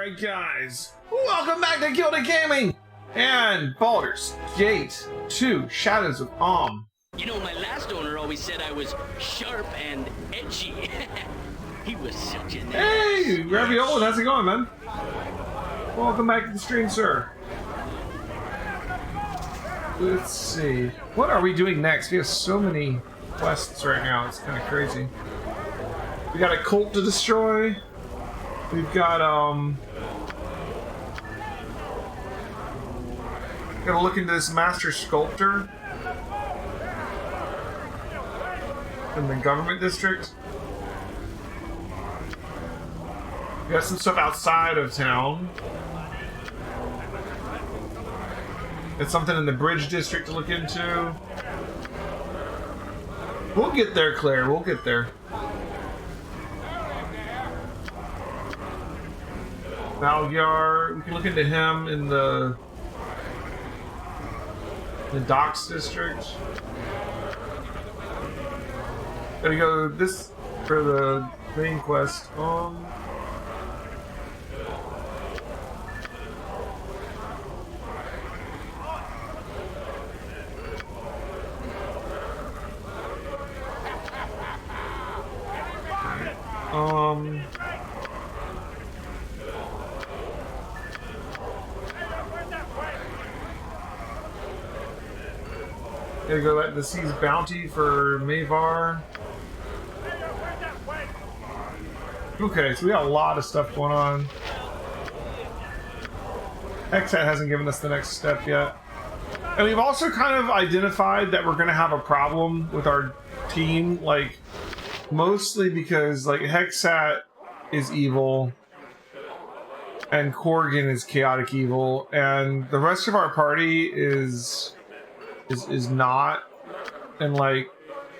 Alright guys, welcome back to Gilded Gaming and Baldur's Gate 2 Shadows of Om. You know, my last owner always said I was sharp and edgy. He was such an ass. Hey, Ravioli, how's it going, man? Welcome back to the stream, sir. Let's see. What are we doing next? We have so many quests right now, it's kind of crazy. We got a cult to destroy. We've got, gotta look into this Master Sculptor in the government district. We got some stuff outside of town. It's something in the bridge district to look into. We'll get there, Claire. We'll get there. Baldur, we can look into him in the docks district. Gotta go this for the main quest. Gotta go back to Sea's Bounty for Mavar. Okay, so we got a lot of stuff going on. Hexat hasn't given us the next step yet. And we've also kind of identified that we're gonna have a problem with our team, like, mostly because, like, Hexat is evil, and Corgan is chaotic evil, and the rest of our party is not, and like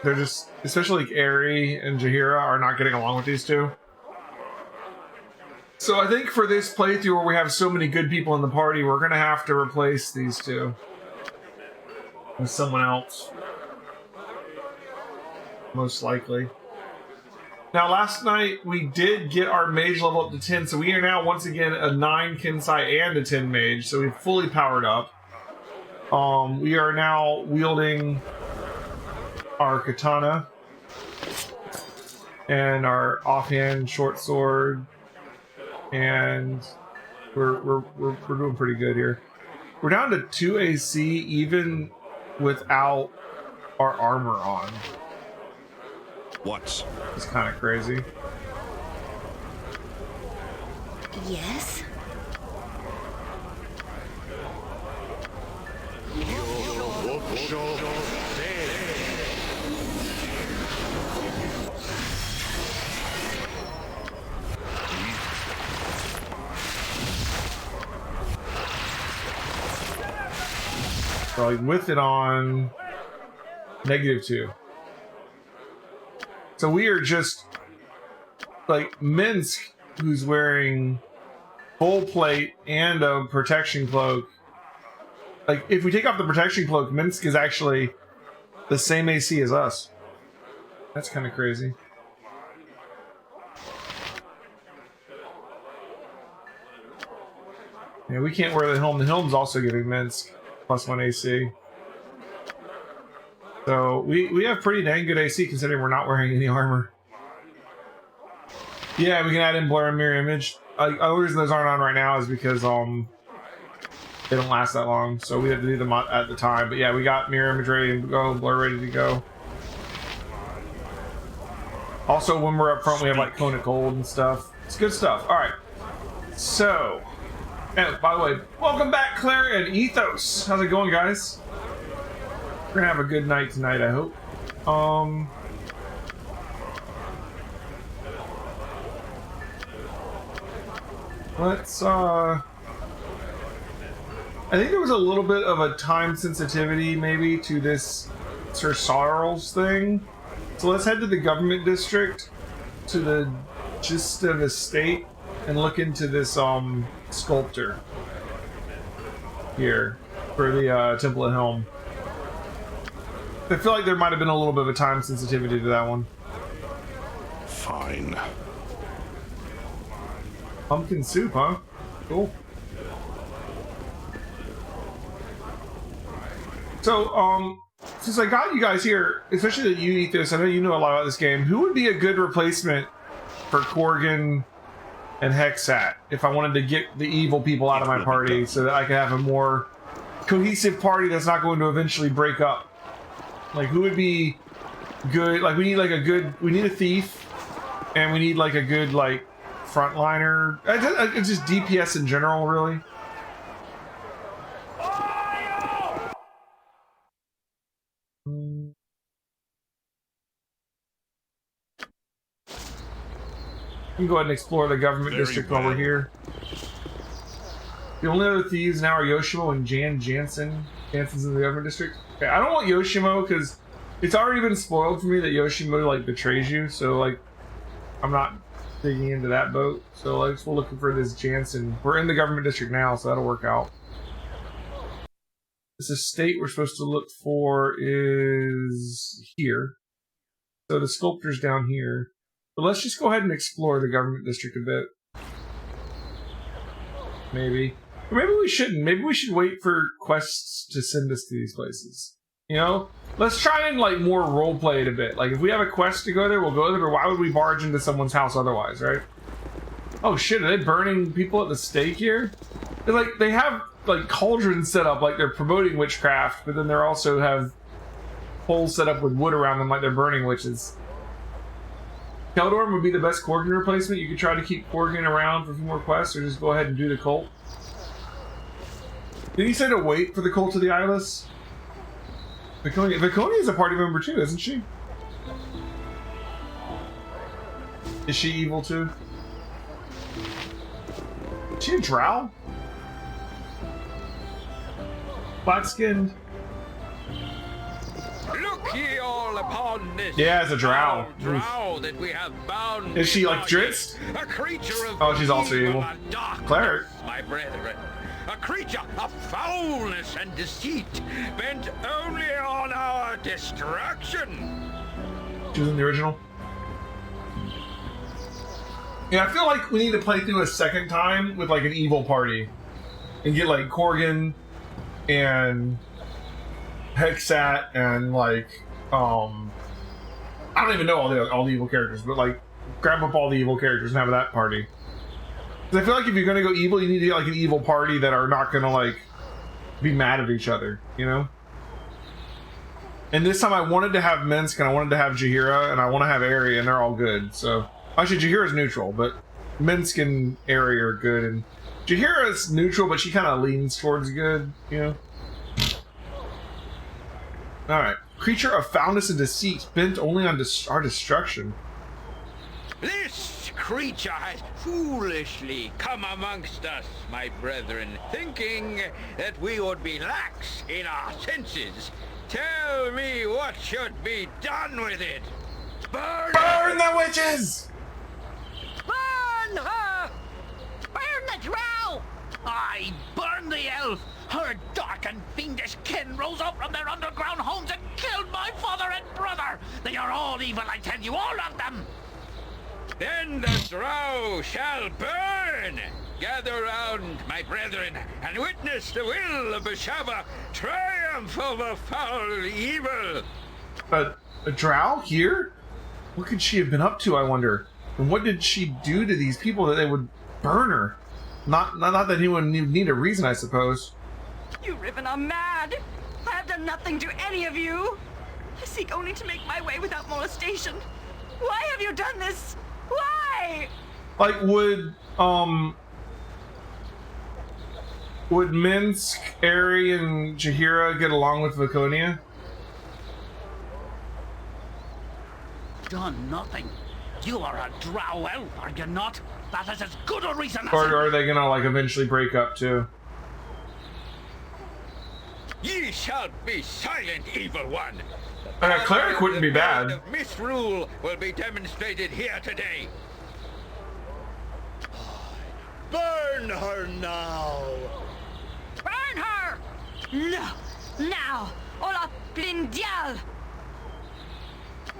they're just, especially like Eri and Jaheira are not getting along with these two. So I think for this playthrough where we have so many good people in the party, we're gonna have to replace these two with someone else, most likely. Now last night we did get our mage level up to 10, so we are now once again a 9 Kensai and a 10 mage, so we've fully powered up. We are now wielding our katana and our offhand short sword, and we're doing pretty good here. We're down to 2 AC even without our armor on. What? It's kind of crazy. Yes? So like with it on -2. So we are just like Minsk, who's wearing full plate and a protection cloak. Like, if we take off the protection cloak, Minsk is actually the same AC as us. That's kind of crazy. Yeah, we can't wear the helm. The helm's also giving Minsk +1 AC. So we have pretty dang good AC considering we're not wearing any armor. Yeah, we can add in blur and mirror image. The only reason those aren't on right now is because they don't last that long, so we have to do them at the time. But yeah, we got mirror image ready to go, blur ready to go. Also, when we're up front, we have like Kona Gold and stuff. It's good stuff. All right. So, and by the way, welcome back, Claire and Ethos. How's it going, guys? We're gonna have a good night tonight, I hope. Let's I think there was a little bit of a time sensitivity, maybe, to this Sir Sarles thing. So let's head to the government district, to the Gist of Estate, and look into this sculptor here for the Temple of Helm. I feel like there might have been a little bit of a time sensitivity to that one. Fine. Pumpkin soup, huh? Cool. So, since I got you guys here, especially that you eat this, I know you know a lot about this game. Who would be a good replacement for Korgan and Hexat if I wanted to get the evil people out of my party so that I could have a more cohesive party that's not going to eventually break up? Like, who would be good? Like, we need like we need a thief, and we need like a good like frontliner. It's just DPS in general, really. We can go ahead and explore the government district while we're here. The only other thieves now are Yoshimo and Jansen. Jansen's in the government district. Okay, I don't want Yoshimo because it's already been spoiled for me that Yoshimo like betrays you. So like, I'm not digging into that boat. So like, we're looking for this Jansen. We're in the government district now, so that'll work out. This estate we're supposed to look for is here. So the sculptor's down here. But let's just go ahead and explore the government district a bit. Maybe. Or maybe we shouldn't. Maybe we should wait for quests to send us to these places. You know? Let's try and, like, more roleplay it a bit. Like, if we have a quest to go there, we'll go there, but why would we barge into someone's house otherwise, right? Oh shit, are they burning people at the stake here? They're like, they have, like, cauldrons set up, like they're promoting witchcraft, but then they also have poles set up with wood around them like they're burning witches. Keldorm would be the best Korgan replacement. You could try to keep Korgan around for a few more quests, or just go ahead and do the cult. Did he say to wait for the cult of the Eyeless? Viconia is a party member too, isn't she? Is she evil too? Is she a drow? Black-skinned? Look ye all upon this. Yeah, it's a drow. Drow that we have bound. Is she like Dritz? A creature of Oh, she's also evil. and darkness, Cleric. my brethren. A creature of foulness and deceit, bent only on our destruction. She was in the original. Yeah, I feel like we need to play through a second time with like an evil party. And get like Korgan and Hexat and like I don't even know all the evil characters, but like grab up all the evil characters and have that party. 'Cause I feel like if you're gonna go evil, you need to get like an evil party that are not gonna like be mad at each other, you know? And this time I wanted to have Minsk and I wanted to have Jaheira and I want to have Ari, and they're all good. So actually Jaheira's neutral, but Minsk and Ari are good, and Jaheira's neutral, but she kind of leans towards good, you know? Alright. Creature of foulness and deceit, bent only on our destruction. This creature has foolishly come amongst us, my brethren, thinking that we would be lax in our senses. Tell me what should be done with it. Burn the witches! Burn her! Burn the drow! I burn the elf! Her dark and fiendish kin rose up from their underground homes and killed my father and brother! They are all evil, I tell you, all of them! Then the drow shall burn! Gather round, my brethren, and witness the will of Bashaba triumph over foul evil! A drow here? What could she have been up to, I wonder? And what did she do to these people that they would burn her? Not that anyone need a reason, I suppose. You Riven are mad! I have done nothing to any of you! I seek only to make my way without molestation. Why have you done this? Why? Like, would Minsk, Ari, and Jaheira get along with Viconia? Done nothing. You are a drow elf, are you not? That is as good a reason as... Or are they gonna, like, eventually break up, too? Ye shall be silent, evil one! A cleric wouldn't be bad. The misrule will be demonstrated here today. Burn her now! Burn her! No! Now! Ola Blindial!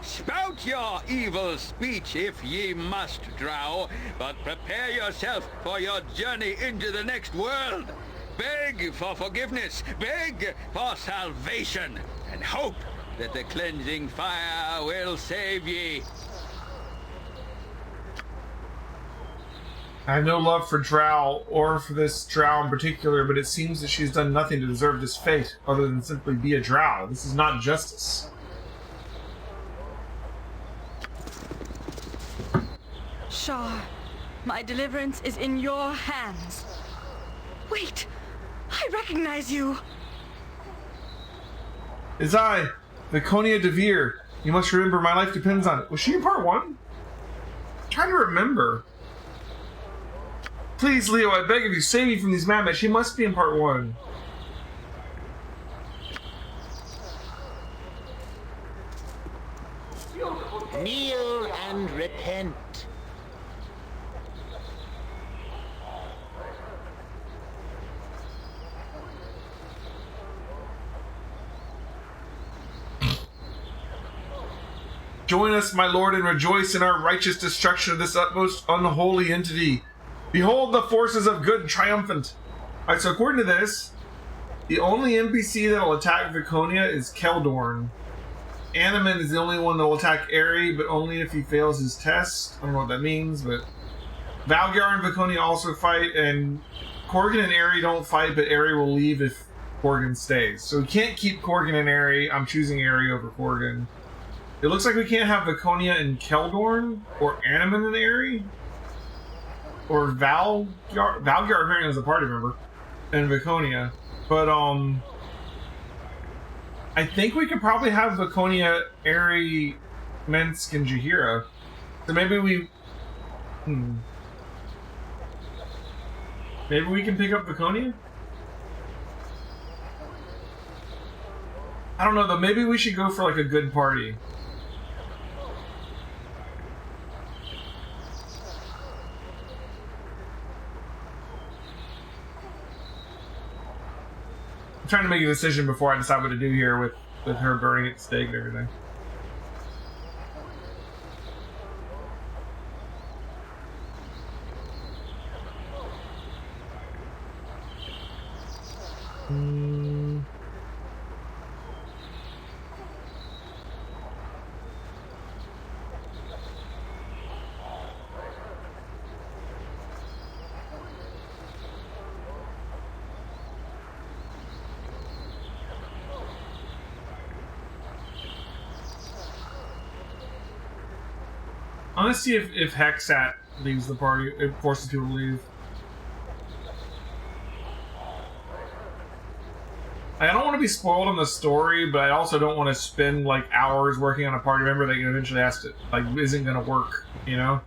Spout your evil speech if ye must, drow, but prepare yourself for your journey into the next world. Beg for forgiveness, beg for salvation, and hope that the cleansing fire will save ye. I have no love for Drow, or for this Drow in particular, but it seems that she's done nothing to deserve this fate, other than simply be a Drow. This is not justice. Shar, my deliverance is in your hands. Wait, I recognize you. Is I, Viconia Devere. You must remember my life depends on it. Was she in part 1? I'm trying to remember. Please, Leo, I beg of you, save me from these madmen. She must be in part 1. Kneel and repent. Join us, my lord, and rejoice in our righteous destruction of this utmost unholy entity. Behold the forces of good triumphant. Alright, so according to this, the only NPC that will attack Viconia is Keldorn. Animan is the only one that will attack Aerie, but only if he fails his test. I don't know what that means, but Valgar and Viconia also fight, and Corgan and Aerie don't fight, but Aerie will leave if Corgan stays. So we can't keep Corgan and Aerie. I'm choosing Aerie over Corgan. It looks like we can't have Viconia and Keldorn, or Animan and Aerie, or Valgar apparently is a party member, and Viconia. But, I think we could probably have Viconia, Aerie, Mensk, and Jaheira. So maybe we... Maybe we can pick up Viconia? I don't know, though. Maybe we should go for, like, a good party. I'm trying to make a decision before I decide what to do here with her burning at the stake and everything. I want to see if Hexat leaves the party, it forces people to leave. I don't want to be spoiled on the story, but I also don't want to spend like hours working on a party member that eventually has to, like, isn't going to work, you know?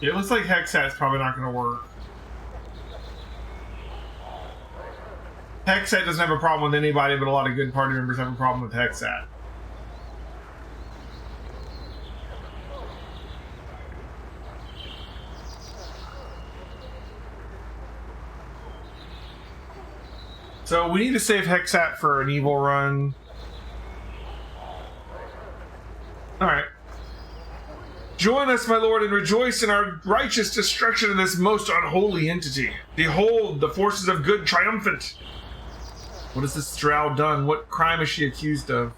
It looks like Hexat's probably not going to work. Hexat doesn't have a problem with anybody, but a lot of good party members have a problem with Hexat. So we need to save Hexat for an evil run. Alright. Join us, my lord, and rejoice in our righteous destruction of this most unholy entity. Behold, the forces of good triumphant. What has this drow done? What crime is she accused of?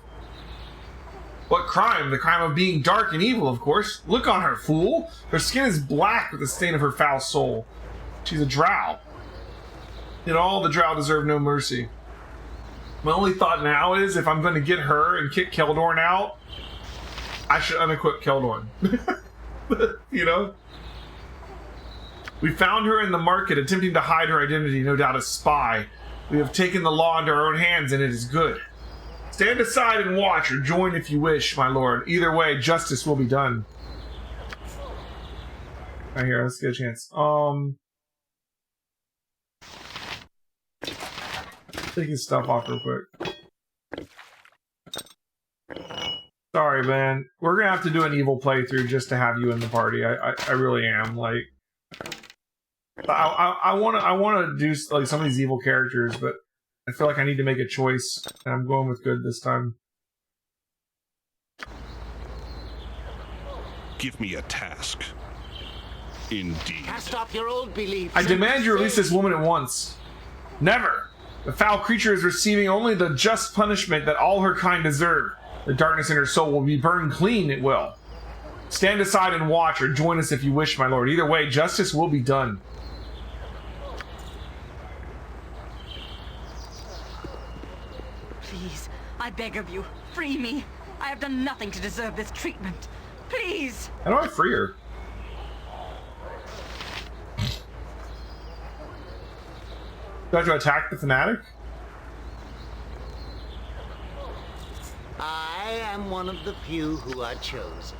What crime? The crime of being dark and evil, of course. Look on her, fool. Her skin is black with the stain of her foul soul. She's a drow. Yet all the drow deserve no mercy. My only thought now is, if I'm going to get her and kick Keldorn out, I should unequip Keldorn. You know? We found her in the market attempting to hide her identity, no doubt a spy. We have taken the law into our own hands, and it is good. Stand aside and watch, or join if you wish, my lord. Either way, justice will be done. Right here, let's get a chance. Take his stuff off real quick. Sorry, man. We're gonna have to do an evil playthrough just to have you in the party. I really am. Like, I wanna do like some of these evil characters, but I feel like I need to make a choice, and I'm going with good this time. Give me a task. Indeed. Cast off your old beliefs. I demand you release this woman at once. Never! The foul creature is receiving only the just punishment that all her kind deserve. The darkness in her soul will be burned clean, it will. Stand aside and watch, or join us if you wish, my lord. Either way, justice will be done. Please, I beg of you, free me. I have done nothing to deserve this treatment. Please! How do I free her? Do I have to attack the fanatic? I am one of the few who are chosen.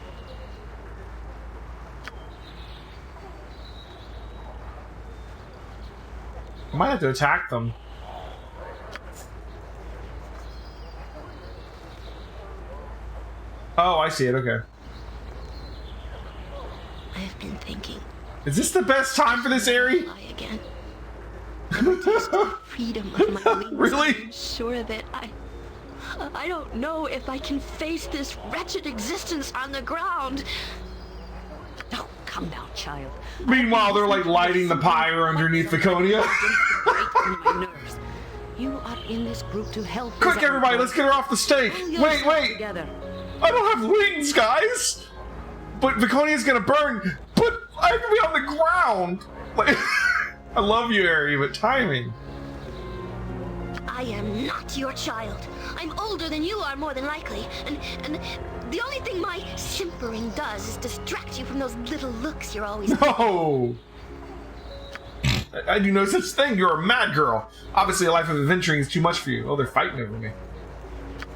I might have to attack them. Oh, I see it, okay. I've been thinking. Is this the best time for this, Aerie? Fly again. And taste the freedom of my wings. Really? I'm sure of it. I don't know if I can face this wretched existence on the ground. Oh, come now, child. Meanwhile, they're like lighting the pyre underneath Viconia. You are in this group to help. Quick, everybody, let's get her off the stake. Wait, wait. Together. I don't have wings, guys. But Viconia's gonna burn. But I have to be on the ground. Like, I love you, Aerie, but timing. I am not your child. I'm older than you are, more than likely. And the only thing my simpering does is distract you from those little looks you're always... No! I do no such thing. You're a mad girl. Obviously, a life of adventuring is too much for you. Oh, they're fighting over me.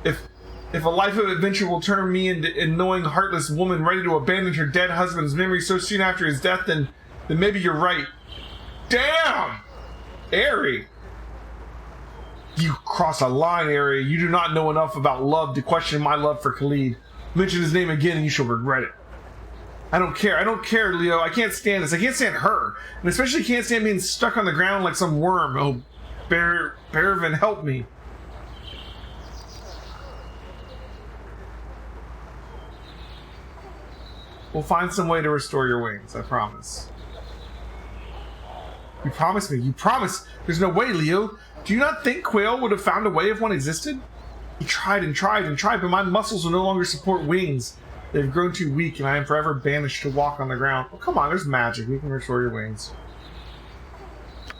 If a life of adventure will turn me into an annoying, heartless woman ready to abandon her dead husband's memory so soon after his death, then maybe you're right. Damn! Aerie! You cross a line, Aerie. You do not know enough about love to question my love for Khalid. Mention his name again and you shall regret it. I don't care. I don't care, Leo. I can't stand this. I can't stand her. And especially can't stand being stuck on the ground like some worm. Oh, Bearvin, help me. We'll find some way to restore your wings, I promise. You promise me. You promise. There's no way, Leo. Do you not think Quail would have found a way if one existed? He tried and tried and tried, but my muscles will no longer support wings. They've grown too weak, and I am forever banished to walk on the ground. Oh, come on, there's magic. We can restore your wings.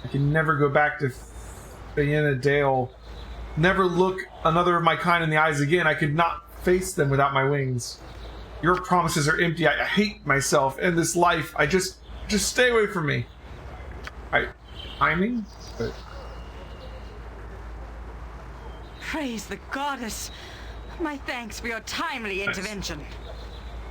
I can never go back to Fianna Dale. Never look another of my kind in the eyes again. I could not face them without my wings. Your promises are empty. I hate myself and this life. Just stay away from me. Timing? But... Praise the goddess. My thanks for your timely intervention.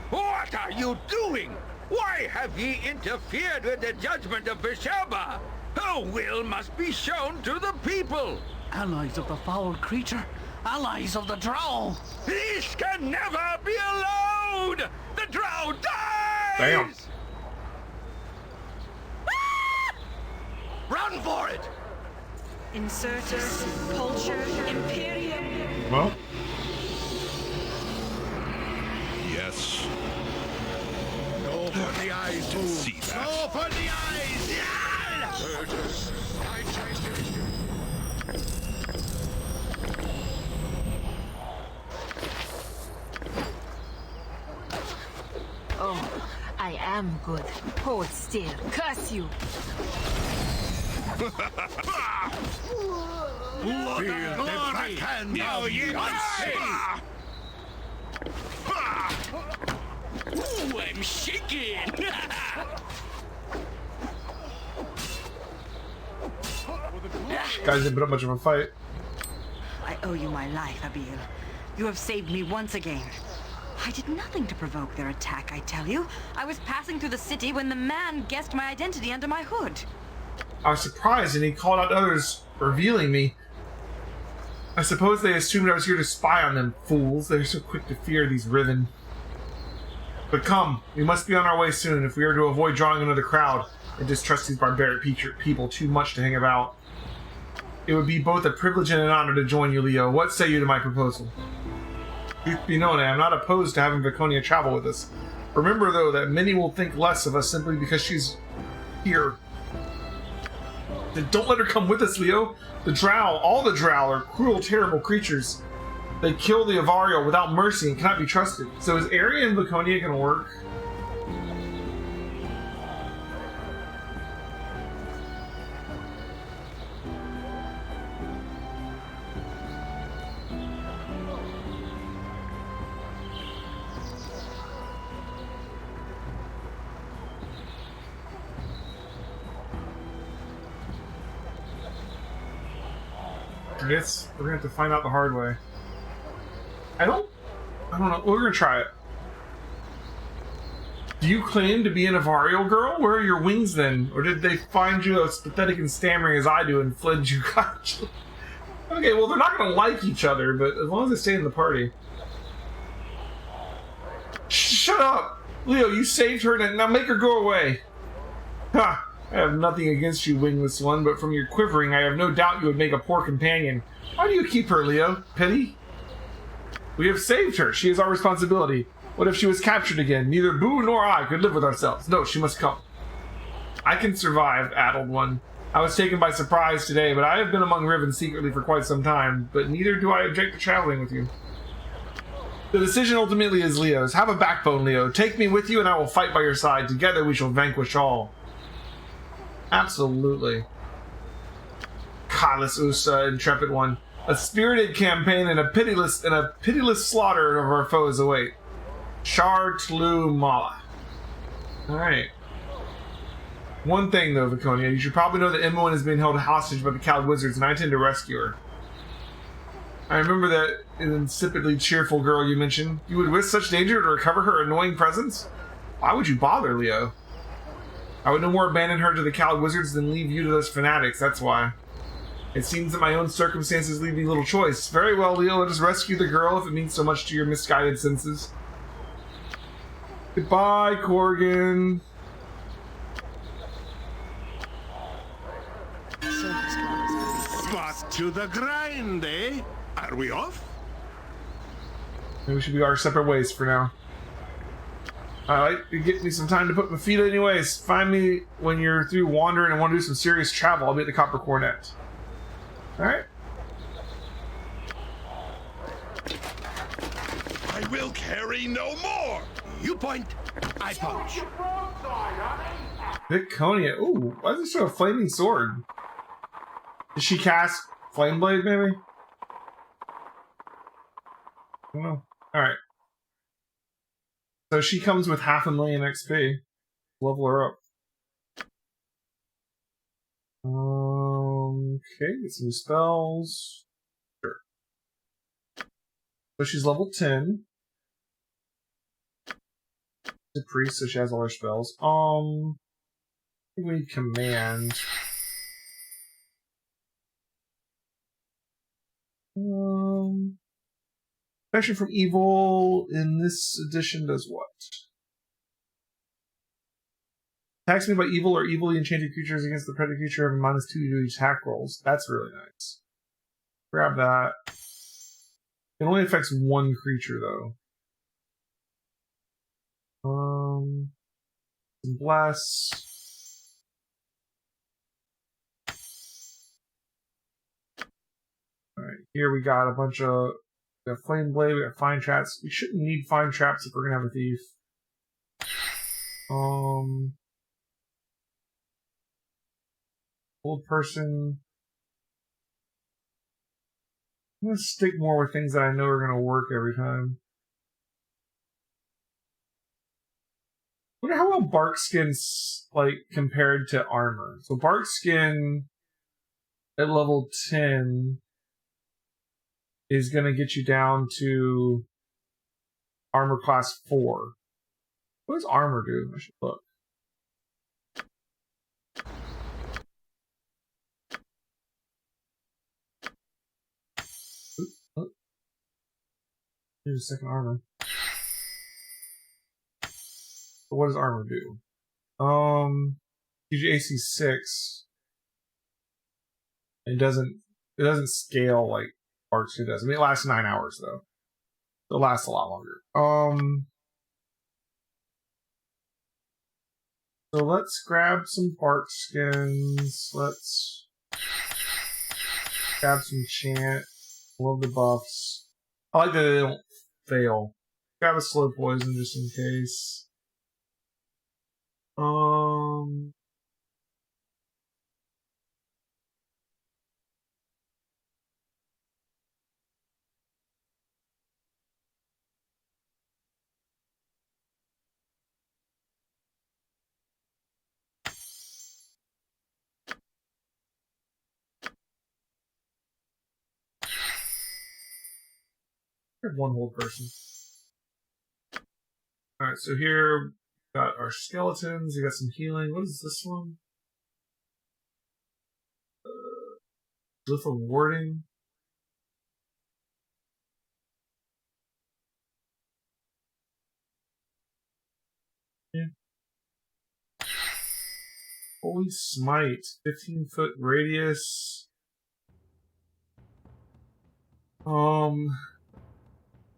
What are you doing? Why have ye interfered with the judgment of Besheba? Her will must be shown to the people. Allies of the foul creature. Allies of the drow. This can never be allowed! The drow dies! Damn. Run for it! Insurtus, Pulcher, Imperium. Well... Yes. for the eyes, move. See that? Go for the eyes! Oh, I am good. Hold still. Curse you. Feel the backhand Now of you the die! Ooh, I'm shaking! Guys didn't put up much of a fight. I owe you my life, Abil. You have saved me once again. I did nothing to provoke their attack, I tell you. I was passing through the city when the man guessed my identity under my hood. I was surprised and he called out others, revealing me. I suppose they assumed I was here to spy on them, fools. They're so quick to fear these Riven. But come, we must be on our way soon if we are to avoid drawing another crowd and distrust these barbaric people too much to hang about. It would be both a privilege and an honor to join you, Leo. What say you to my proposal? Truth be known, I am not opposed to having Viconia travel with us. Remember, though, that many will think less of us simply because she's here. Then don't let her come with us, Leo. The Drow, all the Drow, are cruel, terrible creatures. They kill the Avario without mercy and cannot be trusted. So is Arya and Viconia going to work? I guess we're gonna have to find out the hard way. I don't know. We're gonna try it. Do you claim to be an Avario girl? Where are your wings then? Or did they find you as pathetic and stammering as I do and fled you? Okay, well they're not gonna like each other, but as long as they stay in the party. Shut up! Leo, you saved her, now make her go away. Ha! I have nothing against you, wingless one, but from your quivering, I have no doubt you would make a poor companion. Why do you keep her, Leo? Pity? We have saved her. She is our responsibility. What if she was captured again? Neither Boo nor I could live with ourselves. No, she must come. I can survive, addled one. I was taken by surprise today, but I have been among Riven secretly for quite some time, but neither do I object to traveling with you. The decision ultimately is Leo's. Have a backbone, Leo. Take me with you and I will fight by your side. Together we shall vanquish all. Absolutely. Godless Usa, intrepid one. A spirited campaign and a pitiless slaughter of our foes await. Shar Tlu Mala. Alright. One thing though, Viconia, you should probably know that Imoen is being held hostage by the Cowled Wizards and I intend to rescue her. I remember that insipidly cheerful girl you mentioned. You would risk such danger to recover her annoying presence? Why would you bother, Leo? I would no more abandon her to the Cowled Wizards than leave you to those fanatics, that's why. It seems that my own circumstances leave me little choice. Very well, Leo, let us rescue the girl if it means so much to your misguided senses. Goodbye, Corgan. Back to the grind, eh? Are we off? Maybe we should be our separate ways for now. Alright, you get me some time to put my feet anyways. Find me when you're through wandering and want to do some serious travel. I'll be at the Copper Cornet. Alright. I will carry no more. You point, I punch. Viconia. Ooh, why does it show a flaming sword? Did she cast Flame Blade, maybe? I don't know. Alright. So she comes with 500,000 XP. Level her up. Okay, get some spells. Sure. So she's level 10. The priest, so she has all her spells. We need command. Protection from evil in this edition does what? Attacks made by evil or evilly enchanted creatures against the predator creature have a -2 to each attack rolls. That's really nice. Grab that. It only affects one creature though. Bless. Alright, here we got a bunch of. We got Flame Blade, we got Fine Traps. We shouldn't need Fine Traps if we're gonna have a Thief. Old Person. I'm gonna stick more with things that I know are gonna work every time. I wonder how well Bark Skin's like compared to armor. So Bark Skin at level 10 is gonna get you down to armor class 4. What does armor do? I should look. Here's a second armor. What does armor do? Gives you AC 6. It doesn't scale like Bark Skin does. I mean, it lasts 9 hours though. It lasts a lot longer. So let's grab some Bark Skins. Let's grab some Chant. Love the buffs. I like that they don't fail. Grab a Slow Poison just in case. One whole person. Alright, so here we got our skeletons, we got some healing. What is this one? Lethal warding. Yeah. Holy Smite. 15-foot radius.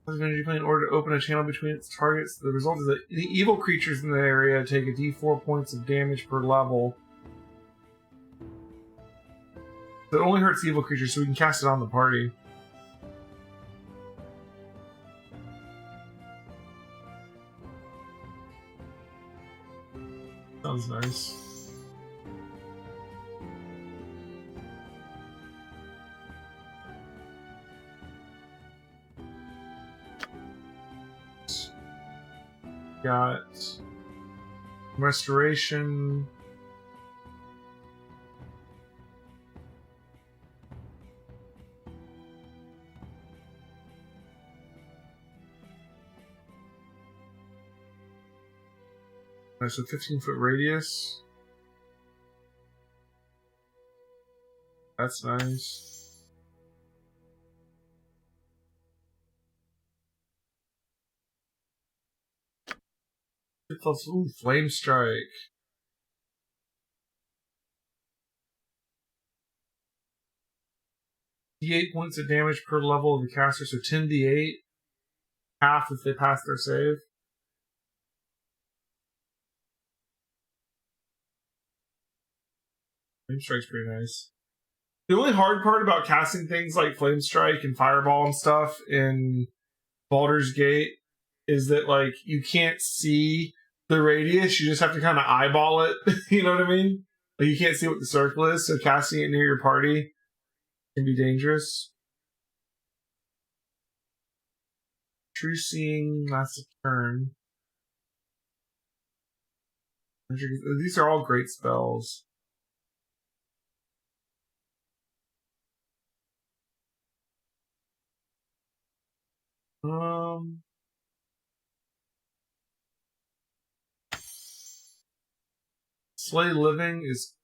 Energy plane in order to open a channel between its targets. The result is that the evil creatures in the area take a d4 points of damage per level. So it only hurts evil creatures, so we can cast it on the party. Sounds nice. Got restoration. There's a 15-foot radius. That's nice. Ooh, Flame Strike. D8 points of damage per level of the caster, so 10d8. Half if they pass their save. Flame Strike's pretty nice. The only hard part about casting things like Flame Strike and Fireball and stuff in Baldur's Gate is that, like, you can't see the radius, you just have to kind of eyeball it. You know what I mean? Like, you can't see what the circle is, so casting it near your party can be dangerous. True Seeing lasts a turn. These are all great spells. Slay Living is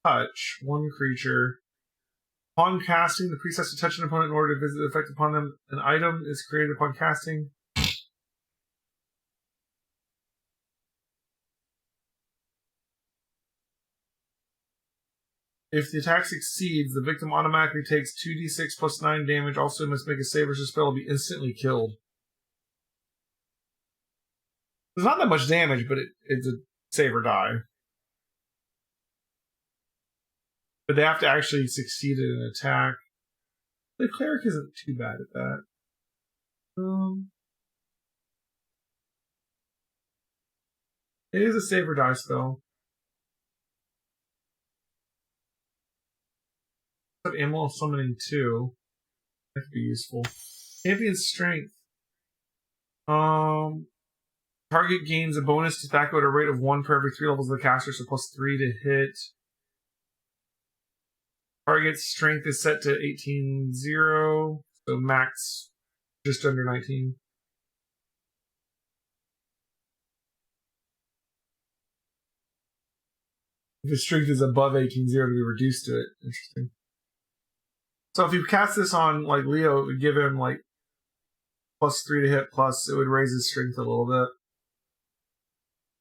touch, one creature. Upon casting, the priest has to touch an opponent in order to visit the effect upon them. An item is created upon casting. If the attack succeeds, the victim automatically takes 2d6 plus 9 damage. Also must make a save versus spell will be instantly killed. There's not that much damage, but it's a save or die. But they have to actually succeed in an attack. The cleric isn't too bad at that. It is a save or die spell. Ambient Summoning 2. That could be useful. Ambient Strength. Target gains a bonus to attack at a rate of 1 for every 3 levels of the caster, so +3 to hit. Target's strength is set to 18-0, so max just under 19. If his strength is above 18-0 to be reduced to it. Interesting. So if you cast this on like Leo, it would give him like +3 to hit, plus it would raise his strength a little bit.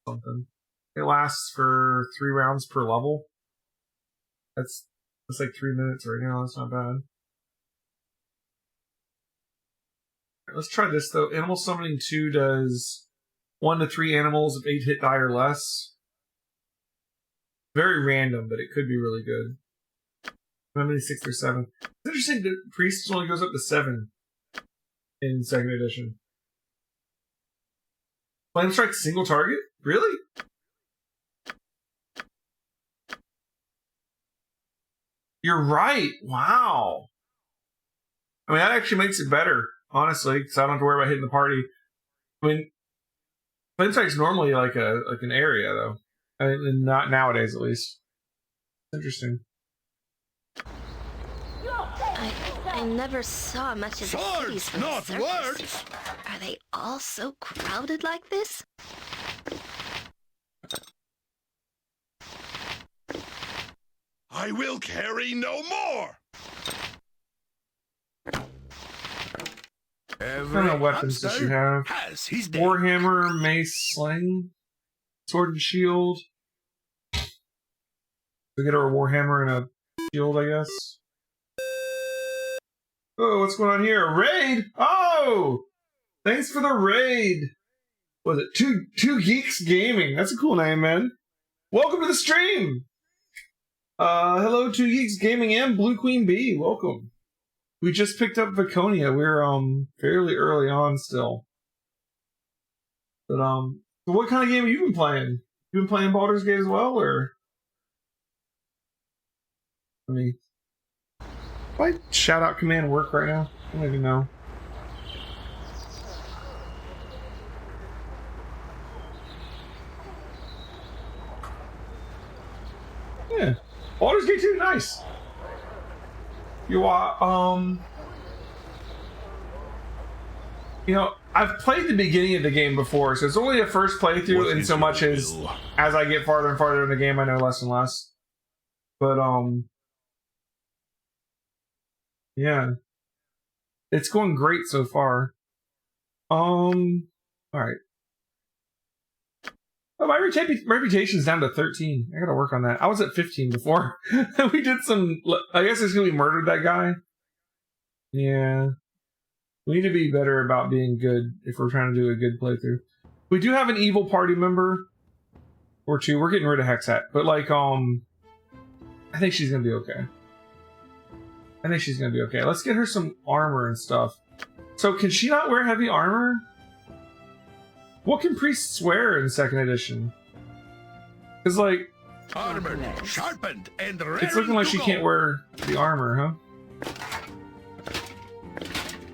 Something. It lasts for 3 rounds per level. That's like 3 minutes right now. That's not bad. Right, let's try this though. Animal Summoning 2 does 1 to 3 animals of 8 hit die or less. Very random, but it could be really good. How many 6 or 7? It's interesting that Priest only goes up to 7 in 2nd edition. Flame Strike single target? Really? You're right. Wow. I mean, that actually makes it better, honestly, because I don't have to worry about hitting the party. I mean, Flame Strike's normally like an area, though. I mean, not nowadays, at least. Interesting. I never saw much of the cities Swords, from the not surface. words! Are they all so crowded like this? I will carry no more! What kind of weapons does she have? Has his day. Warhammer, mace, sling, sword and shield. We get her a warhammer and a shield, I guess. Oh, what's going on here? A raid! Oh! Thanks for the raid! Was it Two Geeks Gaming? That's a cool name, man. Welcome to the stream! Hello, 2 Geeks Gaming and Blue Queen Bee. Welcome. We just picked up Viconia. We're, fairly early on still. But, so what kind of game have you been playing? You been playing Baldur's Gate as well, or? Let me... Why shout out command work right now? I don't even know. Yeah. Baldur's Gate 2, nice. You are, you know, I've played the beginning of the game before, so it's only a first playthrough in so much as I get farther and farther in the game, I know less and less. But, yeah. It's going great so far. Alright. Oh, my reputation's down to 13. I gotta work on that. I was at 15 before. We did some... I guess it's gonna be murdered, that guy. Yeah. We need to be better about being good if we're trying to do a good playthrough. We do have an evil party member. Or 2. We're getting rid of Hexat. But, like, I think she's gonna be okay. I think she's gonna be okay. Let's get her some armor and stuff. So, can she not wear heavy armor? What can priests wear in 2nd edition? Because, like... Armored, sharpened, and ready it's looking like to she go. can't wear the armor, huh?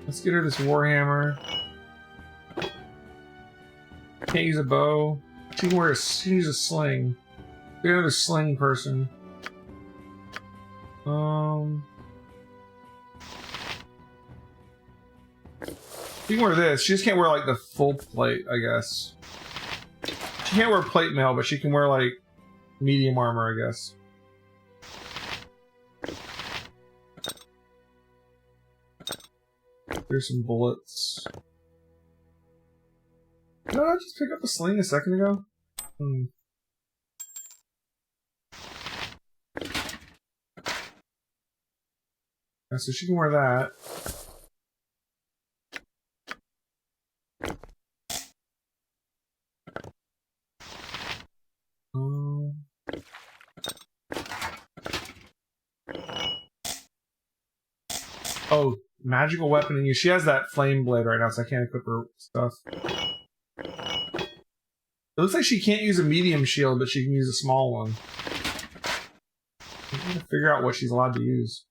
Let's get her this warhammer. Can't use a bow. She can wear she can use a sling. Get another sling person. She can wear this. She just can't wear, like, the full plate, I guess. She can't wear plate mail, but she can wear, like, medium armor, I guess. Here's some bullets. Did I just pick up a sling a second ago? Yeah, so she can wear that. Oh, magical weapon in use. She has that flame blade right now, so I can't equip her stuff. It looks like she can't use a medium shield, but she can use a small one. I'm gonna figure out what she's allowed to use.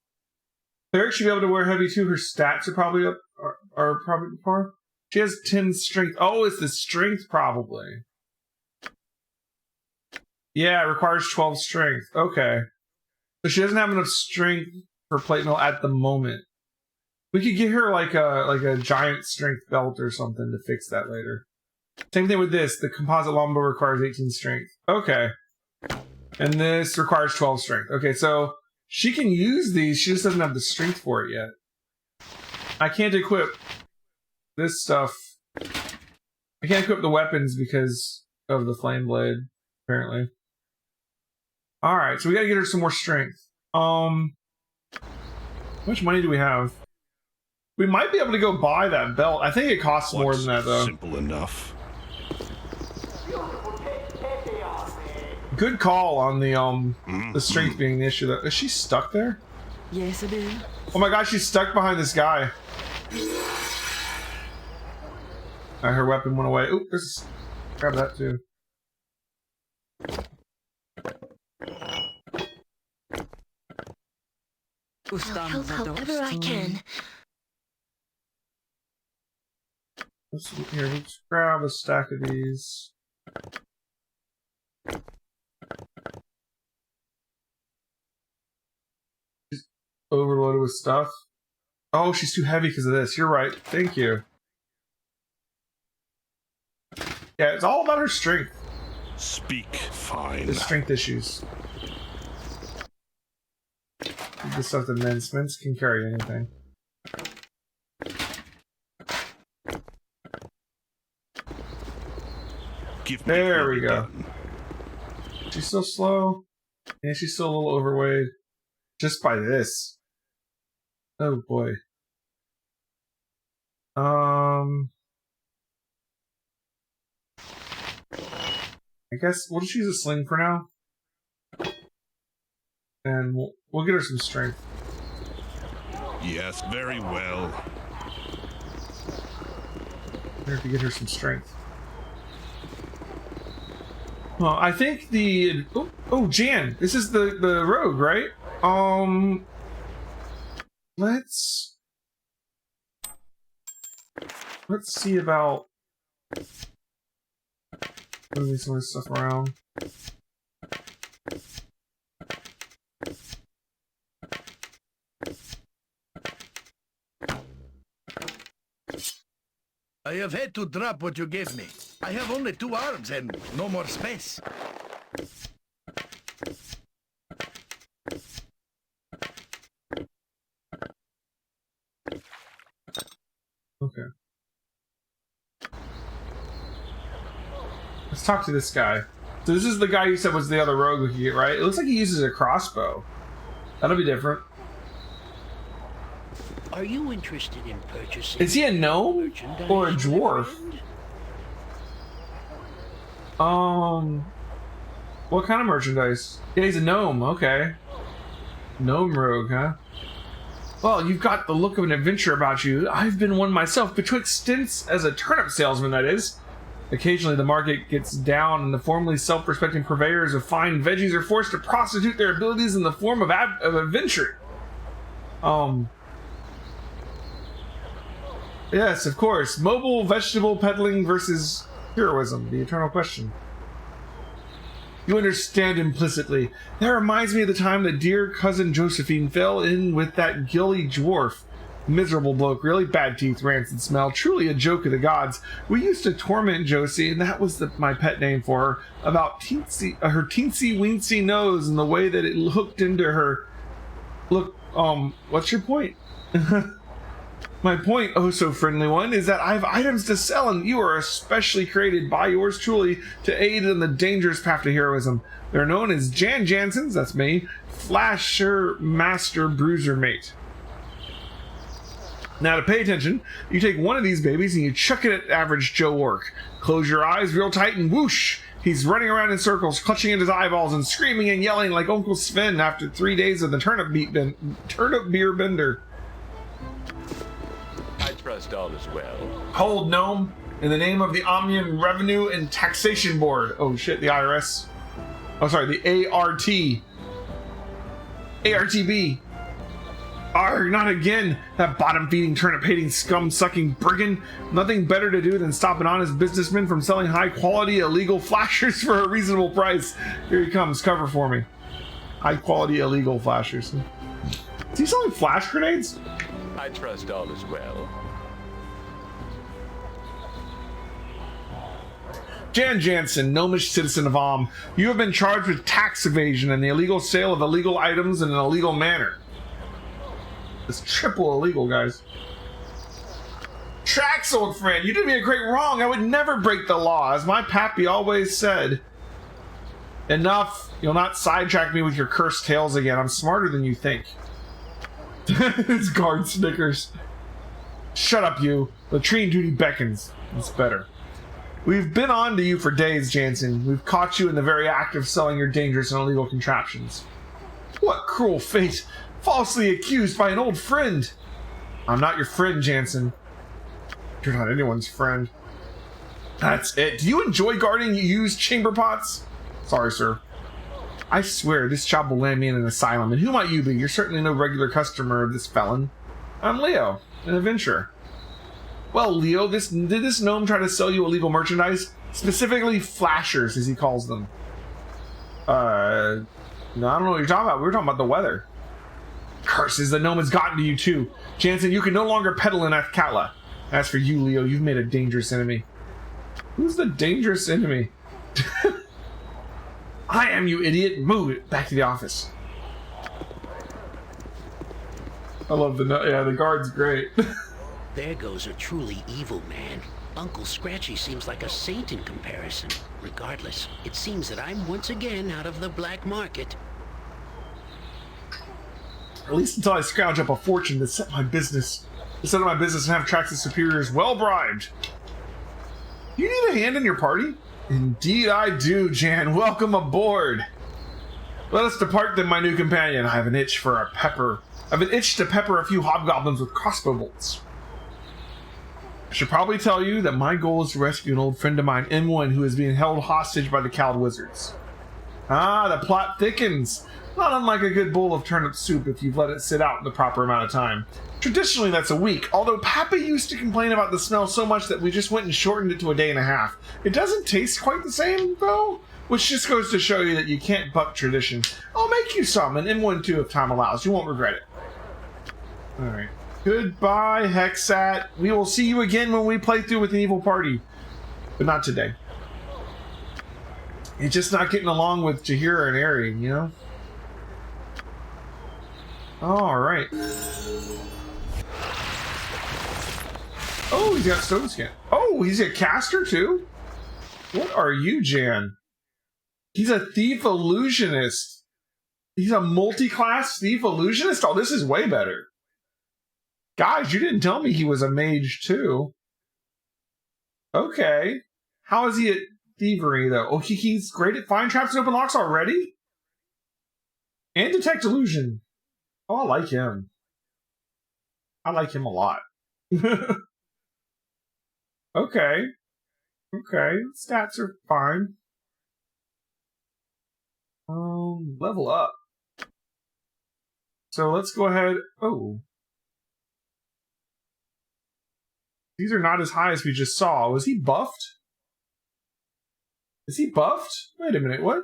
Cleric should be able to wear heavy too. Her stats are probably up, are probably par. She has 10 strength. Oh, it's the strength probably. Yeah, it requires 12 strength. Okay. So she doesn't have enough strength for plate mail at the moment. We could get her like a giant strength belt or something to fix that later. Same thing with this. The composite longbow requires 18 strength. Okay. And this requires 12 strength. Okay, so she can use these. She just doesn't have the strength for it yet. I can't equip this stuff. I can't equip the weapons because of the flame blade, apparently. Alright, so we gotta get her some more strength. How much money do we have? We might be able to go buy that belt. I think it costs more than that, though. Simple enough. Good call on the strength being the issue. Though. Is she stuck there? Yes, it is. Oh my gosh, she's stuck behind this guy. Her weapon went away. Oop, grab that too. I'll help however I can. Let's grab a stack of these. She's overloaded with stuff. Oh, she's too heavy because of this. You're right. Thank you. Yeah, it's all about her strength. Speak fine. The strength issues. The stuff that mints can carry anything. There we go. She's so slow. Yeah, she's still a little overweight. Just by this. Oh boy. I guess we'll just use a sling for now. And we'll get her some strength. Yes, very well. We have to get her some strength. Well, I think the... Oh, Jan. This is the rogue, right? Let's see about moving some of this stuff around. I have had to drop what you gave me. I have only 2 arms and no more space. Okay. Let's talk to this guy. So this is the guy you said was the other rogue we could get, right? It looks like he uses a crossbow. That'll be different. Are you interested in purchasing? Is he a gnome or a dwarf? What kind of merchandise? Yeah, he's a gnome. Okay. Gnome Rogue, huh? Well, you've got the look of an adventurer about you. I've been one myself, betwixt stints as a turnip salesman, that is. Occasionally the market gets down and the formerly self-respecting purveyors of fine veggies are forced to prostitute their abilities in the form of adventure. Yes, of course. Mobile vegetable peddling versus heroism, the eternal question. You understand implicitly. That reminds me of the time that dear cousin Josephine fell in with that gilly dwarf. Miserable bloke, really bad teeth, rancid smell, truly a joke of the gods. We used to torment Josie, and that was my pet name for her, about her teensy weensy nose and the way that it hooked into her. Look, what's your point? My point, oh so friendly one, is that I have items to sell and you are especially created by yours truly to aid in the dangerous path to heroism. They're known as Jan Jansen's, that's me, Flasher Master Bruiser Mate. Now to pay attention, you take one of these babies and you chuck it at average Joe Orc. Close your eyes real tight and whoosh! He's running around in circles, clutching at his eyeballs and screaming and yelling like Uncle Sven after 3 days of the turnip beer bender. trust all is well. Hold, gnome. In the name of the Omnium Revenue and Taxation Board. Oh shit, the IRS. Oh, sorry, the ART. ARTB. Arr, not again! That bottom-feeding, turnip-hating, scum-sucking brigand! Nothing better to do than stop an honest businessman from selling high-quality, illegal flashers for a reasonable price. Here he comes, cover for me. High-quality, illegal flashers. Is he selling flash grenades? I trust all is well. Jan Jansen, gnomish citizen of Om, you have been charged with tax evasion and the illegal sale of illegal items in an illegal manner. It's triple illegal, guys. Trax, old friend, you did me a great wrong. I would never break the law, as my pappy always said. Enough. You'll not sidetrack me with your cursed tales again. I'm smarter than you think. It's guard Snickers. Shut up, you. Latrine duty beckons. It's better. We've been on to you for days, Jansen. We've caught you in the very act of selling your dangerous and illegal contraptions. What cruel fate! Falsely accused by an old friend! I'm not your friend, Jansen. You're not anyone's friend. That's it. Do you enjoy guarding used chamber pots? Sorry, sir. I swear, this job will land me in an asylum. And who might you be? You're certainly no regular customer of this felon. I'm Leo, an adventurer. Well, Leo, did this gnome try to sell you illegal merchandise? Specifically flashers, as he calls them. No, I don't know what you're talking about. We were talking about the weather. Curses, the gnome has gotten to you too. Jansen, you can no longer peddle in Athkatla. As for you, Leo, you've made a dangerous enemy. Who's the dangerous enemy? I am, you idiot. Move it. Back to the office. I love the guard's great. There goes a truly evil man. Uncle Scratchy seems like a saint in comparison. Regardless, it seems that I'm once again out of the black market. At least until I scrounge up a fortune to set up my business and have Trax's superiors well bribed. You need a hand in your party? Indeed I do, Jan. Welcome aboard. Let us depart then, my new companion. I have an itch to pepper a few hobgoblins with crossbow bolts. I should probably tell you that my goal is to rescue an old friend of mine, M1, who is being held hostage by the Cowled Wizards. Ah, the plot thickens. Not unlike a good bowl of turnip soup if you've let it sit out the proper amount of time. Traditionally, that's a week, although Papa used to complain about the smell so much that we just went and shortened it to a day and a half. It doesn't taste quite the same, though, which just goes to show you that you can't buck tradition. I'll make you some, and M1 too if time allows. You won't regret it. Alright. Goodbye, Hexat. We will see you again when we play through with an evil party. But not today. You're just not getting along with Jahira and Ari, you know? Alright. Oh, he's got stone skin. Oh, he's a caster too? What are you, Jan? He's a thief illusionist. He's a multi-class thief illusionist? Oh, this is way better. Guys, you didn't tell me he was a mage too. Okay. How is he at thievery though? Oh, he's great at find traps and open locks already? And detect illusion. Oh, I like him. I like him a lot. Okay. Okay. Stats are fine. Level up. So let's go ahead. Oh. These are not as high as we just saw. Was he buffed? Is he buffed? Wait a minute, what?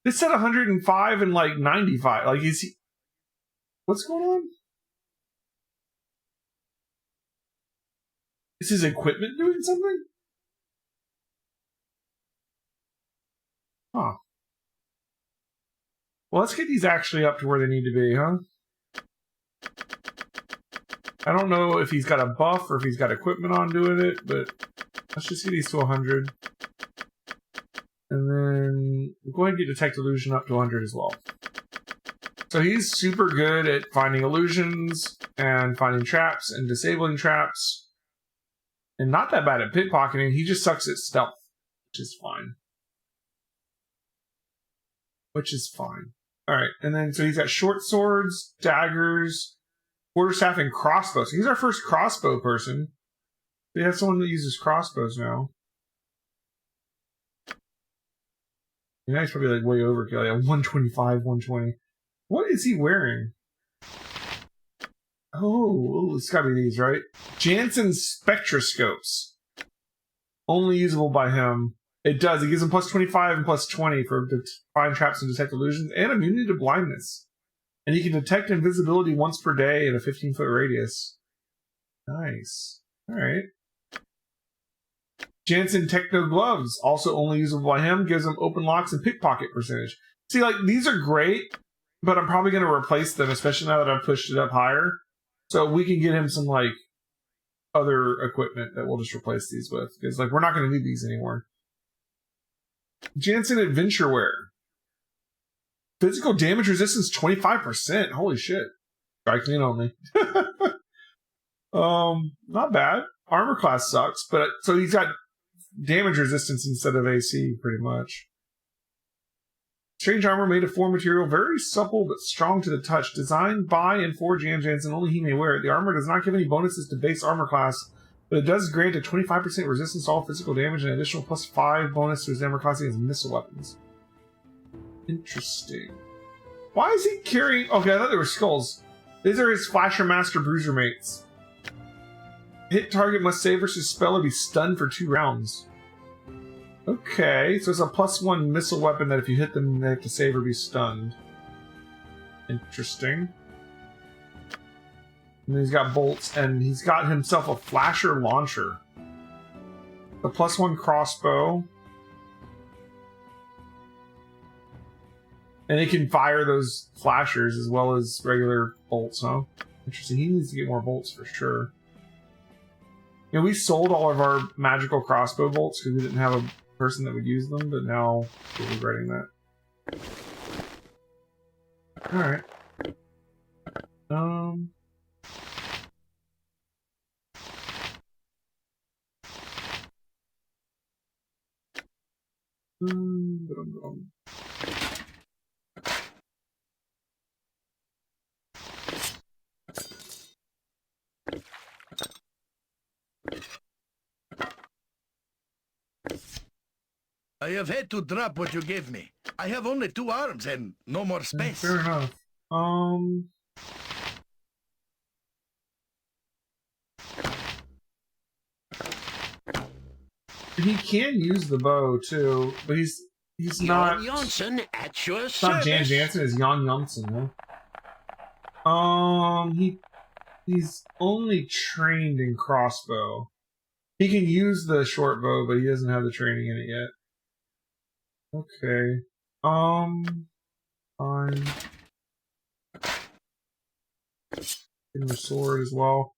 It said 105 and like 95. Like, is he... What's going on? Is his equipment doing something? Huh. Well, let's get these actually up to where they need to be, huh? I don't know if he's got a buff or if he's got equipment on doing it, but let's just get these to 100. And then we'll go ahead and get Detect Illusion up to 100 as well. So he's super good at finding illusions and finding traps and disabling traps. And not that bad at pickpocketing. He just sucks at stealth, which is fine. Which is fine. Alright, and then so he's got short swords, daggers, Quarterstaff and crossbow. So he's our first crossbow person. We have someone that uses crossbows now. Yeah, he's probably like way overkill. Yeah, 125, 120. What is he wearing? Oh, it's gotta be these, right? Jansen's spectroscopes. Only usable by him. It does. It gives him plus 25 and plus 20 for find traps and detect illusions, and immunity to blindness. And he can detect invisibility once per day in a 15-foot radius. Nice. Alright. Jansen Techno Gloves, also only usable by him, gives him open locks and pickpocket percentage. See, like, these are great, but I'm probably going to replace them, especially now that I've pushed it up higher. So we can get him some, like, other equipment that we'll just replace these with. Because, like, we're not going to need these anymore. Jansen Adventure Wear. Physical damage resistance 25%. Holy shit. Strike clean only. Not bad. Armor class sucks, but so he's got damage resistance instead of AC, pretty much. Strange armor made of four material, very supple but strong to the touch. Designed by and for Jan Jansen, only he may wear it. The armor does not give any bonuses to base armor class, but it does grant a 25% resistance to all physical damage and an additional plus 5 bonus to his armor class against missile weapons. Interesting. Why is he carrying... Okay, I thought they were skulls. These are his Flasher Master Bruiser mates. Hit target must save versus spell or be stunned for 2 rounds. Okay, so it's a +1 missile weapon that if you hit them, they have to save or be stunned. Interesting. And then he's got bolts, and he's got himself a Flasher Launcher. A +1 crossbow. And it can fire those flashers as well as regular bolts, huh? Interesting. He needs to get more bolts for sure. You know, we sold all of our magical crossbow bolts because we didn't have a person that would use them, but now we're regretting that. Alright. I have had to drop what you gave me. I have only 2 arms and no more space. Fair enough. He can use the bow too, but he's not. Jan Jansen at your It's not Jan service. Jansen, it's Jan Jansen. Huh? He's only trained in crossbow. He can use the short bow, but he doesn't have the training in it yet. Okay. Fine. Give him a sword as well.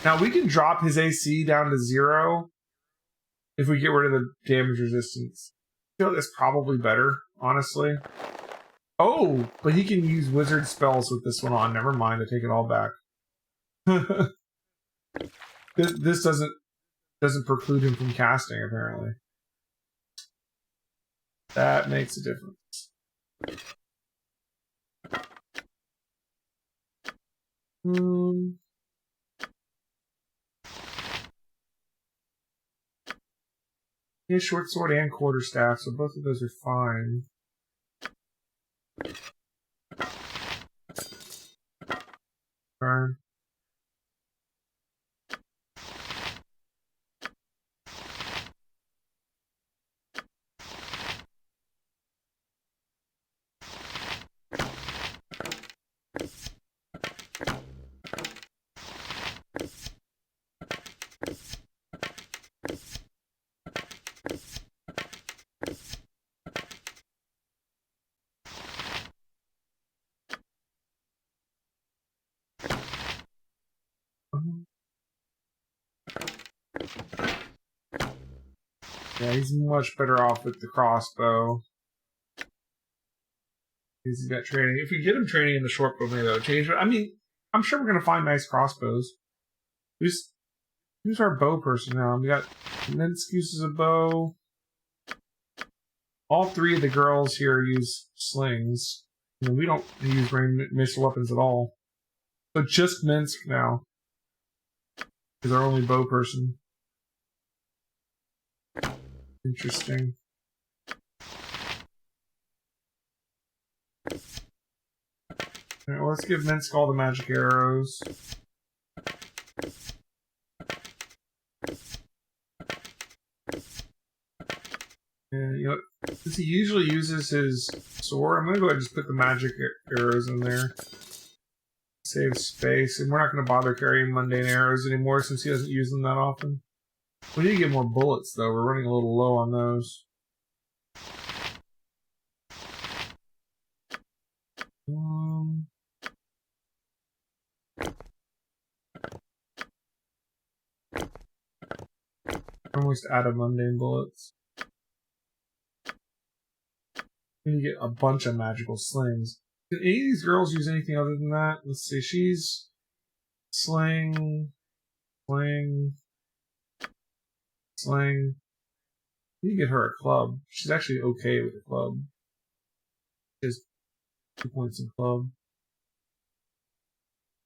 Now we can drop his AC down to 0 if we get rid of the damage resistance. I feel like that's probably better, honestly. Oh, but he can use wizard spells with this one on. Never mind, I take it all back. This doesn't preclude him from casting, apparently. That makes a difference. He has short sword and quarterstaff, so both of those are fine. Burn. Yeah, he's much better off with the crossbow. He's got training. If we get him training in the short bow, maybe that'll change. But I mean, I'm sure we're gonna find nice crossbows. Who's our bow person now? We got Minsk uses a bow. All 3 of the girls here use slings. I mean, we don't use ranged missile weapons at all. But just Minsk now. Is our only bow person. Interesting. Alright, well, let's give Minsk all the magic arrows. And you know, since he usually uses his sword, I'm gonna go ahead and just put the magic arrows in there. Save space, and we're not gonna bother carrying mundane arrows anymore since he doesn't use them that often. We need to get more bullets though, we're running a little low on those. Almost out of mundane bullets. We need to get a bunch of magical slings. Did any of these girls use anything other than that? Let's see, she's sling. We need to get her a club. She's actually okay with a club. She has 2 points in club.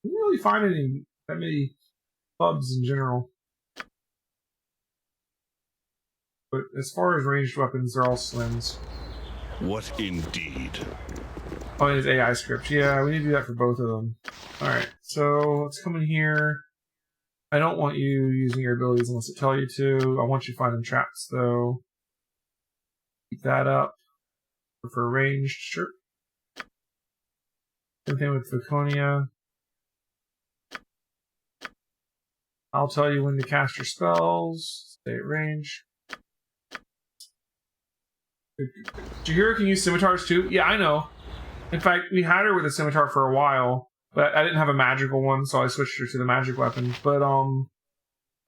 We didn't really find that many clubs in general. But as far as ranged weapons, they're all slings. What indeed? Oh, and it's AI script. Yeah, we need to do that for both of them. Alright, so let's come in here. I don't want you using your abilities unless I tell you to. I want you finding traps, though. Keep that up. For ranged, sure. Same thing with Laconia. I'll tell you when to cast your spells. Stay at range. Jahira can use scimitars too? Yeah, I know. In fact, we had her with a scimitar for a while, but I didn't have a magical one, so I switched her to the magic weapon. But what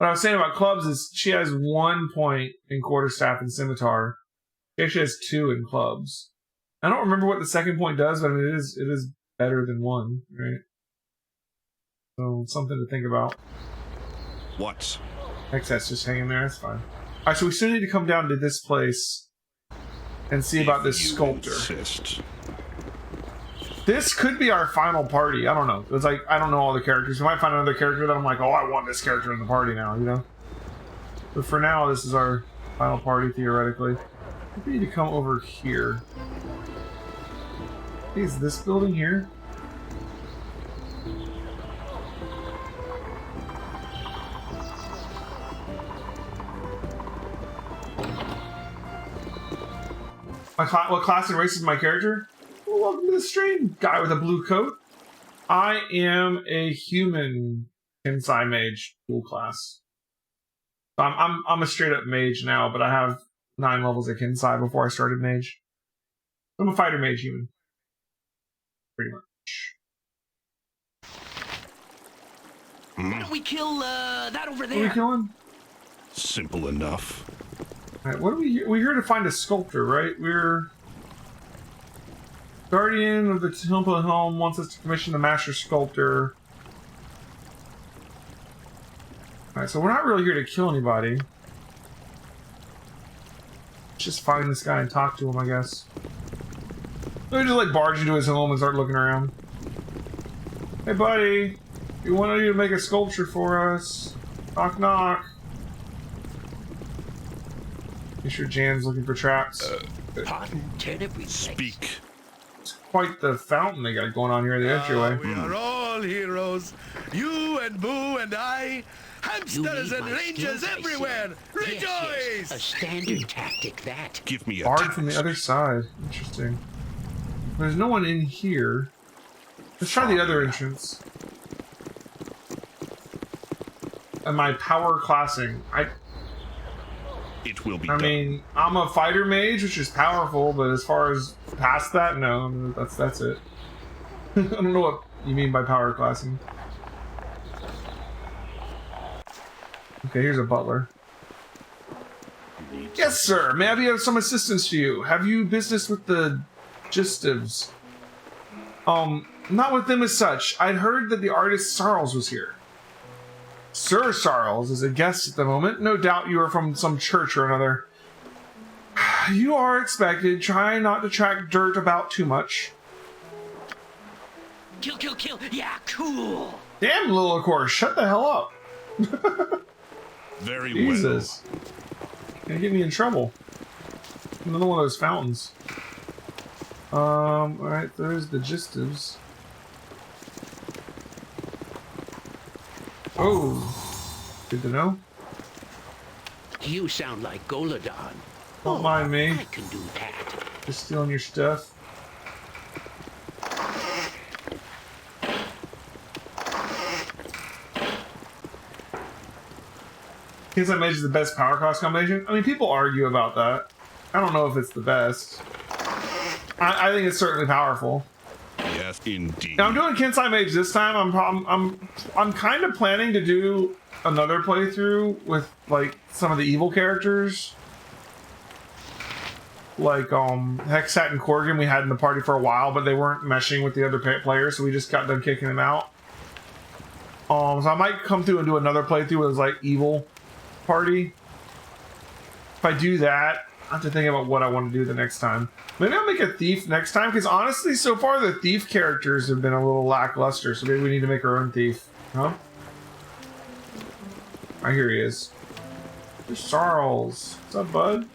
I was saying about clubs is she has 1 point in quarterstaff and scimitar. She actually has 2 in clubs. I don't remember what the second point does, but I mean, it is better than 1, right? So something to think about. What? That's just hanging there. That's fine. All right, so we still need to come down to this place and see about this sculptor. Insist. This could be our final party. I don't know. It's like, I don't know all the characters. We might find another character that I'm like, oh, I want this character in the party now, you know? But for now, this is our final party, theoretically. We need to come over here. Is this building here? What class and race is my character? Well, welcome to the stream, guy with a blue coat. I am a human Kensai Mage dual class. I'm a straight up mage now, but I have 9 levels of Kensai before I started mage. I'm a fighter mage human. Pretty much. Why don't we kill that over there? What are we killing? Simple enough. Alright, what are we? We're here to find a sculptor, right? We're Guardian of the Temple of Helm wants us to commission the Master Sculptor. Alright, so we're not really here to kill anybody. Let's just find this guy and talk to him, I guess. Let me just like barge into his home and start looking around. Hey buddy, we want you to make a sculpture for us. Knock knock. You sure Jan's looking for traps? Pardon, terribly. Speak. It's quite the fountain they got going on here in the entryway. We are all heroes. You and Boo and I. Hamsters and rangers everywhere. Rejoice! Yes. A standard tactic, that. Give me a Bard tact. from the other side. Interesting. There's no one in here. Let's try the other entrance. Am I power classing? It will be I done. mean, I'm a fighter mage, which is powerful, but as far as past that, no. I mean, that's it. I don't know what you mean by power classing. Okay, here's a butler. Yes, sir. May I be of some assistance to you? Have you business with the Gistives? Not with them as such. I'd heard that the artist Sarles was here. Sir Sarles is a guest at the moment. No doubt you are from some church or another. You are expected. Try not to track dirt about too much. Kill, kill, kill. Yeah, cool. Damn, Lillicore, shut the hell up. Very Jesus. Gonna get me in trouble. Another one of those fountains. Alright, there's the Gistives. Oh, good to know. You sound like Goladon. Don't mind me. I can do that. Just stealing your stuff. Kensai Mage is the best power cost combination. I mean, people argue about that. I don't know if it's the best. I think it's certainly powerful. Yes, indeed. Now I'm doing Kensai Mage this time. I'm kind of planning to do another playthrough with like some of the evil characters, like Hexat and Korgan we had in the party for a while, but they weren't meshing with the other players, so we just got done kicking them out. So I might come through and do another playthrough with like evil party. If I do that, I have to think about what I want to do the next time. Maybe I'll make a thief next time, because honestly, so far the thief characters have been a little lackluster, so maybe we need to make our own thief. Huh? Oh, here he is. There's Charles. What's up, bud?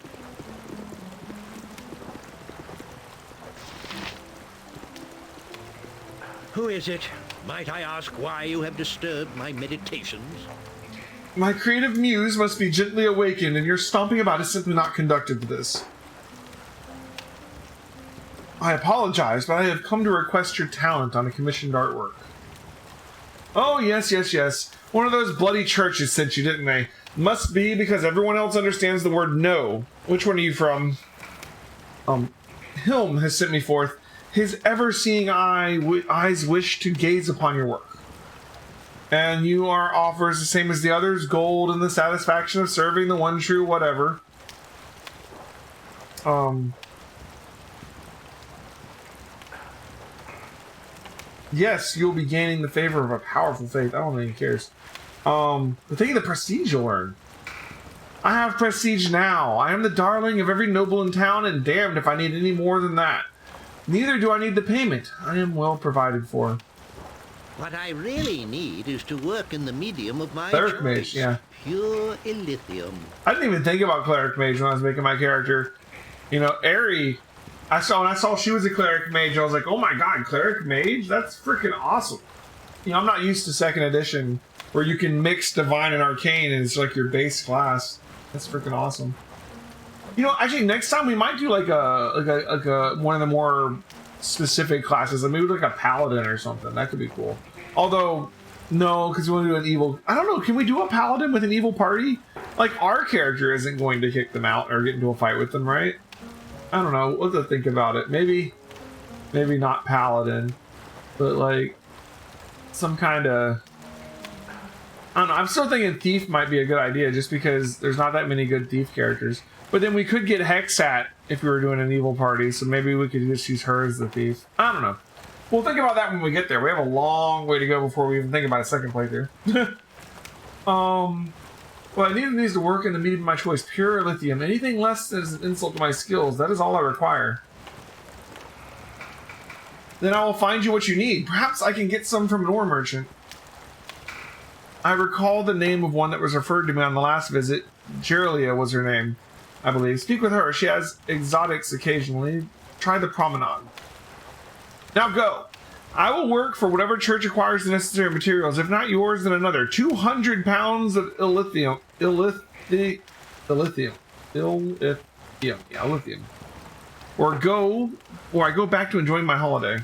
Who is it? Might I ask why you have disturbed my meditations? My creative muse must be gently awakened, and your stomping about is simply not conducive to this. I apologize, but I have come to request your talent on a commissioned artwork. Oh, yes, yes, yes. One of those bloody churches sent you, didn't they? Must be because everyone else understands the word no. Which one are you from? Helm has sent me forth. His ever-seeing eyes wish to gaze upon your work. And you are offers the same as the others, gold and the satisfaction of serving the one true whatever. Yes, you'll be gaining the favor of a powerful faith. I don't think he cares. But think of the prestige you'll earn. I have prestige now. I am the darling of every noble in town, and damned if I need any more than that. Neither do I need the payment. I am well provided for. What I really need is to work in the medium of my Cleric choice. Mage, yeah. Pure Illithium. I didn't even think about Cleric Mage when I was making my character. You know, Aerie, when I saw she was a Cleric Mage, I was like, oh my god, Cleric Mage? That's freaking awesome. You know, I'm not used to 2nd edition where you can mix Divine and Arcane and it's like your base class. That's freaking awesome. You know, actually, next time we might do like a one of the more specific classes, like maybe like a Paladin or something. That could be cool. Although, no, because we want to do an evil. I don't know. Can we do a Paladin with an evil party? Like our character isn't going to kick them out or get into a fight with them, right? I don't know. We'll have to think about it. Maybe not Paladin, but like some kind of. I don't know. I'm still thinking Thief might be a good idea, just because there's not that many good Thief characters. But then we could get Hexat if we were doing an evil party, so maybe we could just use her as the thief. I don't know. We'll think about that when we get there. We have a long way to go before we even think about a second playthrough. Well, I need these to work in the medium of my choice. Pure lithium. Anything less is an insult to my skills. That is all I require. Then I will find you what you need. Perhaps I can get some from an ore merchant. I recall the name of one that was referred to me on the last visit. Gerelia was her name, I believe. Speak with her. She has exotics occasionally. Try the promenade. Now go. I will work for whatever church acquires the necessary materials. If not yours, then another. 200 pounds of illithium. Illithium. Yeah, lithium. Or I go back to enjoying my holiday.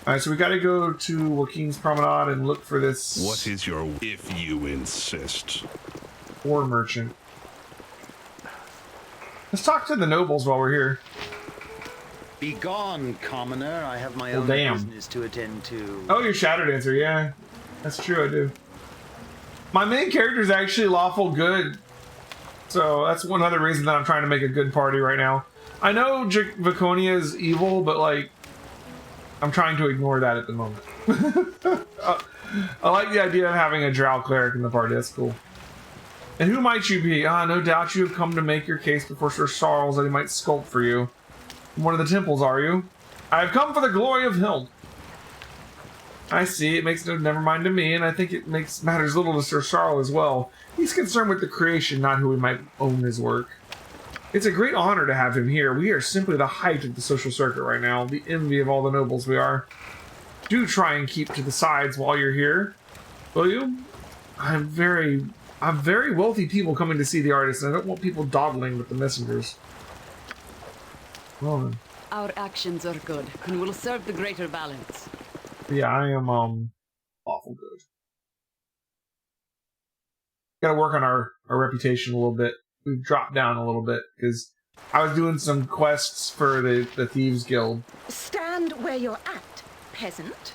Alright, so we gotta go to Joaquin's Promenade and look for this... What is your... if you insist. Ore merchant. Let's talk to the nobles while we're here. Be gone, commoner. I have my own business to attend to. Oh, you're Shadow Dancer, yeah. That's true, I do. My main character is actually lawful good. So that's one other reason that I'm trying to make a good party right now. I know Viconia is evil, but like... I'm trying to ignore that at the moment. I like the idea of having a Drow cleric in the party. That's cool. And who might you be? No doubt you have come to make your case before Sir Charles that he might sculpt for you. From one of the temples, are you? I have come for the glory of Helm. I see. It makes no never mind to me, and I think it makes matters little to Sir Sarl as well. He's concerned with the creation, not who we might own his work. It's a great honor to have him here. We are simply the height of the social circuit right now, the envy of all the nobles we are. Do try and keep to the sides while you're here, will you? I'm very wealthy people coming to see the artist, and I don't want people dawdling with the messengers. Well then. Our actions are good, and will serve the greater balance. Yeah, I am awful good. Gotta work on our reputation a little bit. We've dropped down a little bit because I was doing some quests for the Thieves Guild. Stand where you're at, peasant.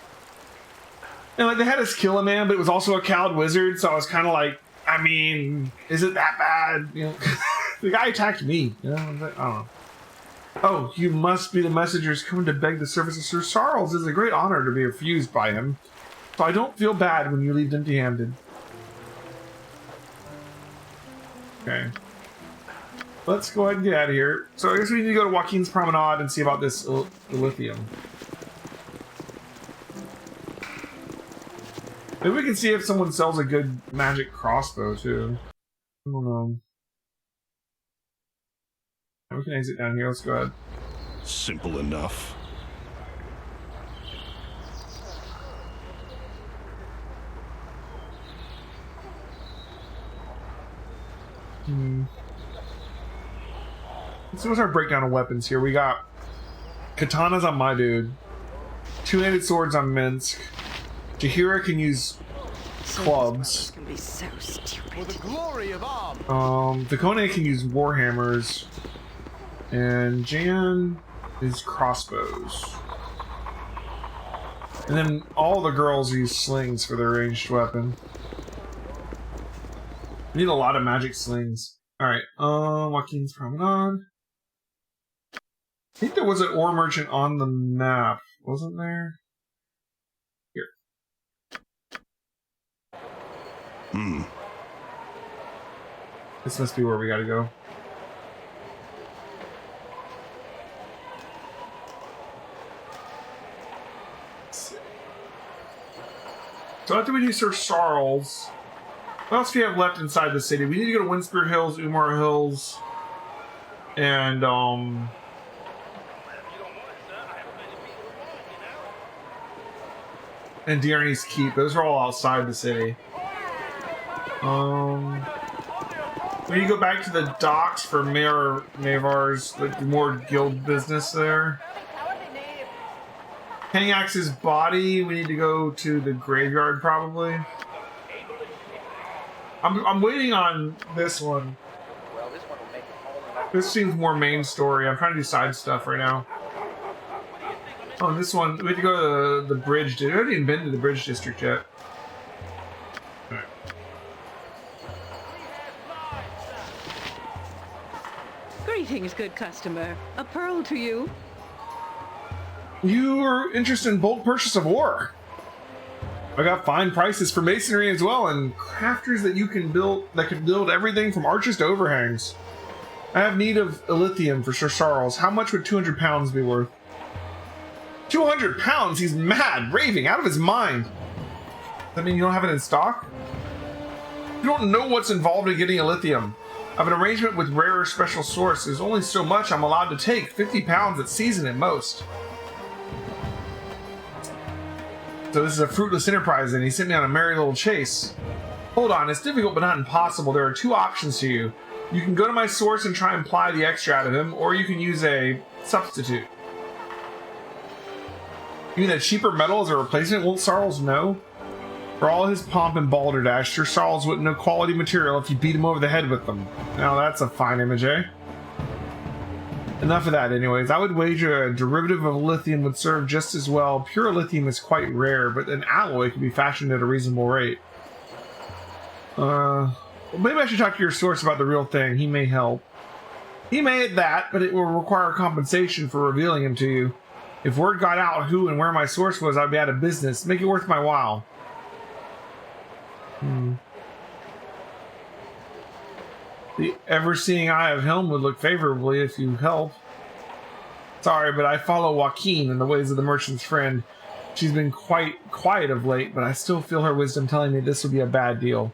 And like they had us kill a man, but it was also a cowed wizard, so I was kind of like, I mean, is it that bad? You know, the guy attacked me. You know, I was like, I don't know. Oh, you must be the messengers coming to beg the service of Sir Sarles. It is a great honor to be refused by him. So I don't feel bad when you leave empty-handed. Okay. Let's go ahead and get out of here. So I guess we need to go to Joaquin's Promenade and see about this lithium. Maybe we can see if someone sells a good magic crossbow, too. I don't know. We can exit down here. Let's go ahead. Simple enough. So what's our breakdown of weapons here? We got katanas on my dude, two-handed swords on Minsk. Jahira can use clubs. Can be so stupid. For the glory of arms. Dakone can use warhammers. And Jan is crossbows. And then all the girls use slings for their ranged weapon. We need a lot of magic slings. Alright, Joaquin's Promenade. I think there was an ore merchant on the map, wasn't there? Here. This must be where we gotta go. So after we do Sir Sarles, what else do we have left inside the city? We need to go to Windspear Hills, Umar Hills, and Diarny's Keep. Those are all outside the city. We need to go back to the docks for Mayor Mavar's, like, more guild business there. Hangax's body, we need to go to the graveyard probably. I'm waiting on this one. This seems more main story. I'm trying to do side stuff right now. Oh, this one, we have to go to the bridge. I haven't even been to the bridge district yet. Alright. Greetings, good customer. A pearl to you. You are interested in bulk purchase of ore. I got fine prices for masonry as well, and crafters that you can build everything from arches to overhangs. I have need of lithium for Sir Sarles. How much would 200 pounds be worth? 200 pounds? He's mad, raving, out of his mind. Does that mean you don't have it in stock? You don't know what's involved in getting a lithium. I have an arrangement with rarer special source. There's only so much I'm allowed to take. 50 pounds at season at most. So this is a fruitless enterprise, and he sent me on a merry little chase. Hold on, it's difficult but not impossible. There are two options to you. You can go to my source and try and ply the extra out of him, or you can use a substitute. You mean a cheaper metal as a replacement? Won't Sarles know? For all his pomp and balderdash, Sir Sarles wouldn't know quality material if you beat him over the head with them. Now that's a fine image, eh? Enough of that anyways. I would wager a derivative of lithium would serve just as well. Pure lithium is quite rare, but an alloy can be fashioned at a reasonable rate. Maybe I should talk to your source about the real thing. He may help. He may at that, but it will require compensation for revealing him to you. If word got out who and where my source was, I'd be out of business. Make it worth my while. The ever-seeing eye of Helm would look favorably if you help. Sorry, but I follow Joaquin in the ways of the merchant's friend. She's been quite quiet of late, but I still feel her wisdom telling me this would be a bad deal.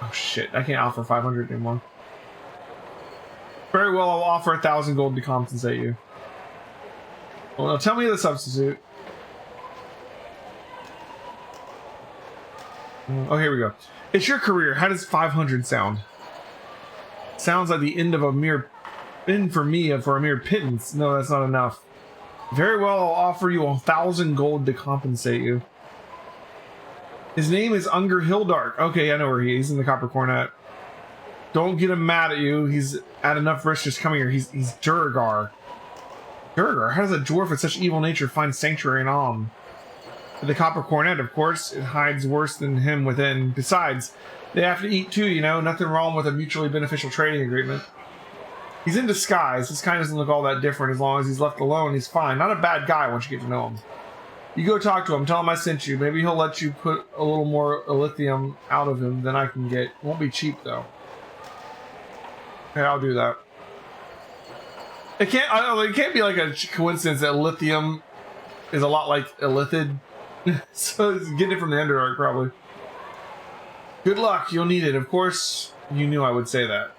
Oh shit, I can't offer 500 anymore. Very well, I'll offer 1,000 gold to compensate you. Well, now tell me the substitute. Oh, here we go. It's your career. How does 500 sound? Sounds like the end of a mere... end for me for a mere pittance. No, that's not enough. Very well, I'll offer you 1,000 gold to compensate you. His name is Unger Hildark. Okay, I know where he is. He's in the Copper Cornet. Don't get him mad at you. He's at enough risk just coming here. He's Durgar. Durgar? How does a dwarf with such evil nature find sanctuary in Alm? The Copper Cornet, of course. It hides worse than him within. Besides, they have to eat too, you know. Nothing wrong with a mutually beneficial trading agreement. He's in disguise. His kind doesn't look all that different. As long as he's left alone, he's fine. Not a bad guy once you get to know him. You go talk to him. Tell him I sent you. Maybe he'll let you put a little more lithium out of him than I can get. Won't be cheap, though. Okay, I'll do that. It can't be like a coincidence that lithium is a lot like illithid. So it's getting it from the Underdark, probably. Good luck. You'll need it. Of course, you knew I would say that.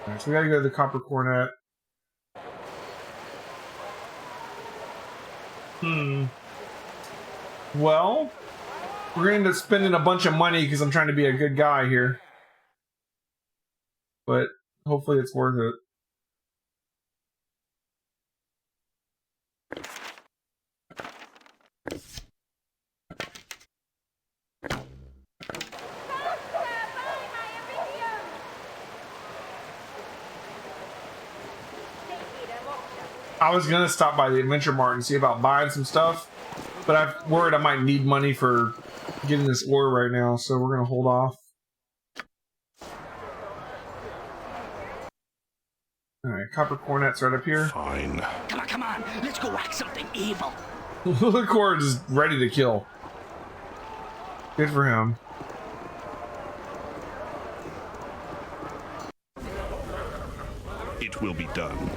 Alright, so we gotta go to the Copper Cornet. Well, we're gonna end up spending a bunch of money because I'm trying to be a good guy here. But hopefully it's worth it. I was gonna stop by the Adventure Mart and see about buying some stuff, but I'm worried I might need money for getting this ore right now, so we're gonna hold off. Alright, Copper Cornet's right up here. Fine. Come on, let's go whack something evil. The core is ready to kill. Good for him. It will be done.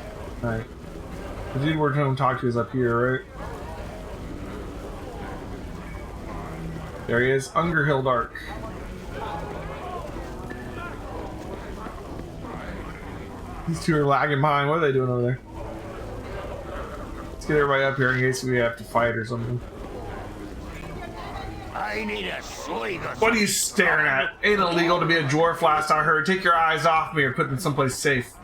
Alright. The dude we're going to talk to is up here, right? There he is. Unger Hildark. These two are lagging behind. What are they doing over there? Let's get everybody up here in case we have to fight or something. I need a swig of What are you staring at? Ain't illegal to be a dwarf, last I heard. Take your eyes off me or put them someplace safe.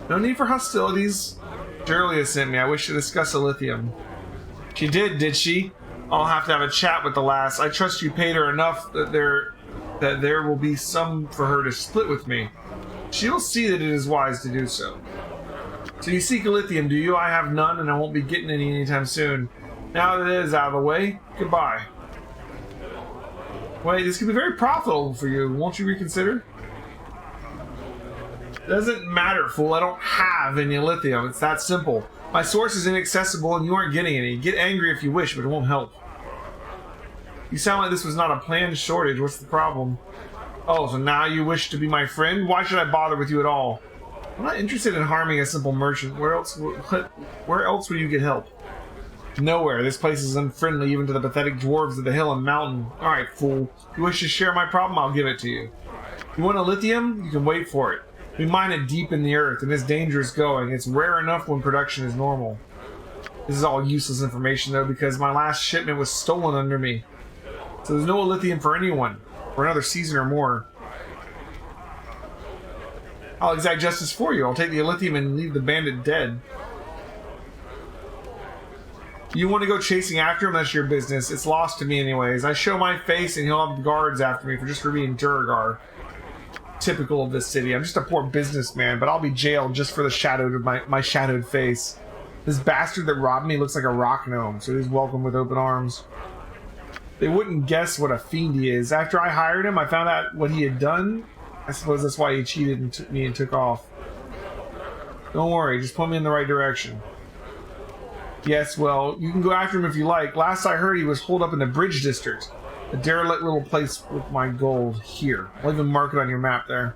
No need for hostilities. Julia sent me. I wish to discuss a lithium. She did she? I'll have to have a chat with the lass. I trust you paid her enough that there will be some for her to split with me. She'll see that it is wise to do so. So you seek a lithium, do you? I have none, and I won't be getting any anytime soon. Now that it is out of the way, goodbye. Wait, this could be very profitable for you. Won't you reconsider? Doesn't matter, fool. I don't have any lithium. It's that simple. My source is inaccessible and you aren't getting any. Get angry if you wish, but it won't help. You sound like this was not a planned shortage. What's the problem? Oh, so now you wish to be my friend? Why should I bother with you at all? I'm not interested in harming a simple merchant. Where else would you get help? Nowhere. This place is unfriendly even to the pathetic dwarves of the hill and mountain. Alright, fool. If you wish to share my problem, I'll give it to you. You want a lithium? You can wait for it. We mine it deep in the earth, and it's dangerous going. It's rare enough when production is normal. This is all useless information, though, because my last shipment was stolen under me. So there's no lithium for anyone, for another season or more. I'll exact justice for you. I'll take the lithium and leave the bandit dead. You want to go chasing after him? That's your business. It's lost to me anyways. I show my face, and he'll have guards after me for being Durgar. Typical of this city. I'm just a poor businessman, but I'll be jailed just for the shadow of my shadowed face. This bastard that robbed me looks like a rock gnome, so he's welcome with open arms. They wouldn't guess what a fiend he is. After I hired him, I found out what he had done. I suppose that's why he cheated me and took off. Don't worry, just point me in the right direction. Yes, well, you can go after him if you like. Last I heard, he was holed up in the Bridge District. A derelict little place with my gold here. I'll even mark it on your map there.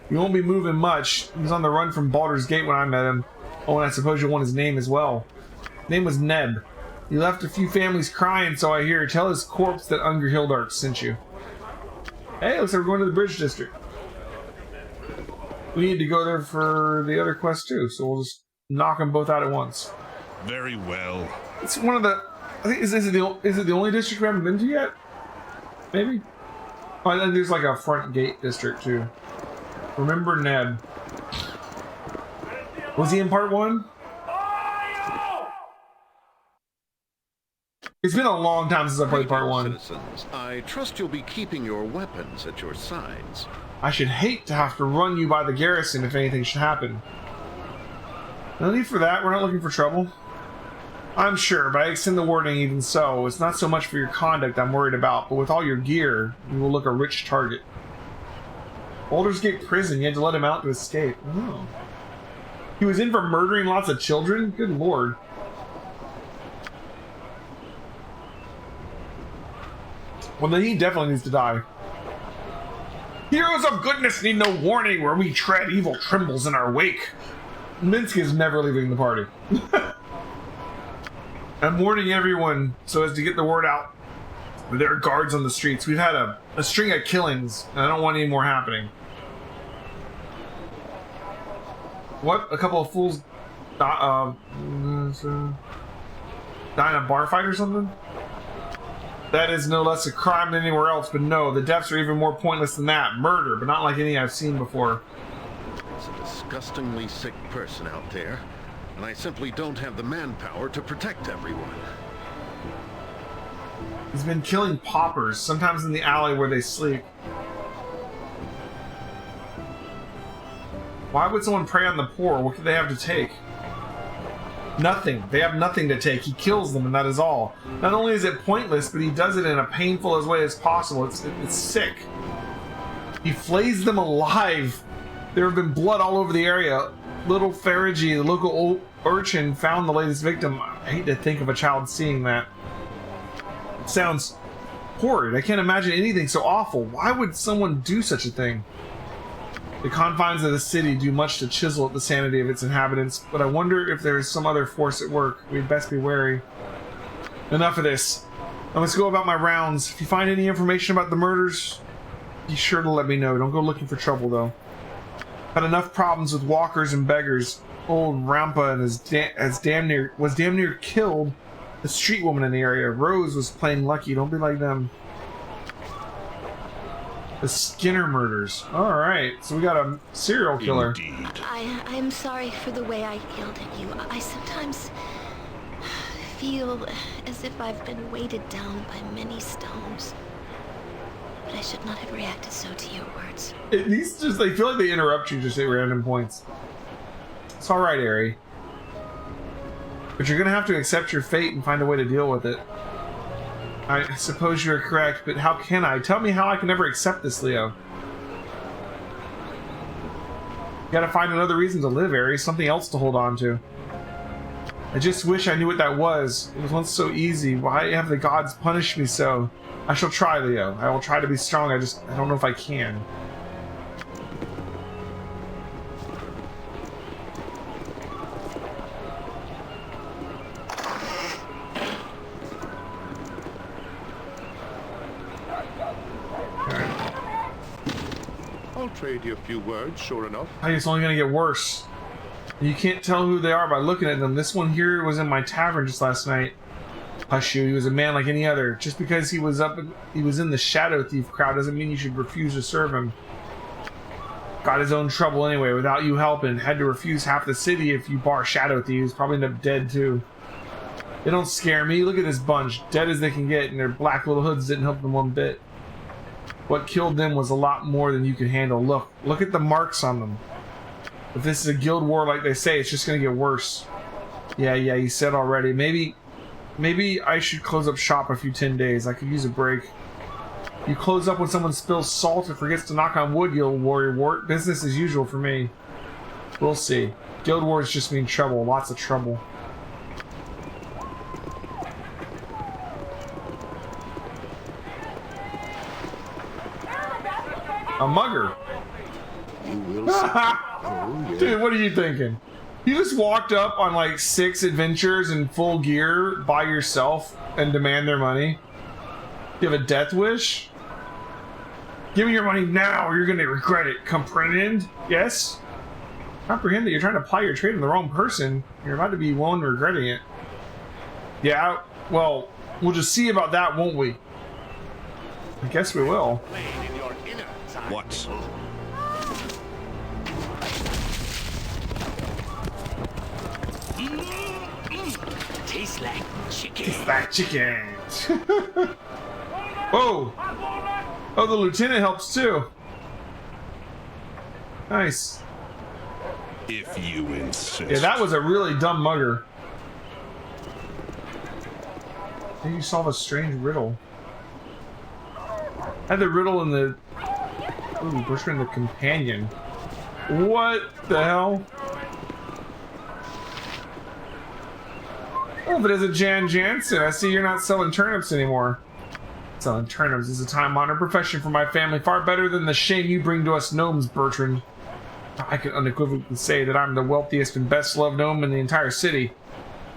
He won't be moving much. He was on the run from Baldur's Gate when I met him. Oh, and I suppose you'll want his name as well. Name was Neb. He left a few families crying, so I hear. Tell his corpse that Unger Hildark sent you. Hey, looks like we're going to the Bridge District. We need to go there for the other quest too, so we'll just knock them both out at once. Very well. It's one of the... I think, is it the only district we haven't been to yet? Maybe? Oh, and then there's like a front gate district too. Remember Neb. Was he in part 1? It's been a long time since I played part 1. Citizens, I trust you'll be keeping your weapons at your sides. I should hate to have to run you by the garrison if anything should happen. No need for that, we're not looking for trouble. I'm sure, but I extend the warning even so. It's not so much for your conduct I'm worried about, but with all your gear, you will look a rich target. Baldur's Gate prison, you had to let him out to escape. Oh. He was in for murdering lots of children? Good lord. Well, then he definitely needs to die. Heroes of goodness need no warning. Where we tread, evil trembles in our wake. Minsky is never leaving the party. I'm warning everyone so as to get the word out. There are guards on the streets. We've had a string of killings, and I don't want any more happening. What? A couple of fools dying a bar fight or something? That is no less a crime than anywhere else, but no, the deaths are even more pointless than that. Murder, but not like any I've seen before. There's a disgustingly sick person out there, and I simply don't have the manpower to protect everyone. He's been killing paupers, sometimes in the alley where they sleep. Why would someone prey on the poor? What could they have to take? Nothing. They have nothing to take. He kills them, and that is all. Not only is it pointless, but he does it in a painful as way as possible. It's sick. He flays them alive. There have been blood all over the area. Little Faragi, the local urchin, found the latest victim. I hate to think of a child seeing that. It sounds horrid. I can't imagine anything so awful. Why would someone do such a thing? The confines of the city do much to chisel at the sanity of its inhabitants, but I wonder if there is some other force at work. We'd best be wary. Enough of this. I must go about my rounds. If you find any information about the murders, be sure to let me know. Don't go looking for trouble, though. Had enough problems with walkers and beggars. Old Rampa was damn near killed a street woman in the area. Rose was plain lucky. Don't be like them. The Skinner murders. Alright, so we got a serial killer. Indeed. I'm sorry for the way I yelled at you. I sometimes feel as if I've been weighted down by many stones. But I should not have reacted so to your words. These just, they feel like they interrupt you just at random points. It's alright, Ari. But you're gonna have to accept your fate and find a way to deal with it. I suppose you're correct, but how can I? Tell me how I can ever accept this, Leo. You gotta find another reason to live, Ares. Something else to hold on to. I just wish I knew what that was. It was once so easy. Why have the gods punished me so? I shall try, Leo. I will try to be strong. I don't know if I can. Trade you a few words, sure enough. I think it's only gonna get worse. You can't tell who they are by looking at them. This one here was in my tavern just last night. Hush you, he was a man like any other. Just because he was in the Shadow Thief crowd doesn't mean you should refuse to serve him. Got his own trouble anyway, without you helping. Had to refuse half the city if you bar Shadow Thieves. Probably end up dead too. They don't scare me. Look at this bunch. Dead as they can get, and their black little hoods didn't help them one bit. What killed them was a lot more than you could handle. Look at the marks on them. If this is a guild war like they say, it's just gonna get worse. Yeah, you said already. Maybe I should close up shop a few 10 days. I could use a break. You close up when someone spills salt or forgets to knock on wood, you old warrior wart. Business as usual for me. We'll see. Guild wars just mean trouble. Lots of trouble. A mugger. You will see. Oh, yeah. Dude, what are you thinking? You just walked up on like 6 adventures in full gear by yourself and demand their money. You have a death wish? Give me your money now or you're gonna regret it. Comprehend? Yes? Comprehend that you're trying to apply your trade on the wrong person. You're about to be one regretting it. Yeah, well, we'll just see about that, won't we? I guess we will. What? Tastes like chicken. Tastes like chicken. Whoa! Oh, the lieutenant helps too. Nice. If you insist. Yeah, that was a really dumb mugger. Then you solve a strange riddle. Had the riddle in the... Ooh, Bushman the companion. What the hell? Oh, but as a Jan Jansen, I see you're not selling turnips anymore. Selling turnips is a time-honored profession for my family, far better than the shame you bring to us gnomes, Bertrand. I can unequivocally say that I'm the wealthiest and best-loved gnome in the entire city.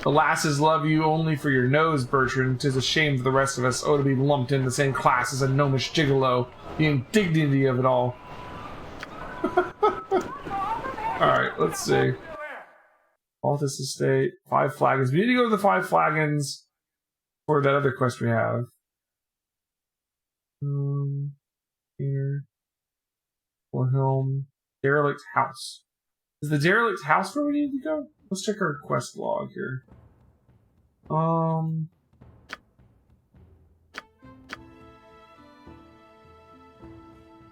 The lasses love you only for your nose, Bertrand. 'Tis a shame for the rest of us, to be lumped in the same class as a gnomish gigolo. The indignity of it all. Alright, let's see. Altus Estate, 5 flagons. We need to go to the 5 flagons for that other quest we have. Here. Helm. Derelict House. Is the Derelict House where we need to go? Let's check our quest log here.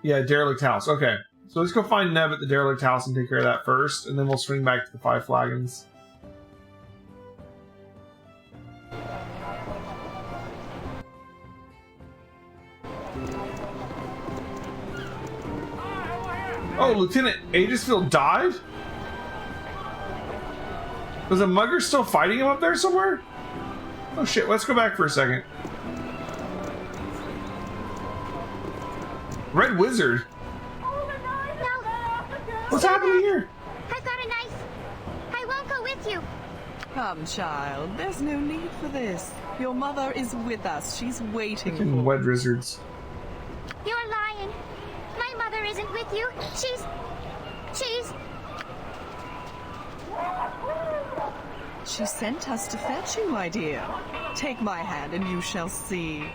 Yeah, Derelict House. Okay. So let's go find Neb at the Derelict House and take care of that first, and then we'll swing back to the 5 flagons. Oh, Lieutenant Aegisfield died? Was a mugger still fighting him up there somewhere? Oh shit, let's go back for a second. Red Wizard? What's happening here? I've got a knife. I won't go with you. Come, child. There's no need for this. Your mother is with us. She's waiting for Wed Wizards. You're lying. My mother isn't with you. She's... She sent us to fetch you, my dear. Take my hand and you shall see.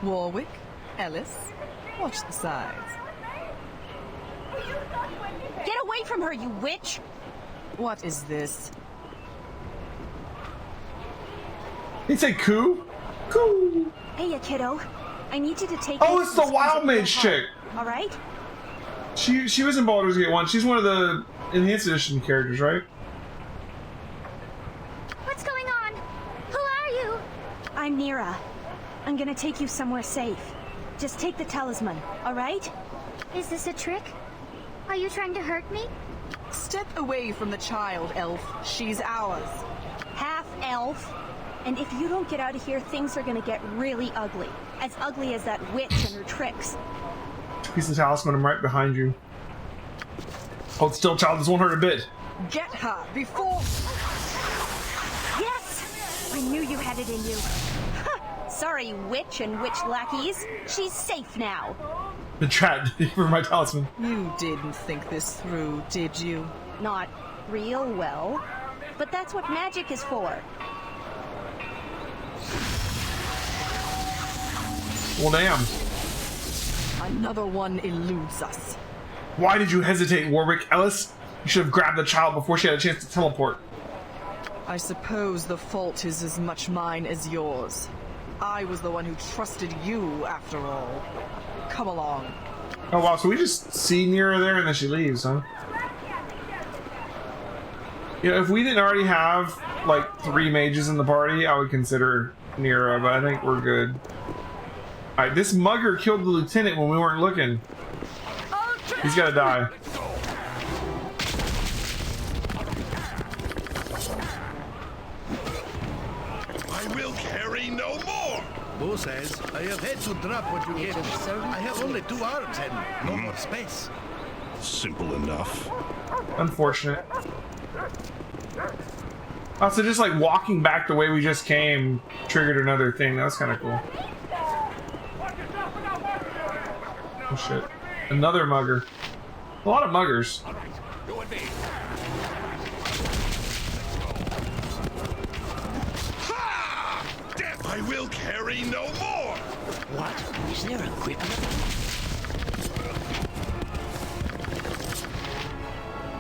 Warwick, Ellis, watch the sides. Get away from her, you witch! What is this? He said coup? Coup! Hey, you kiddo. I need you to take... Oh, it's the Wild Mage chick! Alright? She was in Baldur's Gate 1. She's one of the Enhanced Edition characters, right? What's going on? Who are you? I'm Nira. I'm gonna take you somewhere safe. Just take the talisman, alright? Is this a trick? Are you trying to hurt me? Step away from the child, elf. She's ours. Half elf? And if you don't get out of here, things are gonna get really ugly. As ugly as that witch and her tricks. Piece of talisman, I'm right behind you. Hold still, child, this won't hurt a bit. Get her before... Yes! I knew you had it in you. Sorry, witch and witch lackeys. She's safe now. The chat for my talisman. You didn't think this through, did you? Not real well. But that's what magic is for. Well, damn. Another one eludes us. Why did you hesitate, Warwick Ellis? You should have grabbed the child before she had a chance to teleport. I suppose the fault is as much mine as yours. I was the one who trusted you, after all. Come along. Oh wow, so we just see Nira there and then she leaves, huh? You know, if we didn't already have, like, 3 mages in the party, I would consider Nira, but I think we're good. Alright, this mugger killed the lieutenant when we weren't looking. He's gotta die. I will carry no more! Bo says, I have had to drop what you gave me. I have only 2 arms and no more space. Simple enough. Unfortunate. Oh, so just like walking back the way we just came triggered another thing. That was kind of cool. Oh shit. Another mugger. A lot of muggers. Death I will carry no more! What? Is there equipment?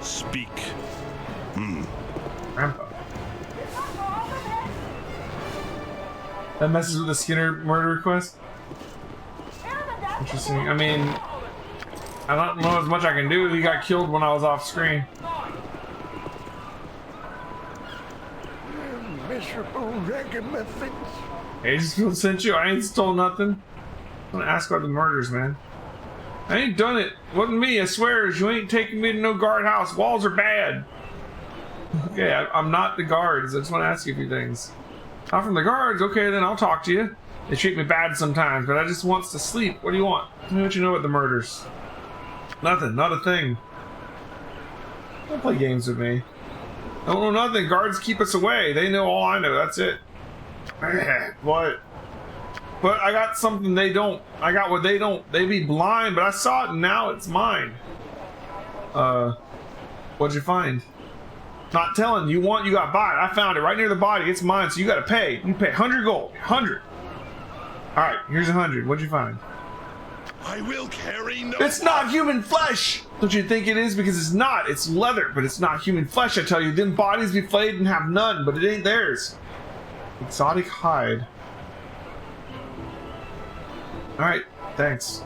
Speak. Grandpa. That messes with the Skinner murder request? Interesting. I mean, I don't know as much I can do. He got killed when I was off screen. Miserable ragamuffins. Agesfield sent you? I ain't stole nothing. I'm gonna ask about the murders, man. I ain't done it. Wasn't me, I swear. You ain't taking me to no guardhouse. Walls are bad. Okay, I'm not the guards. I just want to ask you a few things. Not from the guards. Okay, then I'll talk to you. They treat me bad sometimes, but I just wants to sleep. What do you want? Tell me what you know about the murders. Nothing. Not a thing. Don't play games with me. Don't know nothing. Guards keep us away. They know all I know. That's it. What? But I got something they don't. I got what they don't. They be blind, but I saw it and now it's mine. What'd you find? Not telling. You want, you got bought. I found it right near the body. It's mine, so you gotta pay. You pay 100 gold. 100. Alright, here's 100. What'd you find? I will carry no. It's not human flesh! Don't you think it is? Because it's not. It's leather, but it's not human flesh, I tell you. Them bodies be flayed and have none, but it ain't theirs. Exotic hide. Alright, thanks.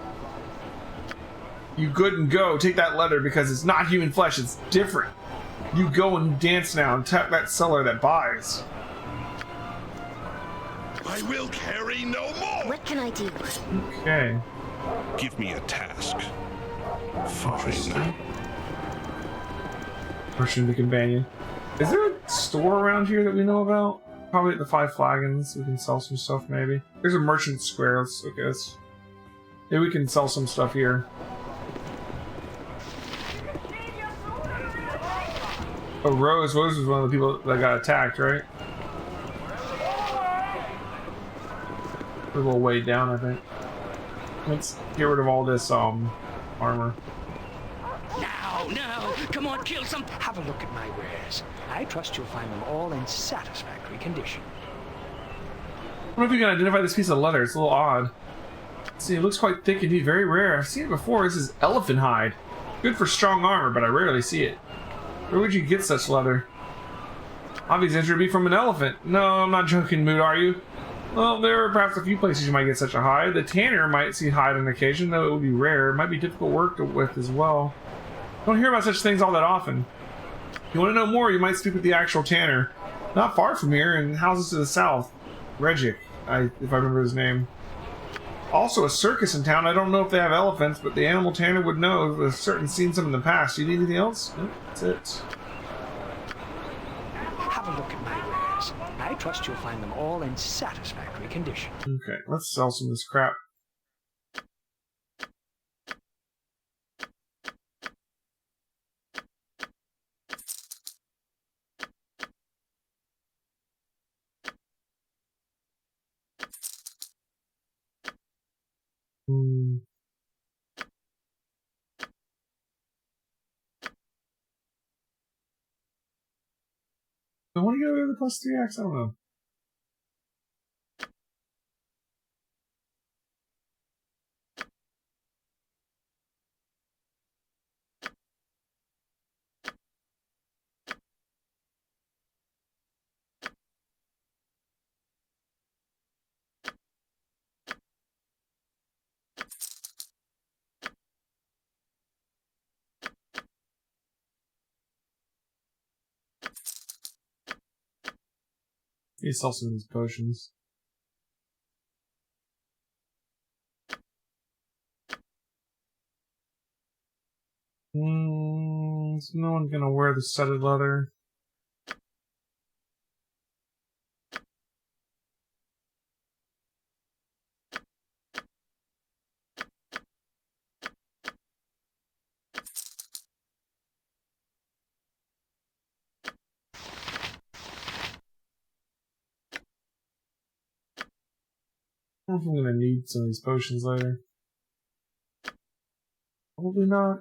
You good and go. Take that leather because it's not human flesh, it's different. You go and dance now and tap that seller that buys. I will carry no more. What can I do? Okay. Give me a task. Fine. Pushing the companion. Is there a store around here that we know about? Probably at the Five Flagons. We can sell some stuff, maybe. There's a merchant square. Maybe we can sell some stuff here. Oh, Rose. Rose was one of the people that got attacked, right? We're a little way down, I think. Let's get rid of all this armor. No, come on, kill some. Have a look at my wares. I trust you'll find them all in satisfactory condition. I don't know if you can identify this piece of leather. It's a little odd. See, it looks quite thick indeed, very rare. I've seen it before. This is elephant hide. Good for strong armor, but I rarely see it. Where would you get such leather? Obviously, it would be from an elephant. No, I'm not joking, Mood, are you? Well, there are perhaps a few places you might get such a hide. The tanner might see hide on occasion, though it would be rare. It might be difficult work with as well. Don't hear about such things all that often. If you want to know more, you might speak with the actual tanner. Not far from here, in houses to the south. Regic, if I remember his name. Also, a circus in town. I don't know if they have elephants, but the animal tanner would know. I've certainly seen some in the past. You need anything else? Nope, that's it. Have a look at my wares. I trust you'll find them all in satisfactory condition. Okay, let's sell some of this crap. I want to get rid of the +3x? I don't know. You sell some of these potions. Is no one gonna wear the studded leather? I don't know if I'm gonna need some of these potions later. Probably not.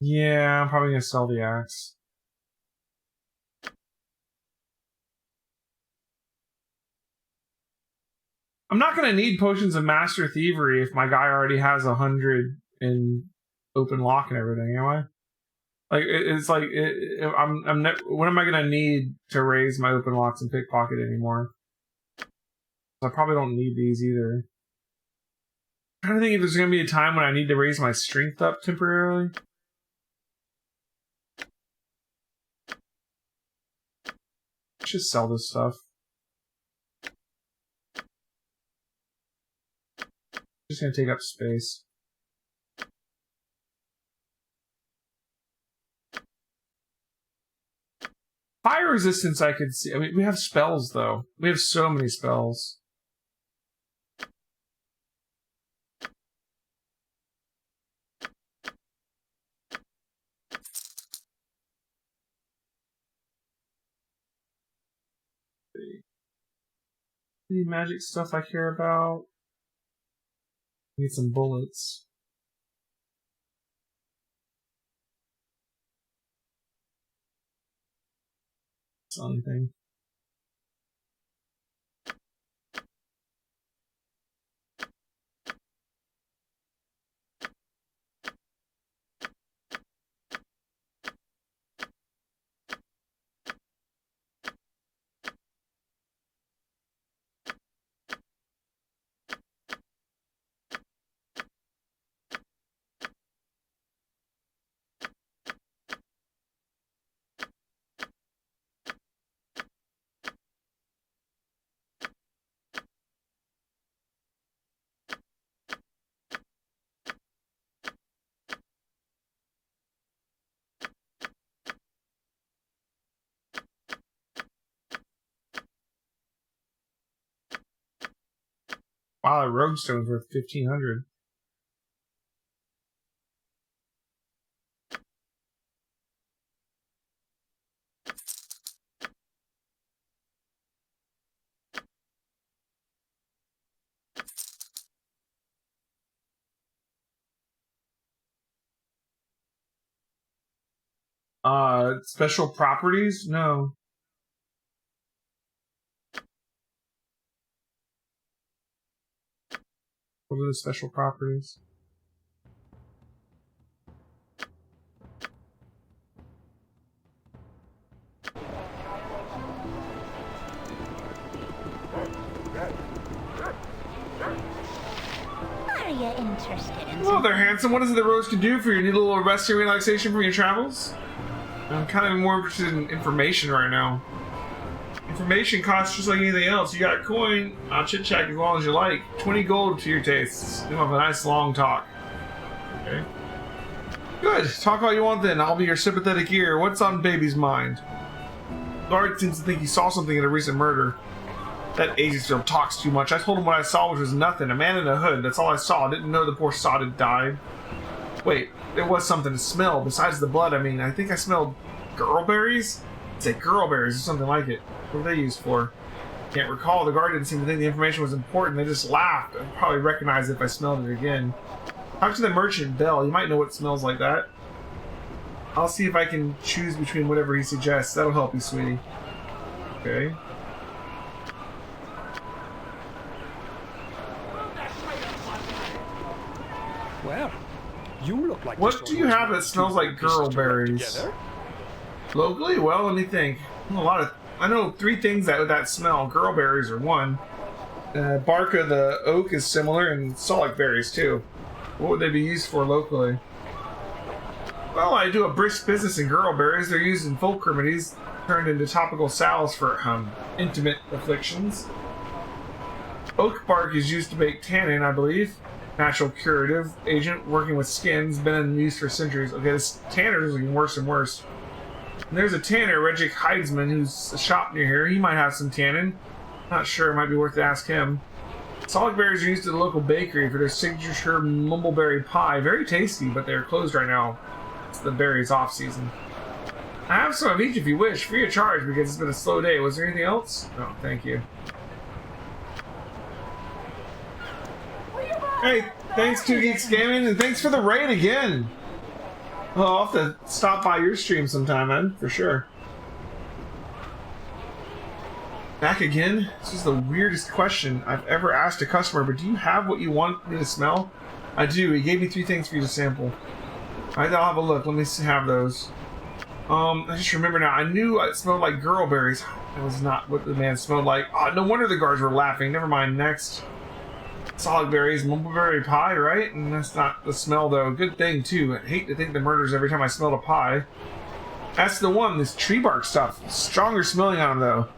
Yeah, I'm probably gonna sell the axe. I'm not gonna need potions of Master Thievery if my guy already has 100 in open lock and everything, am I? Like it's like when am I gonna need to raise my open locks and pickpocket anymore? I probably don't need these either. I'm trying to think if there's gonna be a time when I need to raise my strength up temporarily. Just sell this stuff. Just gonna take up space. Fire resistance I could see. I mean, we have spells though. We have so many spells. Any magic stuff I care about? Need some bullets. Something. Wow, that rogue stone's worth 1,500. Special properties? No. What are the special properties? Are you interested in Hello there, handsome. What is it that Rose can do for you? Need a little rest and relaxation from your travels? I'm kind of more interested in information right now. Information costs just like anything else. You got a coin, I'll chit-chat as long as you like. 20 gold to your tastes. We'll have a nice long talk. Okay. Good. Talk all you want then. I'll be your sympathetic ear. What's on baby's mind? Guard seems to think he saw something in a recent murder. That Aziesfield talks too much. I told him what I saw, which was nothing. A man in a hood. That's all I saw. I didn't know the poor sod had died. Wait, there was something to smell. Besides the blood, I mean, I think I smelled girlberries? I'd say girlberries or something like it. What were they used for? Can't recall. The guard didn't seem to think the information was important. They just laughed. I'd probably recognize it if I smelled it again. Talk to the merchant, Bell. You might know what smells like that. I'll see if I can choose between whatever he suggests. That'll help you, sweetie. Okay. Well, you look like. What do you have that smells like girlberries? Locally? Well, let me think. I know 3 things that smell. Girlberries are one. Bark of the oak is similar, and salt berries too. What would they be used for locally? Well, I do a brisk business in girlberries. They're used in folk remedies, turned into topical salves for intimate afflictions. Oak bark is used to make tannin, I believe. Natural curative agent working with skins, been in use for centuries. Okay, this tanner is getting worse and worse. And there's a tanner, Regic Heidsman, who's a shop near here. He might have some tannin. Not sure, it might be worth to ask him. Solid berries are used at the local bakery for their signature mumbleberry pie. Very tasty, but they're closed right now. It's the berries off season. I have some of each if you wish, free of charge because it's been a slow day. Was there anything else? No, thank you. Hey, thanks 2 Geeks Gaming, and thanks for the raid again. Well, I'll have to stop by your stream sometime, man, for sure. Back again? This is the weirdest question I've ever asked a customer, but do you have what you want me to smell? I do. He gave me 3 things for you to sample. Alright, I'll have a look. Let me have those. I just remember now. I knew it smelled like girl berries. That was not what the man smelled like. Oh, no wonder the guards were laughing. Never mind. Next. Solid berries, mumbleberry pie, right? And that's not the smell, though. Good thing, too. I hate to think the murders every time I smelled a pie. That's the one. This tree bark stuff. Stronger smelling on them, though.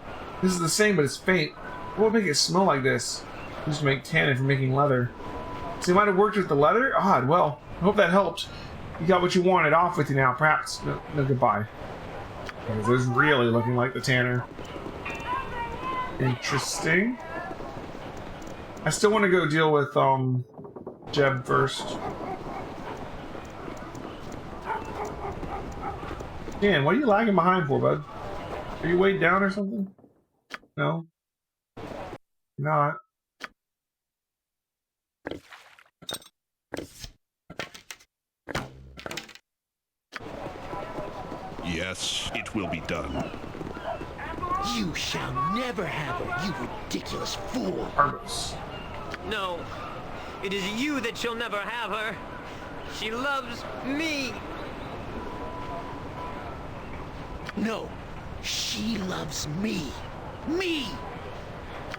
This is the same, but it's faint. What would make it smell like this? Used to make tannin for making leather. So you might have worked with the leather? Odd. Well, I hope that helped. You got what you wanted. Off with you now. Perhaps. No goodbye. Because it was really looking like the tanner. Interesting. I still want to go deal with Jeb first. Dan, what are you lagging behind for, bud? Are you weighed down or something? No? Not. Yes, it will be done. You shall never have her, you ridiculous fool. Argos. No, it is you that shall never have her. She loves me. No, she loves me. Me!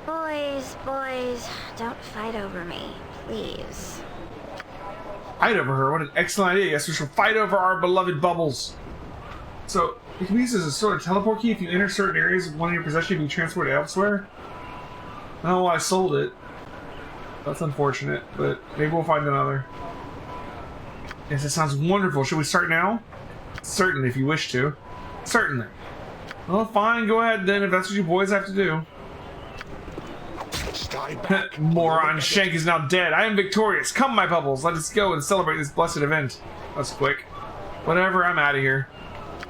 Boys, don't fight over me, please. Fight over her? What an excellent idea. Yes, we shall fight over our beloved Bubbles. So, it can be used as a sort of teleport key if you enter certain areas of one of your possession, you can transport it elsewhere. Oh, I sold it. That's unfortunate, but maybe we'll find another. Yes, that sounds wonderful. Should we start now? Certainly, if you wish to. Certainly. Well, fine, go ahead then, if that's what you boys have to do. Moron, Shank is now dead. I am victorious. Come, my Bubbles, let us go and celebrate this blessed event. That's quick. Whatever, I'm out of here.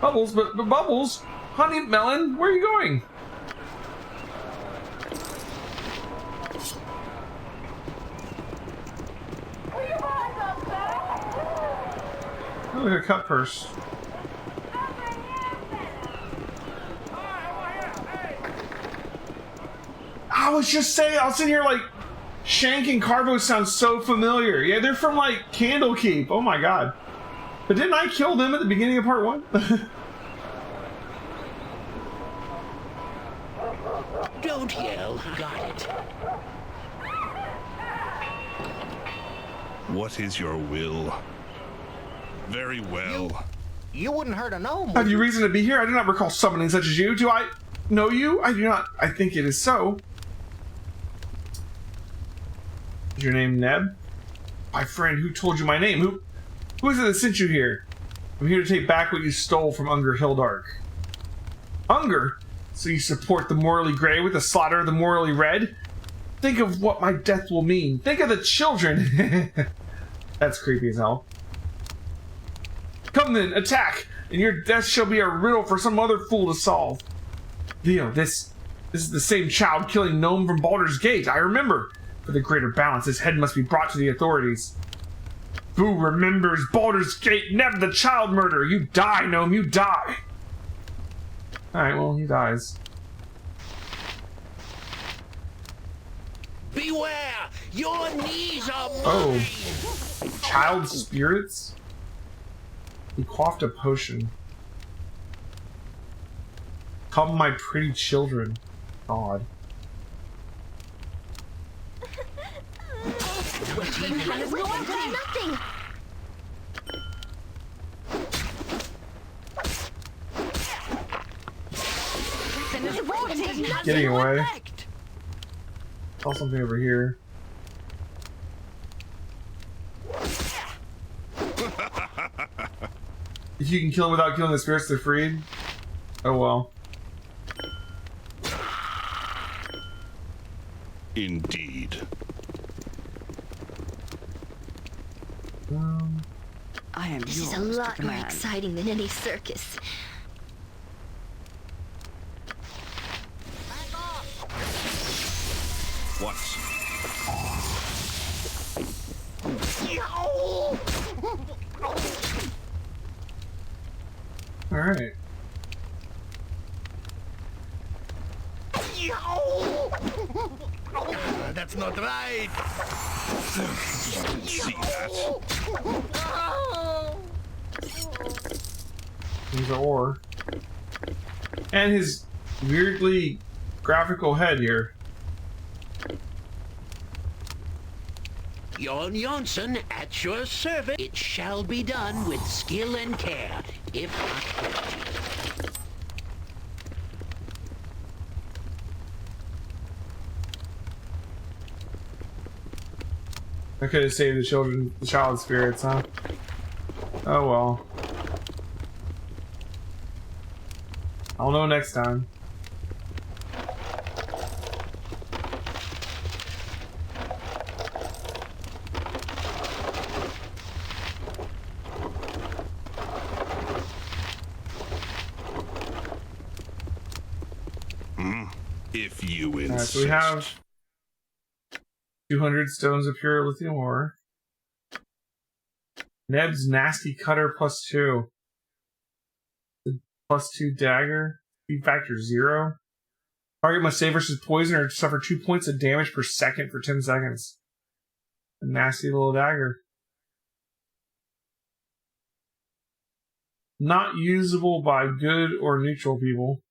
Bubbles, but Bubbles? Honey Melon, where are you going? Oh, look at a cut purse. I was just saying, I was sitting here like, Shank and Carvo sound so familiar. Yeah, they're from like Candlekeep. Oh my god. But didn't I kill them at the beginning of part 1? Don't yell. Got it. What is your will? Very well. You wouldn't hurt a gnome. Have you reason to be here? I do not recall summoning such as you. Do I know you? I do not. I think it is so. Is your name Neb? My friend, who told you my name? Who is it that sent you here? I'm here to take back what you stole from Unger Hildark. Unger? So you support the morally grey with the slaughter of the morally red? Think of what my death will mean. Think of the children. That's creepy as hell. Come then, attack, and your death shall be a riddle for some other fool to solve. Leo, this is the same child killing gnome from Baldur's Gate. I remember. For the greater balance, his head must be brought to the authorities. Boo remembers Baldur's Gate, Neb the child murderer. You die, gnome, you die. Alright, well, he dies. Beware! Your knees are mine! Oh. Child spirits? He quaffed a potion. Come, my pretty children. God. Nothing. Getting away. Saw something over here. If you can kill them without killing the spirits, they're freed. Oh well. Indeed. I I am This yours is a to lot more command. exciting than any circus. What? All right. That's not right. You can see that. He's an ore. And his weirdly graphical head here. Jon Jonsson, at your service. It shall be done with skill and care, if not cruelty. I could have saved the child spirits, huh? Oh well. I'll know next time. If you insist. Alright, so we have 200 stones of pure lithium ore. Neb's nasty cutter +2. The +2 dagger. Speed factor 0. Target must save versus poison or suffer 2 points of damage per second for 10 seconds. A nasty little dagger. Not usable by good or neutral people.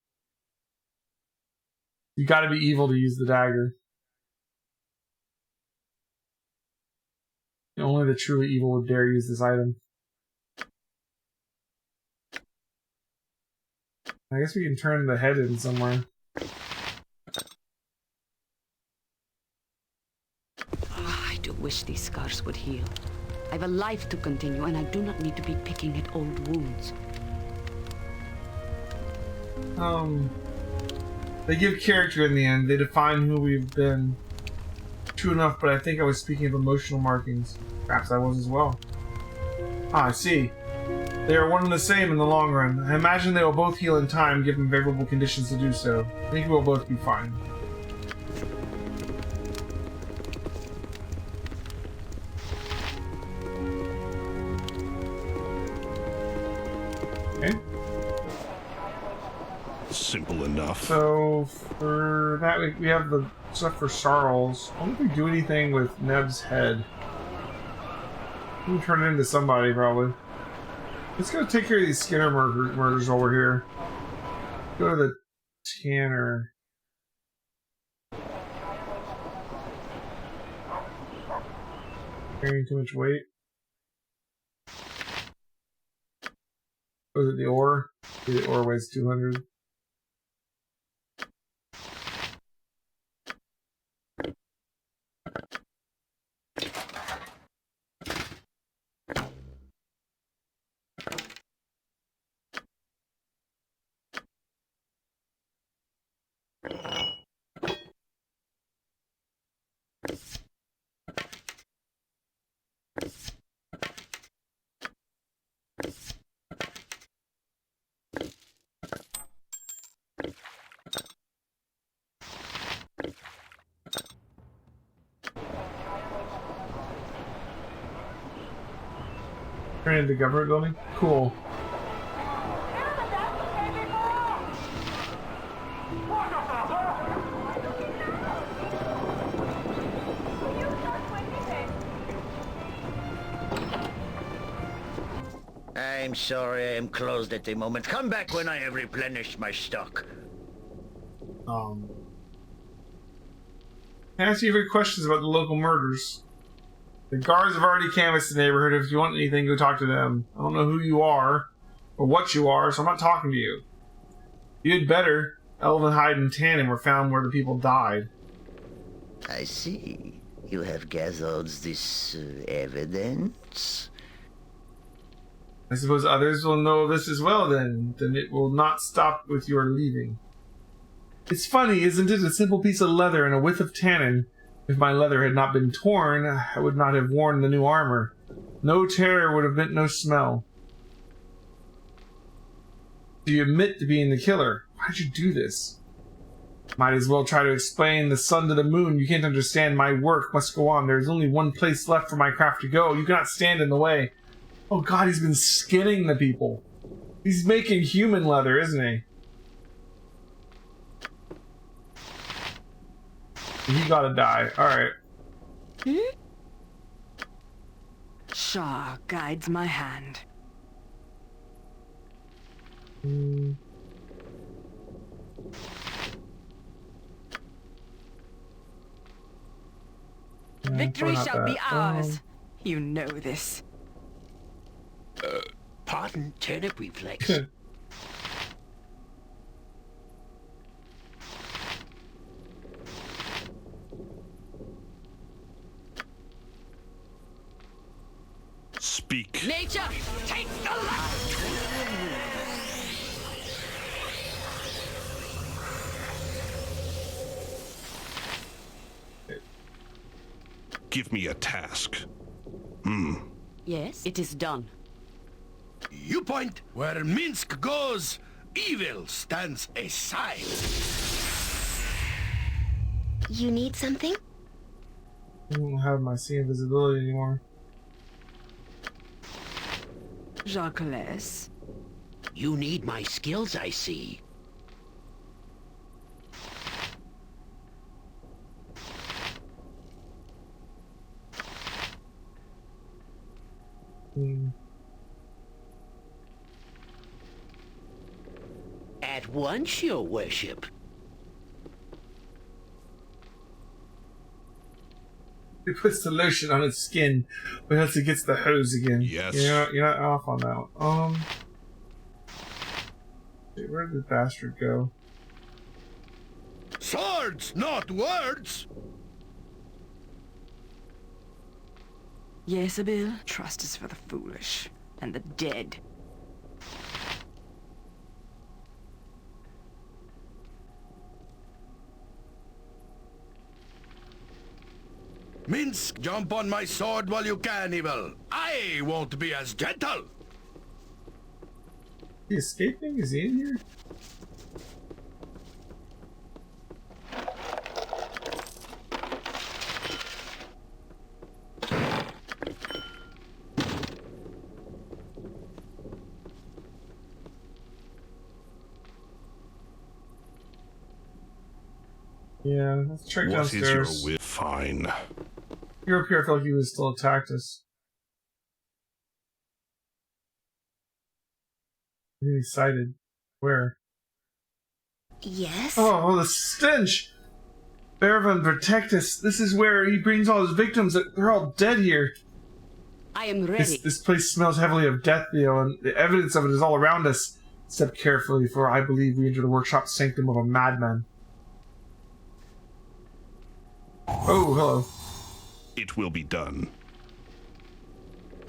You gotta be evil to use the dagger. Only the truly evil would dare use this item. I guess we can turn the head in somewhere. I do wish these scars would heal. I have a life to continue, and I do not need to be picking at old wounds. They give character in the end. They define who we've been. True enough, but I think I was speaking of emotional markings. Perhaps I was as well. Ah, I see. They are one and the same in the long run. I imagine they will both heal in time, given favorable conditions to do so. I think we'll both be fine. Okay. Simple enough. So, for that, we have the stuff for Sarles. I wonder if we do anything with Neb's head. We can turn it into somebody, probably. Let's go take care of these Skinner murders over here. Go to the Tanner. Carrying too much weight. Was it the ore? The ore weighs 200. Turn into the government building? Cool. I'm sorry, I am closed at the moment. Come back when I have replenished my stock. Can I ask you a few questions about the local murders? The guards have already canvassed the neighborhood. If you want anything, go talk to them. I don't know who you are or what you are, so I'm not talking to you. You had better. Elvenhide and Tannin were found where the people died. I see. You have gathered this evidence? I suppose others will know of this as well, then. Then it will not stop with your leaving. It's funny, isn't it? A simple piece of leather and a whiff of tannin. If my leather had not been torn, I would not have worn the new armor. No terror would have meant no smell. Do you admit to being the killer? Why'd you do this? Might as well try to explain the sun to the moon. You can't understand. My work must go on. There's only one place left for my craft to go. You cannot stand in the way. Oh god, he's been skinning the people. He's making human leather, isn't he? He gotta die. Alright. Shah guides my hand. Victory shall be ours. You know this. Pardon, turnip reflex. Speak. Nature, take the light! Give me a task. Yes, it is done. You point where Minsk goes, evil stands aside. You need something? I don't have my sea invisibility anymore. Jacques. You need my skills, I see. At once, your worship. He puts the lotion on his skin, but else he gets the hose again. Yes. You're not off on that. Where did the bastard go? Swords, not words! Yes, Abil. Trust is for the foolish and the dead. Minsk, jump on my sword while you can, evil. I won't be as gentle. Is he escaping? Is he in here? Yeah, let's check downstairs. What is your will? Fine. You're up here, I feel like he was still attacked us. He's sighted. Where? Yes? Oh, the stench! Baravan, protect us. This is where he brings all his victims. They're all dead here. I am ready. This place smells heavily of death, Theo, and the evidence of it is all around us. Step carefully, for I believe we enter the workshop sanctum of a madman. Oh, hello. It will be done.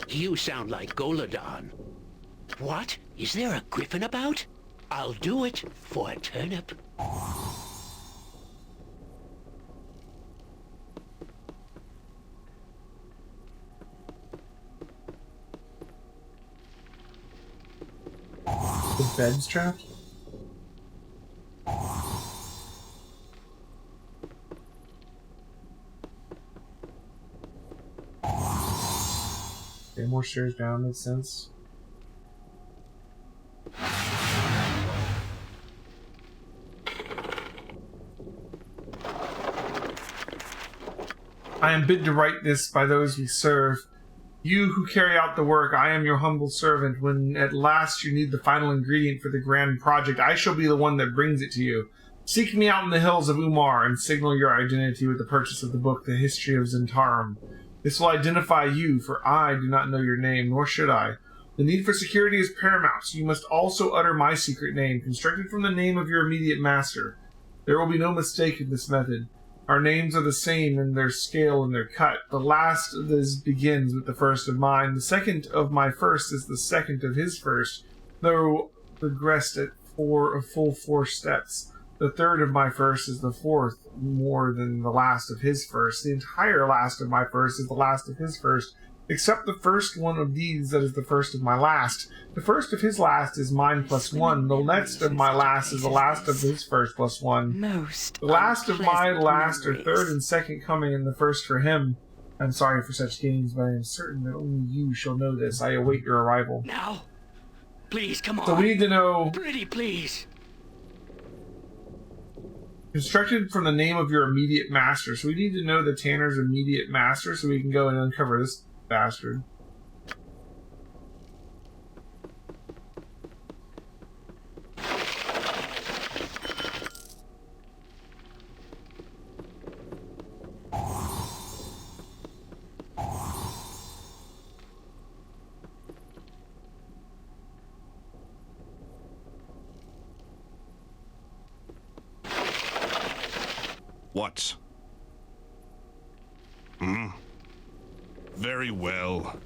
You sound like Goladon. What? Is there a griffin about? I'll do it for a turnip. The bed's trapped? Okay, more stairs down, makes sense. I am bid to write this by those we serve. You who carry out the work, I am your humble servant. When at last you need the final ingredient for the grand project, I shall be the one that brings it to you. Seek me out in the hills of Umar and signal your identity with the purchase of the book, The History of Zentarum. This will identify you, for I do not know your name, nor should I. The need for security is paramount, so you must also utter my secret name, constructed from the name of your immediate master. There will be no mistake in this method. Our names are the same in their scale and their cut. The last of this begins with the first of mine. The second of my first is the second of his first, though progressed at full 4 steps. The third of my first is the fourth, more than the last of his first. The entire last of my first is the last of his first, Except the first one of these that is the first of my last. The first of his last is mine +1. The next of my last is the last of his first +1. The last of my last are third and second coming, and the first for him. I'm sorry for such games, but I am certain that only you shall know this. I await your arrival. Now, please come on. So we need to know. Pretty please. Constructed from the name of your immediate master. So we need to know the Tanner's immediate master, so we can go and uncover this bastard. What? Very well.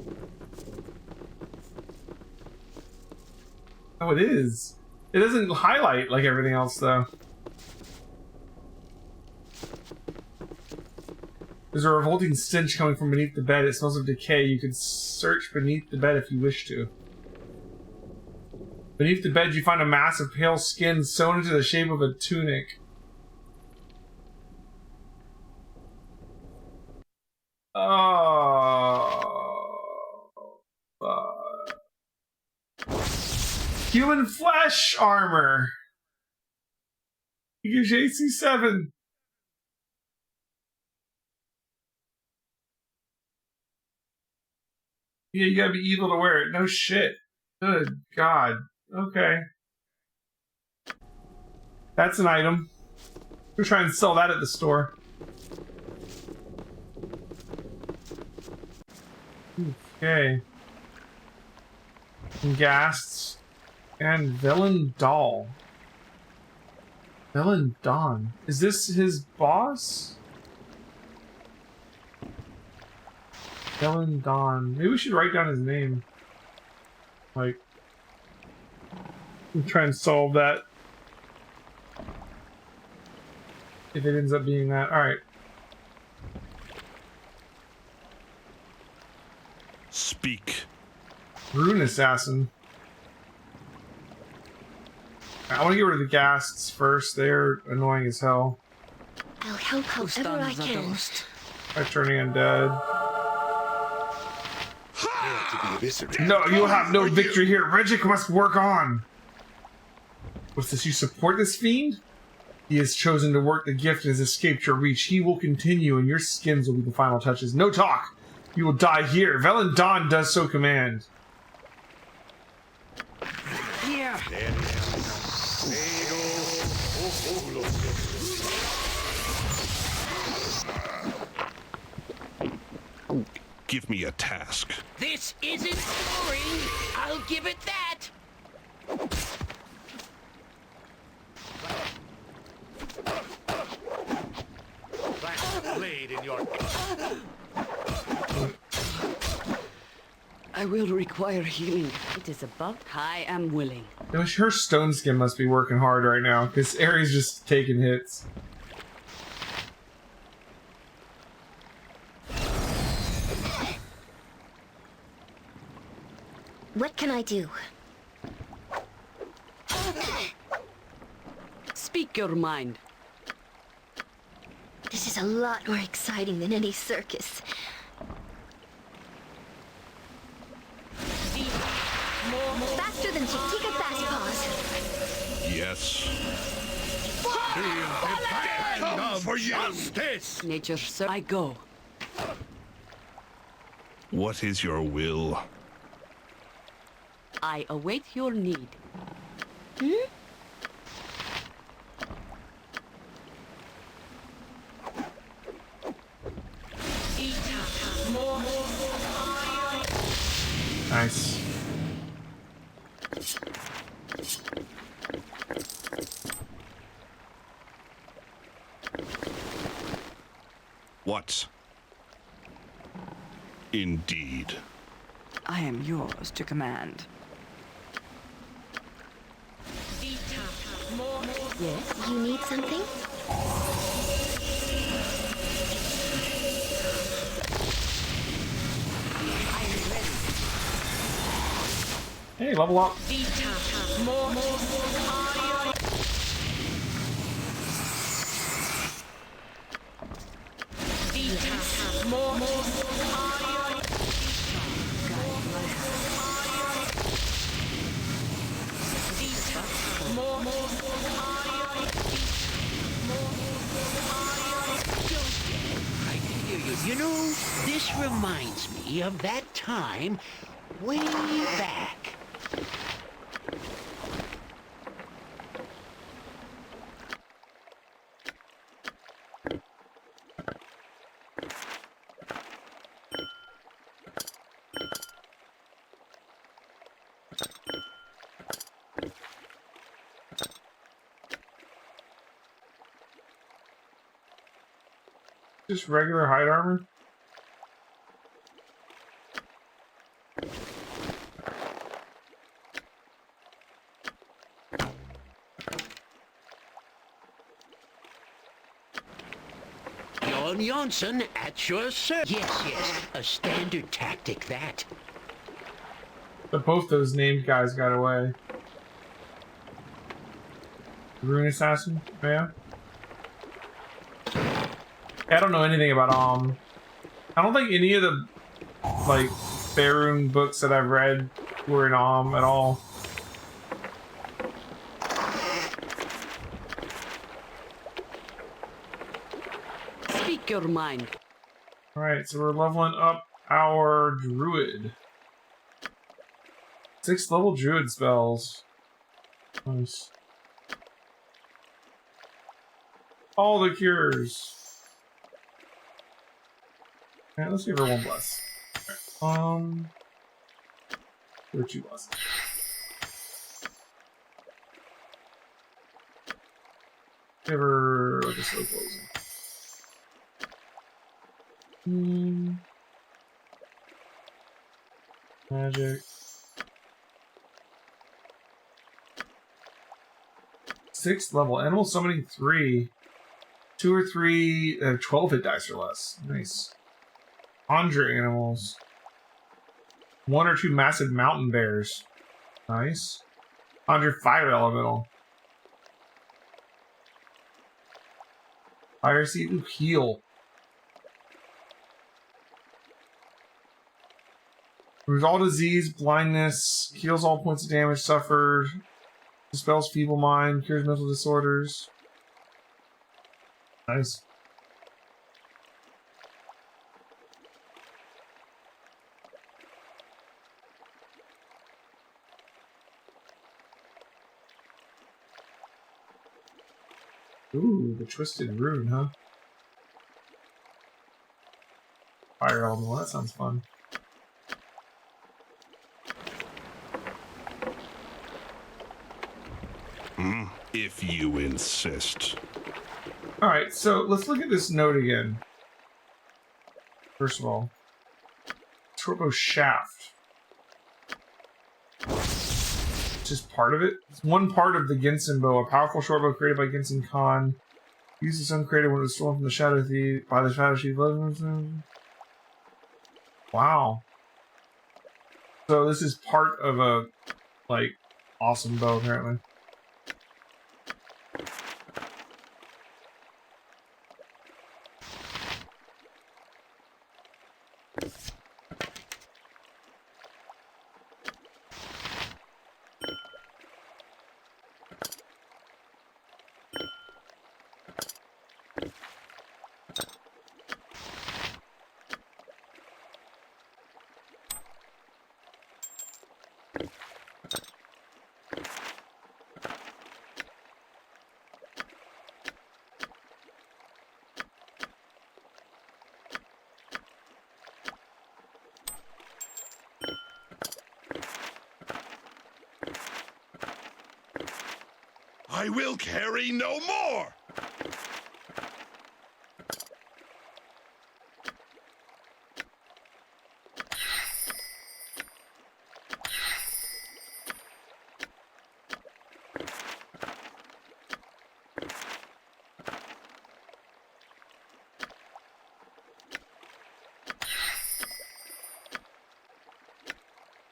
Oh, it is. It doesn't highlight like everything else, though. There's a revolting stench coming from beneath the bed. It smells of decay. You can search beneath the bed if you wish to. Beneath the bed, you find a mass of pale skin sewn into the shape of a tunic. Human flesh armor. You gives you AC 7. Yeah, you gotta be evil to wear it. No shit. Good God. Okay. That's an item. We're trying to sell that at the store. Okay. Ghasts and Villain Doll. Villain Dawn. Is this his boss? Villain Dawn. Maybe we should write down his name. Like, and try and solve that. If it ends up being that. Alright. Speak. Rune Assassin. I want to get rid of the ghasts first. They're annoying as hell. I'll help however I can. By turning undead. No, you will have no victory here. Regic must work on. What's this? You support this fiend? He has chosen to work the gift and has escaped your reach. He will continue, and your skins will be the final touches. No talk. You will die here. Villain Dawn does so command. Here. Give me a task. This isn't boring. I'll give it that. Blade in your... I will require healing. It is above. I am willing. Her stone skin must be working hard right now, because Ares just taking hits. What can I do? Speak your mind. This is a lot more exciting than any circus. Faster than Chitika Fast Paws. Yes. Come for justice! Nature, sir. I go. What is your will? I await your need. Nice. What? Indeed. I am yours to command. Yes? You need something? Hey, level up. I can hear you. You know, this reminds me of that time way back. Just regular hide armor? Jon Jonsson at your service. Yes, a standard tactic that. But both those named guys got away. Rune Assassin? Yeah. I don't know anything about I don't think any of the like Faerun books that I've read were in at all. Speak your mind. Alright, so we're leveling up our druid. 6th level druid spells. Nice. All the cures. Alright, let's give her 1 bless. Or 2 bless. Give her like a slow poison. Magic. 6th level. Animal summoning 3. 2 or 3 12 hit dice or less. Nice. Conjure animals. 1 or 2 massive mountain bears. Nice. Conjure fire elemental. Fire seed. Ooh, heal. Removes all disease, blindness, heals all points of damage suffered, dispels feeble mind, cures mental disorders. Nice. Ooh, the Twisted Rune, huh? Fire elemental, that sounds fun. If you insist. Alright, so let's look at this note again. First of all, Turbo Shaft. It's just part of it. It's one part of the Ginsen bow, a powerful short bow created by Ginsen Khan. Used its uncreated when it was stolen from the Shadow Thief by the Shadow Chief. Wow. So this is part of a like awesome bow apparently. I will carry no more!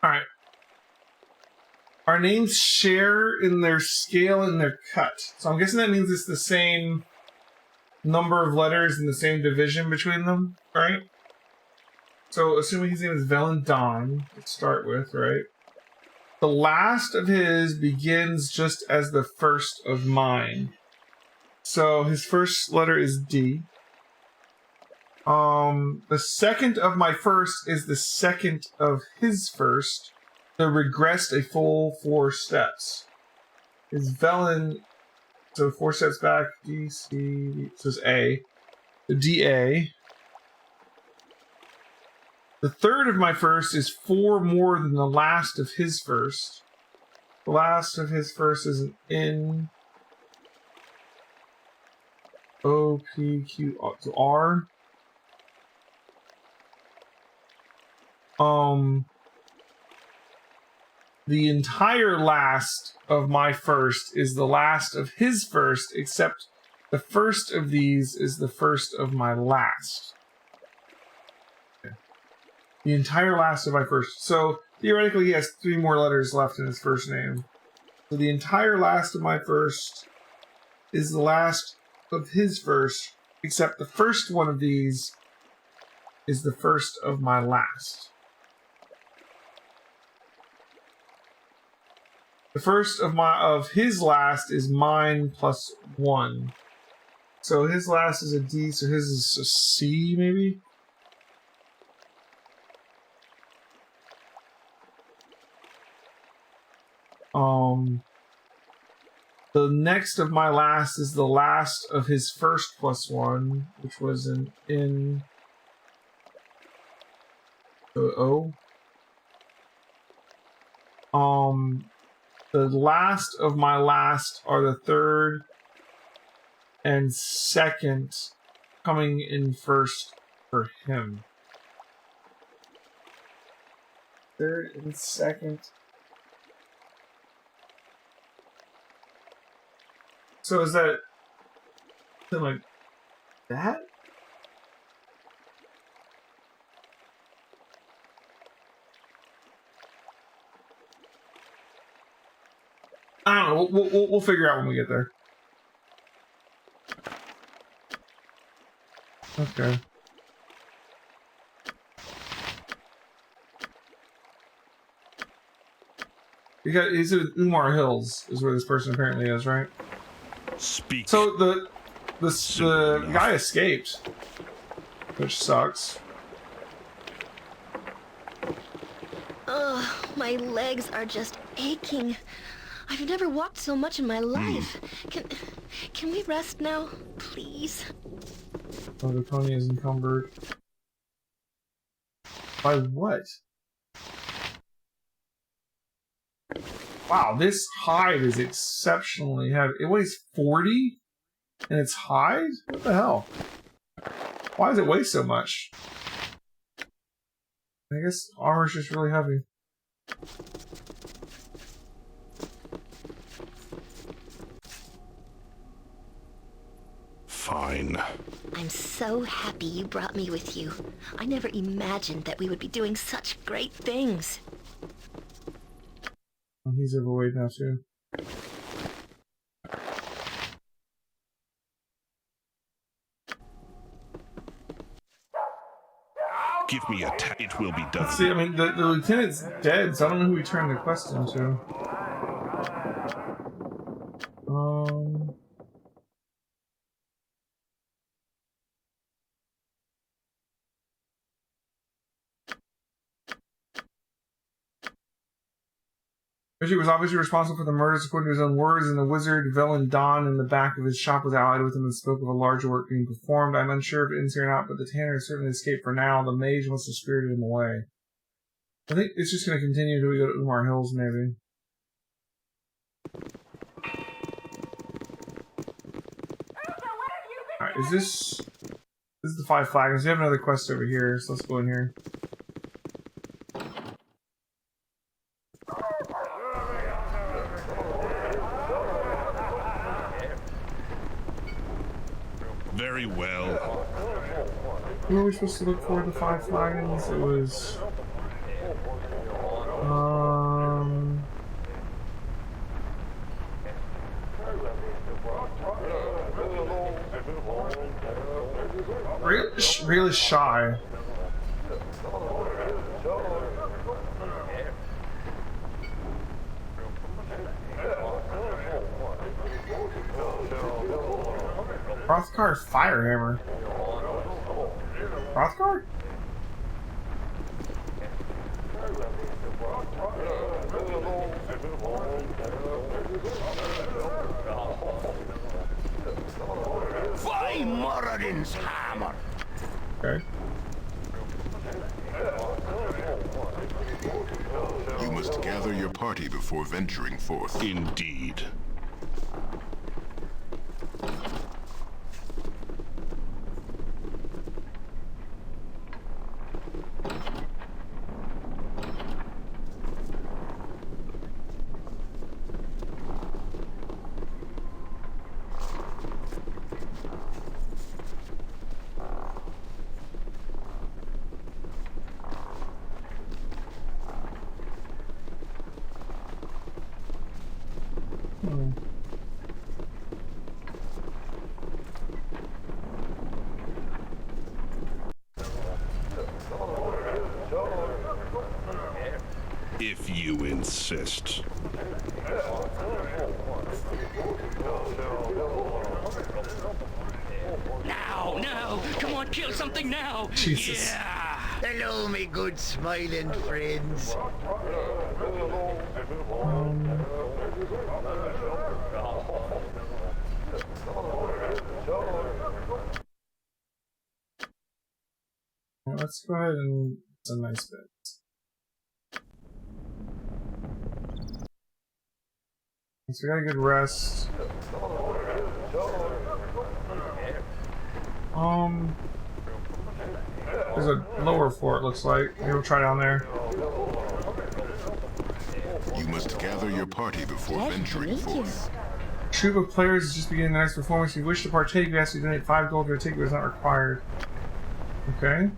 Alright. Our names share in their scale and their cut. So I'm guessing that means it's the same number of letters and the same division between them, right? So assuming his name is Velendon, let's start with, right? The last of his begins just as the first of mine. So his first letter is D. The second of my first is the second of his first. They regressed a full 4 steps. Is Velen, so 4 steps back, D, C, D, so it's A. So DA. The third of my first is 4 more than the last of his first. The last of his first is an N. O, P, Q, R. The entire last of my first is the last of his first, except the first of these is the first of my last. Okay. The entire last of my first. So, theoretically, he has 3 more letters left in his first name. So the entire last of my first is the last of his first, except the first one of these is the first of my last. The first of his last is mine plus 1. So his last is a D, so his is a C, maybe? The next of my last is the last of his first plus 1, which was an N. So O. The last of my last are the third and second, coming in first for him. Third and second. So is that something like that? I don't know. We'll figure out when we get there. Okay. He's at Umar Hills, is where this person apparently is, right? Speak. So the guy escaped, which sucks. Ugh, my legs are just aching. I've never walked so much in my life. Can we rest now, please? Oh, the pony is encumbered. By what? Wow, this hide is exceptionally heavy. It weighs 40? And it's hide? What the hell? Why does it weigh so much? I guess armor's just really heavy. Fine. I'm so happy you brought me with you. I never imagined that we would be doing such great things. He's overweight now too. Give me a tap. It will be done. Let's see, I mean, the lieutenant's dead, so I don't know who we turned the quest into. Richie was obviously responsible for the murders according to his own words, and the wizard Velendon in the back of his shop was allied with him and spoke of a larger work being performed. I'm unsure if it ends here or not, but the tanner has certainly escaped for now. The mage must have spirited him away. I think it's just going to continue until we go to Umar Hills, maybe. Alright, is this... This is the 5 flagons. We have another quest over here, so let's go in here. Very well. Who were we supposed to look for the 5 flagons? It was... really shy. Hrothgar Firehammer. Hrothgar? Moradin's hammer. Okay. You must gather your party before venturing forth. Indeed. If you insist. Now, come on, kill something now. Jesus. Yeah. Hello, me good smiling friends. Let's go ahead and some nice bits. So we got a good rest. There's a lower floor, it looks like. Maybe we'll try down there. You must gather your party before venturing forth. Troop of players is just beginning a nice performance. If you wish to partake, you have to donate 5 gold to a ticket, but it's not required. Okay.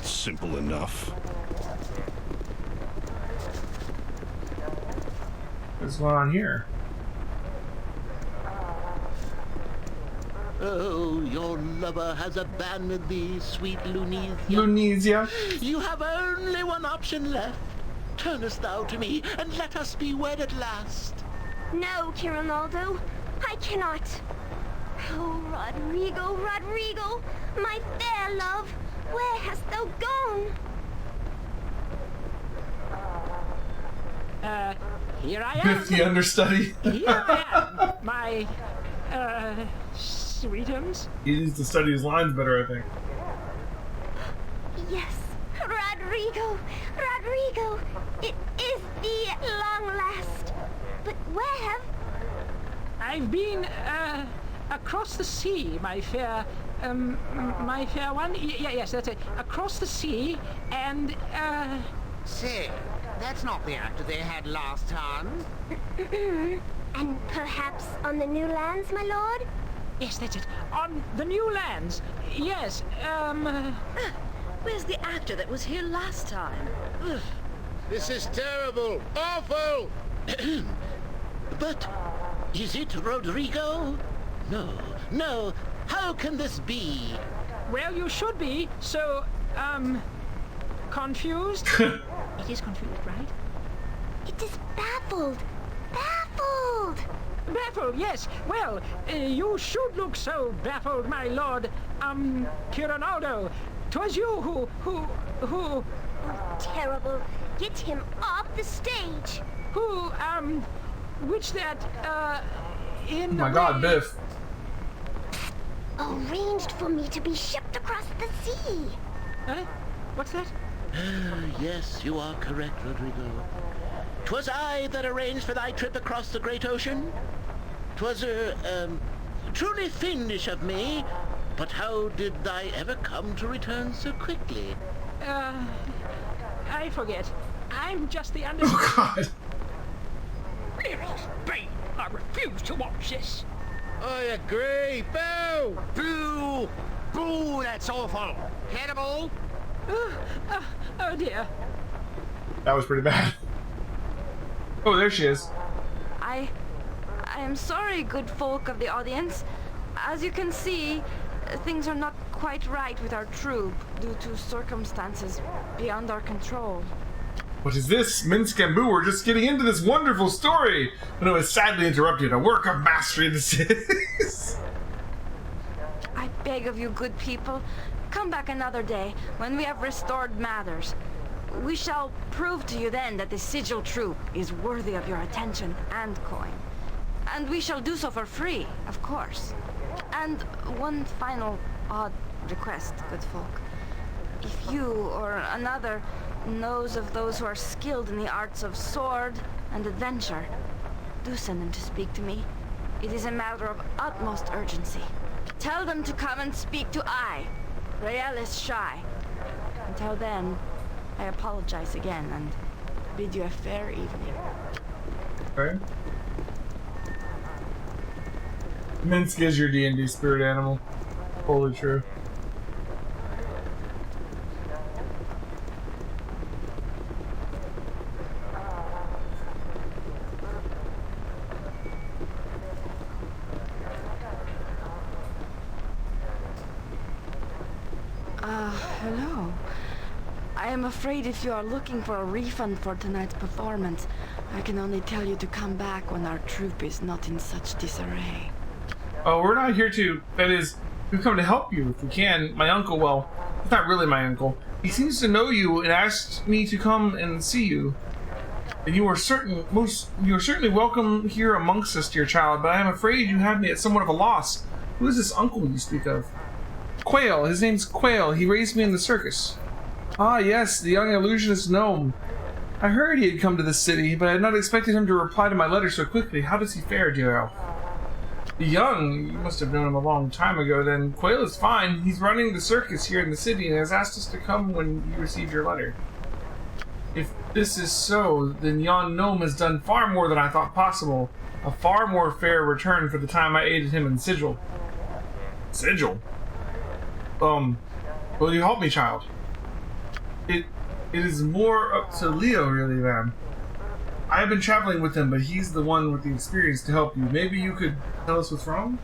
Simple enough. What's going on here? Oh, your lover has abandoned thee, sweet Lunisia. Lunisia? You have only one option left. Turnest thou to me, and let us be wed at last. No, Kirinaldo, I cannot. Oh, Rodrigo, Rodrigo, my fair love, where hast thou gone? Here I am. Biff the understudy. Here I am, my, sweetums. He needs to study his lines better, I think. Yes, Rodrigo, Rodrigo, it is thee at long last. But where have... I've been, across the sea, my fair one. Yes, that's it. Across the sea, and, Say, that's not the actor they had last time. And perhaps on the new lands, my lord? Yes, that's it. On the new lands. Yes, Where's the actor that was here last time? Ugh. This is terrible, awful. But is it Rodrigo? No, no. How can this be? Well, you should be, so, confused? It is confused, right? It is baffled. Baffled! Baffled, yes. Well, you should look so baffled, my lord. Kirinaldo. 'Twas you who... Oh, terrible. Get him off the stage. Who, which that, in Oh my god, Biff. Arranged for me to be shipped across the sea. Huh? What's that? Yes, you are correct, Rodrigo. 'Twas I that arranged for thy trip across the great ocean. 'Twas, truly fiendish of me, but how did thy ever come to return so quickly? I forget. I'm just the under... Oh god. Spain, I refuse to watch this. I agree. Boo! Boo! Boo, that's awful. Hannibal? Oh dear. That was pretty bad. Oh, there she is. I am sorry, good folk of the audience. As you can see, things are not quite right with our troop due to circumstances beyond our control. What is this? Minsk and Boo were just getting into this wonderful story when it was sadly interrupted. A work of mastery this is. I beg of you, good people, come back another day when we have restored matters. We shall prove to you then that the Sigil troop is worthy of your attention and coin. And we shall do so for free, of course. And one final odd request, good folk. If you or another knows of those who are skilled in the arts of sword and adventure, do send them to speak to me. It is a matter of utmost urgency. Tell them to come and speak to I, Realis Shy. Until then, I apologize again and bid you a fair evening. Okay. Minsk is your D&D spirit animal. Totally true. Hello. I am afraid if you are looking for a refund for tonight's performance, I can only tell you to come back when our troop is not in such disarray. Oh, we're not here to... That is, we've come to help you if we can. My uncle, well, he's not really my uncle. He seems to know you and asked me to come and see you. And you are certainly welcome here amongst us, dear child, but I am afraid you have me at somewhat of a loss. Who is this uncle you speak of? Quail. His name's Quail. He raised me in the circus. Ah, yes, the young illusionist gnome. I heard he had come to the city, but I had not expected him to reply to my letter so quickly. How does he fare, dear elf? Young? You must have known him a long time ago, then. Quail is fine. He's running the circus here in the city and has asked us to come when you receive your letter. If this is so, then yon gnome has done far more than I thought possible. A far more fair return for the time I aided him in Sigil. Sigil? Will you help me, child? It is more up to Leo, really, ma'am. I have been traveling with him, but he's the one with the experience to help you. Maybe you could tell us what's wrong?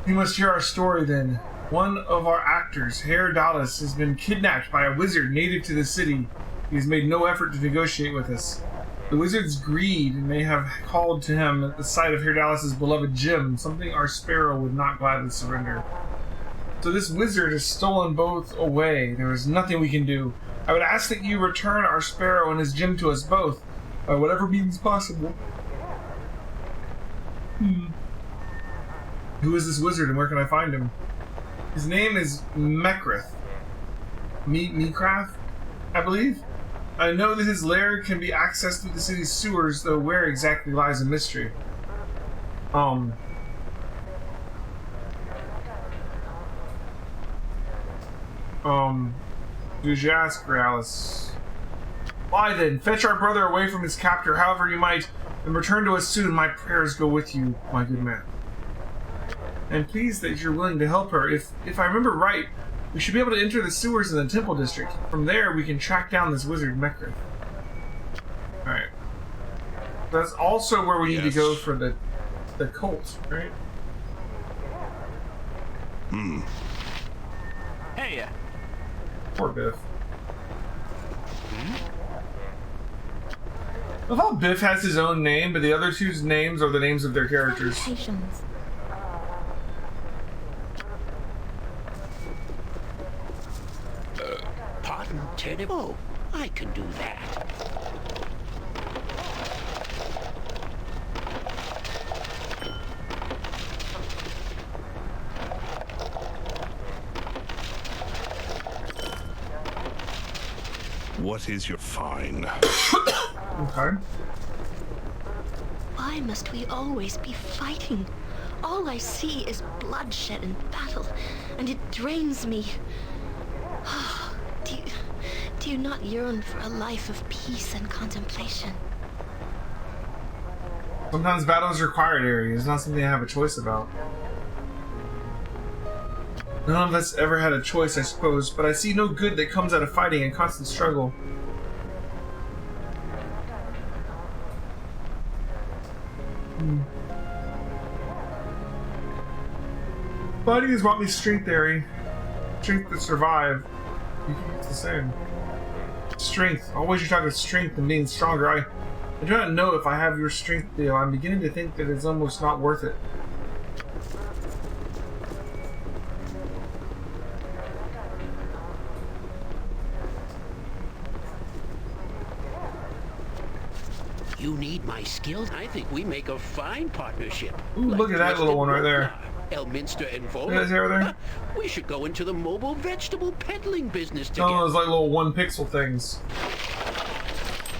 You must hear our story, then. One of our actors, Herr Dallas, has been kidnapped by a wizard native to the city. He has made no effort to negotiate with us. The wizard's greed may have called to him at the sight of Herr Dallas's beloved gem, something our sparrow would not gladly surrender. So this wizard has stolen both away. There is nothing we can do. I would ask that you return our sparrow and his gem to us both, by whatever means possible. Who is this wizard and where can I find him? His name is Mekrith. Mekrath, I believe? I know that his lair can be accessed through the city's sewers, though where exactly lies a mystery. Did you ask, Realis? Why then, fetch our brother away from his captor however you might, and return to us soon. My prayers go with you, my good man. And pleased that you're willing to help her. If I remember right, we should be able to enter the sewers in the Temple District. From there, we can track down this wizard Mekrith. Alright. That's also where we need to go for the cult, right? Hey, Poor Biff. I thought Biff has his own name, but the other two's names are the names of their characters. Salutations. Pardon, Turnip? Oh, I can do that. What is your fine? Okay. Why must we always be fighting? All I see is bloodshed and battle, and it drains me. Do you not yearn for a life of peace and contemplation? Sometimes battles require area. It's not something I have a choice about. None of us ever had a choice, I suppose, but I see no good that comes out of fighting and constant struggle. Fighting is about me strength theory. Strength to survive. You can use the same. Strength. Always you're talking strength and being stronger. I do not know if I have your strength, Theo. I'm beginning to think that it's almost not worth it. You need my skills? I think we make a fine partnership. Ooh, look at that little one right there. Elminster and Vol. You guys over there? We should go into the mobile vegetable peddling business together. Oh, those like little 1 pixel things.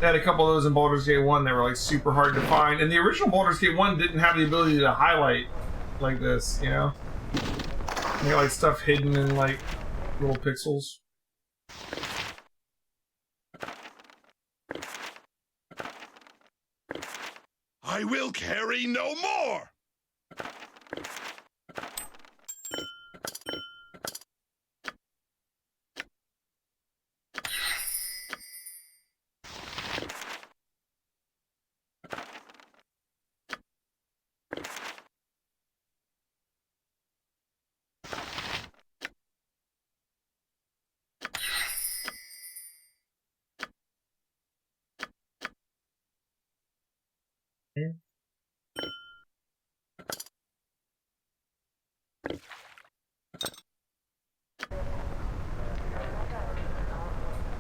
They had a couple of those in Baldur's Gate 1 that were like super hard to find. And the original Baldur's Gate 1 didn't have the ability to highlight like this, you know? You got like stuff hidden in like little pixels. I will carry no more!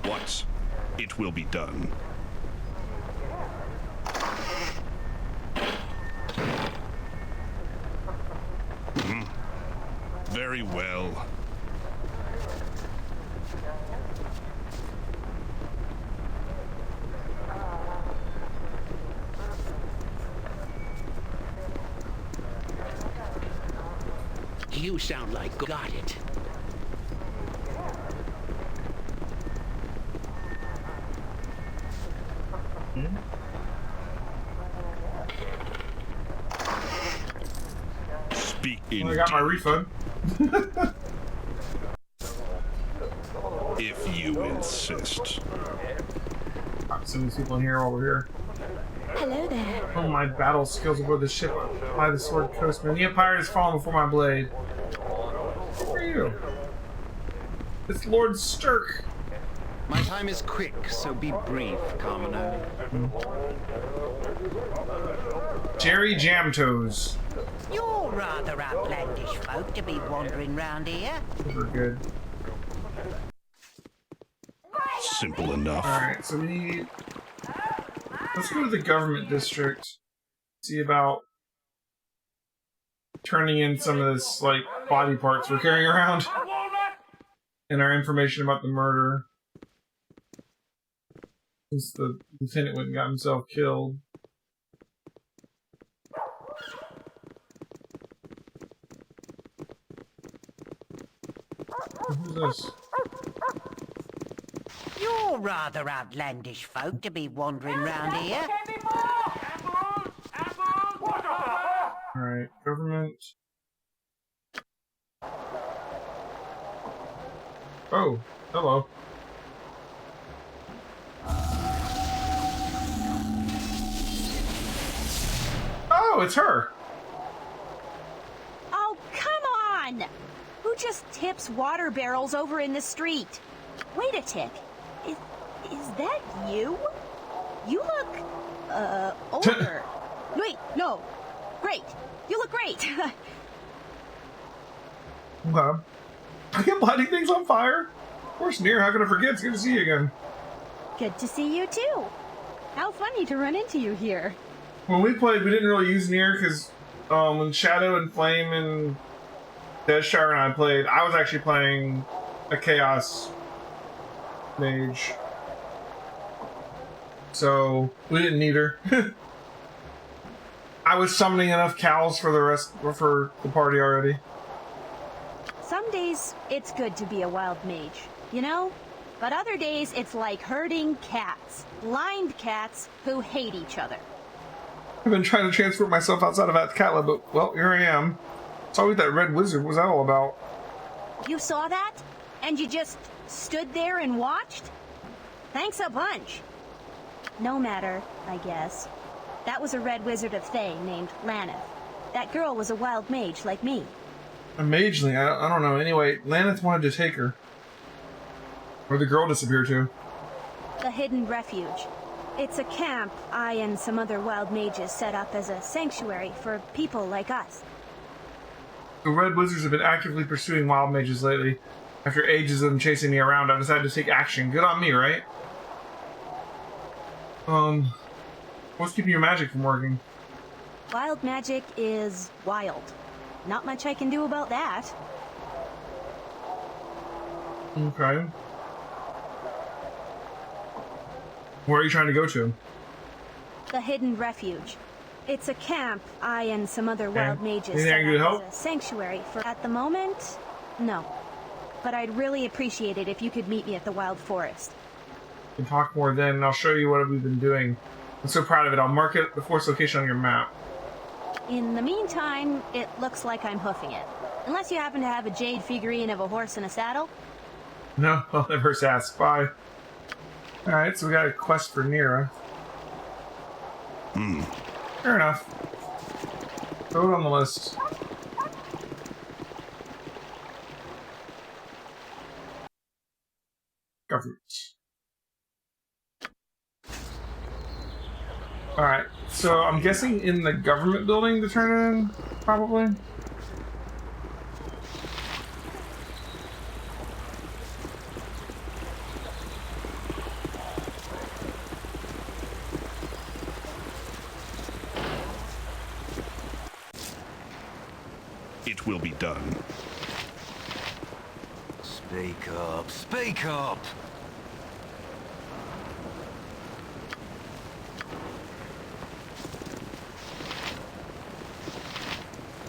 Once, it will be done. Very well. You sound like got it. Speak in. Well, I got my refund. If you insist. Some of these people in here while we're here. Hello there. Oh, my battle skills aboard the ship by the sword coastman. The Empire has fallen before my blade. Who are you? It's Lord Sturk. My time is quick, so be brief, commoner. Jerry Jamtoes. You're rather outlandish folk to be wandering round here. We're good. Simple enough. Alright, so we need... Let's go to the government district. See about turning in some of this, like, body parts we're carrying around. And our information about the murder. Since the lieutenant went and got himself killed. Who's this? You're rather outlandish folk to be wandering round here. Alright, government. Oh, hello. Oh, it's her. Oh, come on! Who just tips water barrels over in the street? Wait a tick. Is that you? You look, older. Wait, no. Great. You look great. Okay. I kept lighting things on fire. Of course, Nier, how could I forget? It's good to see you again. Good to see you too. How funny to run into you here. When we played, we didn't really use Nier because when Shadow and Flame and Deadshire and I played, I was actually playing a Chaos Mage. So, we didn't need her. I was summoning enough cows for the party already. Some days, it's good to be a wild mage, you know? But other days, it's like herding cats. Blind cats who hate each other. I've been trying to transport myself outside of Athkatla, but, well, here I am. It's always that red wizard. What was that all about? You saw that? And you just stood there and watched? Thanks a bunch. No matter, I guess. That was a red wizard of Thay named Laneth. That girl was a wild mage like me. A mageling? I don't know. Anyway, Laneth wanted to take her. Where'd the girl disappear to? The Hidden Refuge. It's a camp I and some other wild mages set up as a sanctuary for people like us. The Red Wizards have been actively pursuing wild mages lately. After ages of them chasing me around, I decided to take action. Good on me, right? What's keeping your magic from working? Wild magic is wild. Not much I can do about that. Okay. Where are you trying to go to? The Hidden Refuge. It's a camp I and some other wild mages Anything I can do to set help? up as a sanctuary for. At the moment, no. But I'd really appreciate it if you could meet me at the Wild Forest. We can talk more then, and I'll show you what we've been doing. I'm so proud of it. I'll mark it the forest location on your map. In the meantime, it looks like I'm hoofing it. Unless you happen to have a jade figurine of a horse and a saddle. No, I'll never ask. Bye. Alright, so we got a quest for Nira. Fair enough. Throw it on the list. Government. Alright, so I'm guessing in the government building to turn it in, probably? It will be done. Speak up, speak up!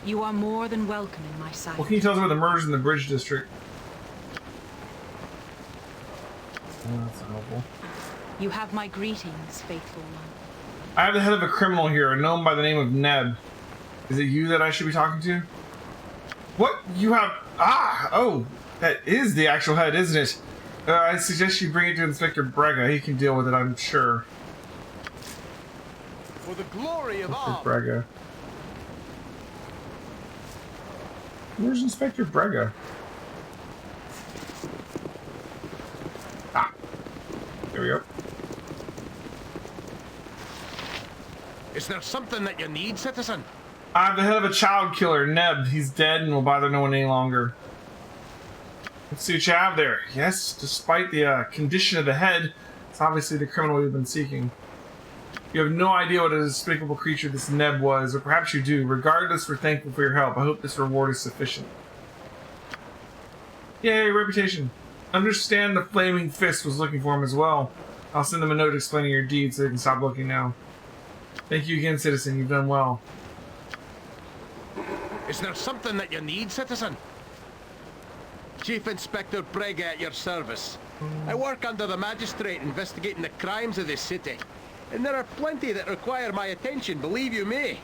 You are more than welcome in my sight. What can you tell us about the murders in the Bridge District? Oh, that's helpful. You have my greetings, faithful one. I have the head of a criminal here, a gnome by the name of Neb. Is it you that I should be talking to? What? You have... Ah! Oh! That is the actual head, isn't it? I suggest you bring it to Inspector Brega. He can deal with it, I'm sure. For the glory of all. Brega. Where's Inspector Brega? Ah. There we go. Is there something that you need, citizen? I'm the head of a child killer, Neb. He's dead and will bother no one any longer. Let's see what you have there. Yes, despite the condition of the head, it's obviously the criminal we've been seeking. You have no idea what a despicable creature this Neb was, or perhaps you do. Regardless, we're thankful for your help. I hope this reward is sufficient. Yay, reputation. Understand the Flaming Fist was looking for him as well. I'll send them a note explaining your deeds so they can stop looking now. Thank you again, citizen. You've done well. Is there something that you need, citizen? Chief Inspector Brega at your service. I work under the magistrate investigating the crimes of this city. And there are plenty that require my attention, believe you me.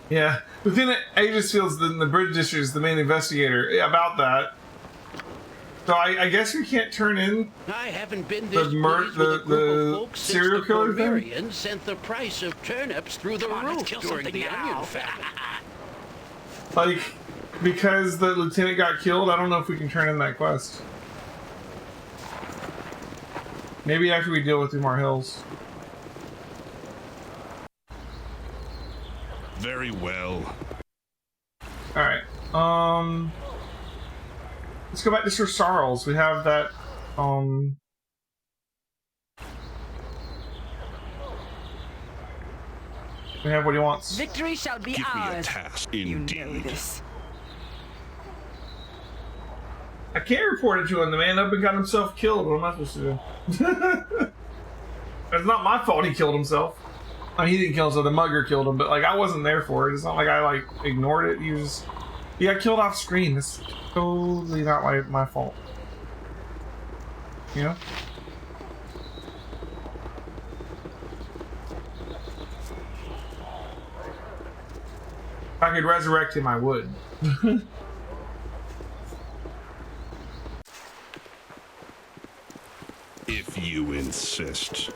Yeah, Lieutenant Aegis feels that the Bridge District is the main investigator about that. So I guess we can't turn in I haven't been this the pleased with a group of folks since serial the killer thing? Cormyreans sent the price of turnips through the roof during the Onion Famine. Like, because the lieutenant got killed, I don't know if we can turn in that quest. Maybe after we deal with Umar Hills. Very well. Alright, let's go back to Sir Sarles. We have that, we have what he wants. Victory shall be Give ours. me a task, indeed. You know this. I can't report it to him. The man up and got himself killed. What am I supposed to do? It's not my fault he killed himself. I mean, he didn't kill himself. The mugger killed him, but like I wasn't there for it. It's not like I like ignored it. He got killed off screen. That's totally not my fault. You know? If I could resurrect him, I would. If you insist.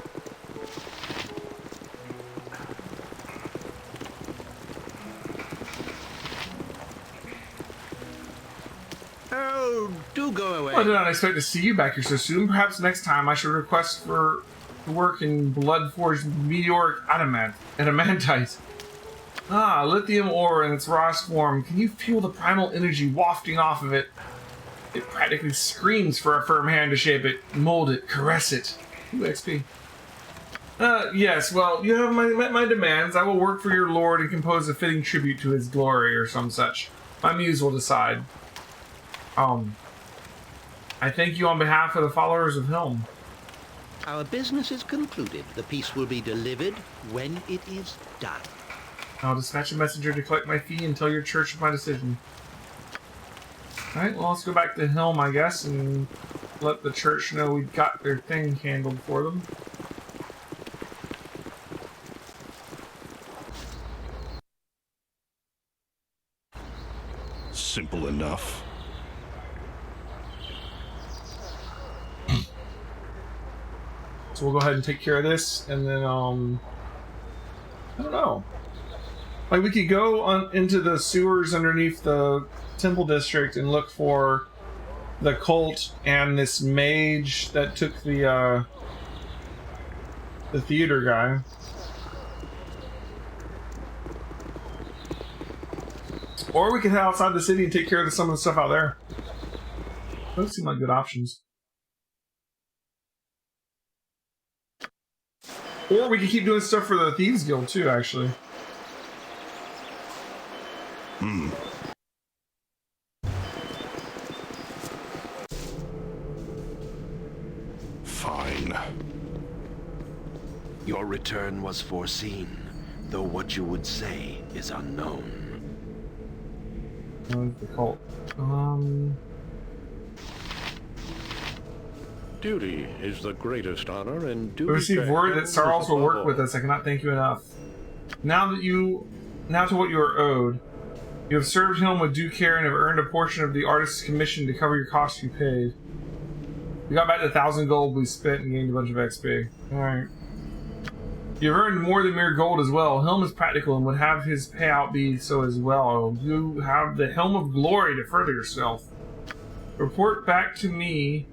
Oh, do go away. Well, I did not expect to see you back here so soon. Perhaps next time I should request for work in blood-forged meteoric adamantite. Ah, lithium ore in its rawest form. Can you feel the primal energy wafting off of it? It practically screams for a firm hand to shape it, mold it, caress it. Ooh, XP. Yes, well, you have met my demands. I will work for your lord and compose a fitting tribute to his glory or some such. My muse will decide. I thank you on behalf of the followers of Helm. Our business is concluded. The piece will be delivered when it is done. I'll dispatch a messenger to collect my fee and tell your church of my decision. Alright, well, let's go back to Helm, I guess, and let the church know we got their thing handled for them. Simple enough. So we'll go ahead and take care of this, and then, I don't know. Like, we could go on into the sewers underneath the temple district and look for the cult and this mage that took the theater guy. Or we could head outside the city and take care of some of the stuff out there. Those seem like good options. Or we could keep doing stuff for the Thieves Guild too, actually. Fine. Your return was foreseen, though what you would say is unknown. The cult. Duty is the greatest honor, and We duty. received word that Sarles will work with us. I cannot thank you enough. Now to what you are owed. You have served him with due care and have earned a portion of the artist's commission to cover your costs you paid. We got back the 1,000 gold we spent and gained a bunch of XP. Alright. You've earned more than mere gold as well. Helm is practical and would have his payout be so as well. You have the Helm of Glory to further yourself. Report back to me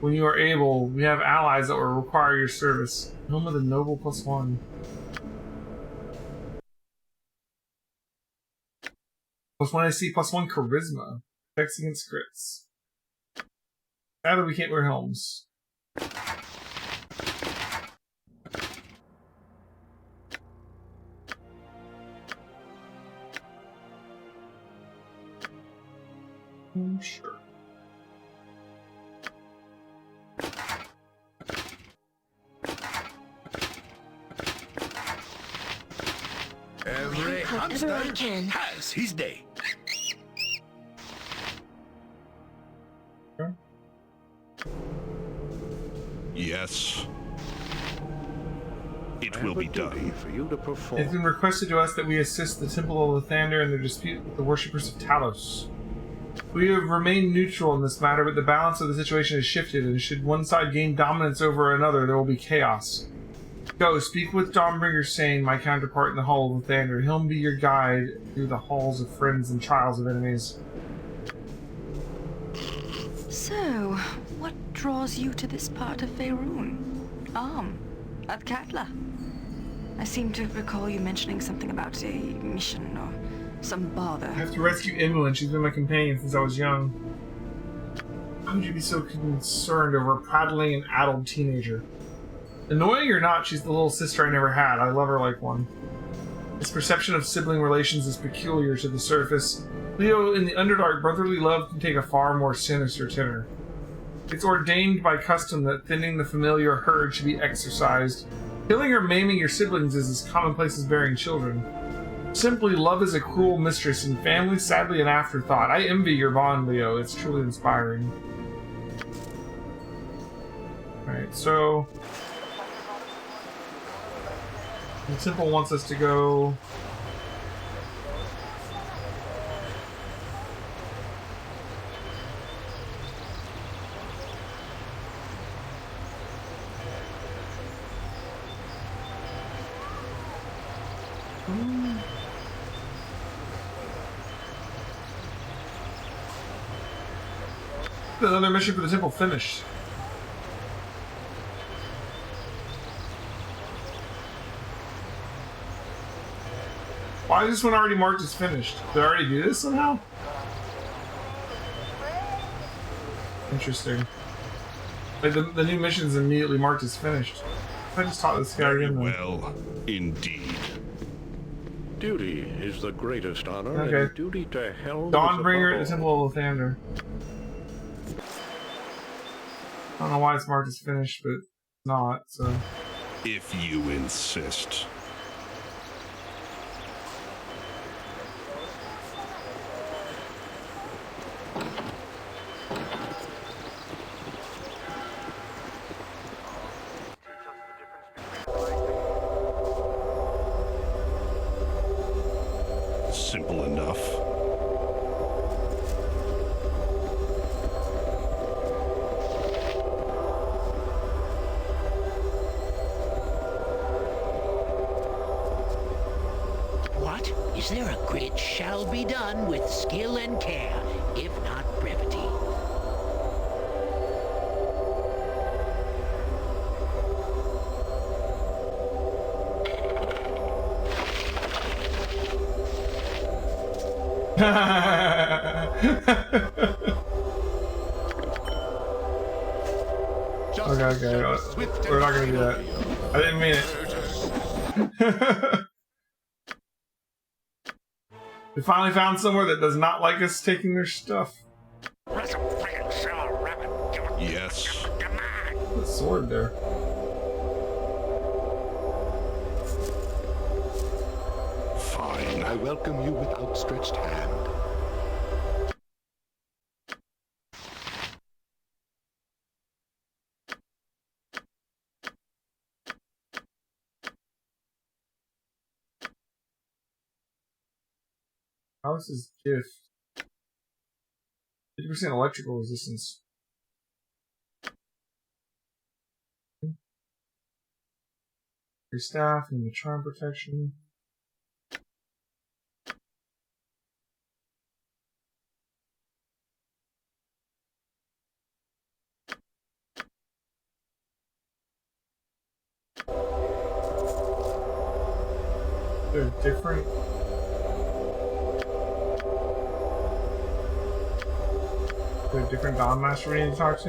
when you are able. We have allies that will require your service. Helm of the Noble +1. +1 AC, +1 Charisma. Protects against crits. Sadly, we can't wear helms. Sure. Every hamster has his day. Yes. It will be done. For you to perform. It's been requested to us that we assist the Temple of Lathander in their dispute with the worshippers of Talos. We have remained neutral in this matter, but the balance of the situation has shifted, and should one side gain dominance over another, there will be chaos. Go, speak with Dawnbringer Sane, my counterpart in the Hall of Lathander. He'll be your guide through the halls of friends and trials of enemies. So, what draws you to this part of Faerun? At Katla. I seem to recall you mentioning something about a mission or some bother. I have to rescue Evelyn. She's been my companion since I was young. Why would you be so concerned over a prattling and addled teenager? Annoying or not, she's the little sister I never had. I love her like one. This perception of sibling relations is peculiar to the surface. Leo, in the Underdark, brotherly love can take a far more sinister tenor. It's ordained by custom that thinning the familiar herd should be exercised. Killing or maiming your siblings is as commonplace as bearing children. Simply, love is a cruel mistress, and family sadly an afterthought. I envy your bond, Leo. It's truly inspiring. Alright, so... the temple wants us to go... Another mission for the temple finished. Why is this one already marked as finished? Did I already do this somehow? Interesting. Like the new mission's immediately marked as finished. I just taught this guy again. Well, indeed. Duty is the greatest honor, okay. And duty to Helm Dawnbringer at the Temple of Lathander. I don't know why it's marked as finished, but it's not, so... If you insist. Simple enough. What? Is there a great shall be done with skill and care, if not brevity? Okay. We're not gonna do that. I didn't mean it. We finally found somewhere that does not like us taking their stuff. Yes. The sword there. Fine. I welcome you with outstretched hand. House's gift. 50% electrical resistance. Your staff and the charm protection. They're different. There a different Dawn Master we need to talk to?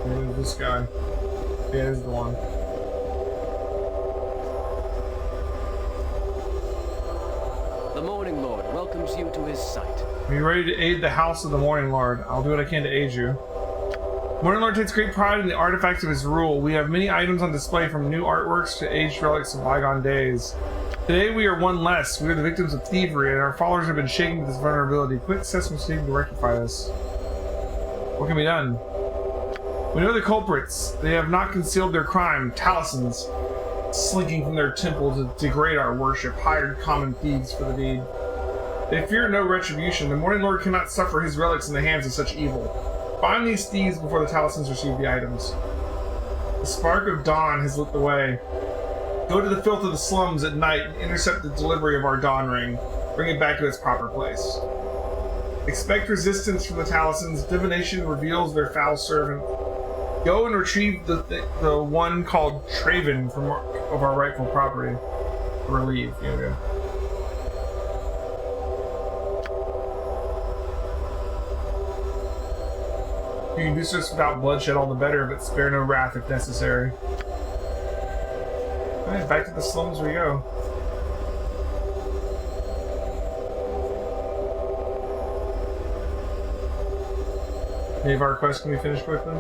Maybe this guy. Yeah, he's the one. The Morning Lord welcomes you to his site. Are you ready to aid the House of the Morning Lord? I'll do what I can to aid you. Morning Lord takes great pride in the artifacts of his rule. We have many items on display, from new artworks to aged relics of bygone days. Today we are one less. We are the victims of thievery, and our followers have been shaken with this vulnerability. Quick assessments needed to rectify this. What can be done? We know the culprits. They have not concealed their crime. Talismans, slinking from their temple to degrade our worship, hired common thieves for the deed. They fear no retribution. The Morning Lord cannot suffer his relics in the hands of such evil. Find these thieves before the Talismans receive the items. The spark of dawn has lit the way. Go to the filth of the slums at night and intercept the delivery of our dawn ring. Bring it back to its proper place. Expect resistance from the Talismans. Divination reveals their foul servant. Go and retrieve the one called Traven of our rightful property. Relieve. Yeah. You can do so without bloodshed, all the better, but spare no wrath if necessary. Alright, back to the slums we go. Any of our quests can be finished quickly?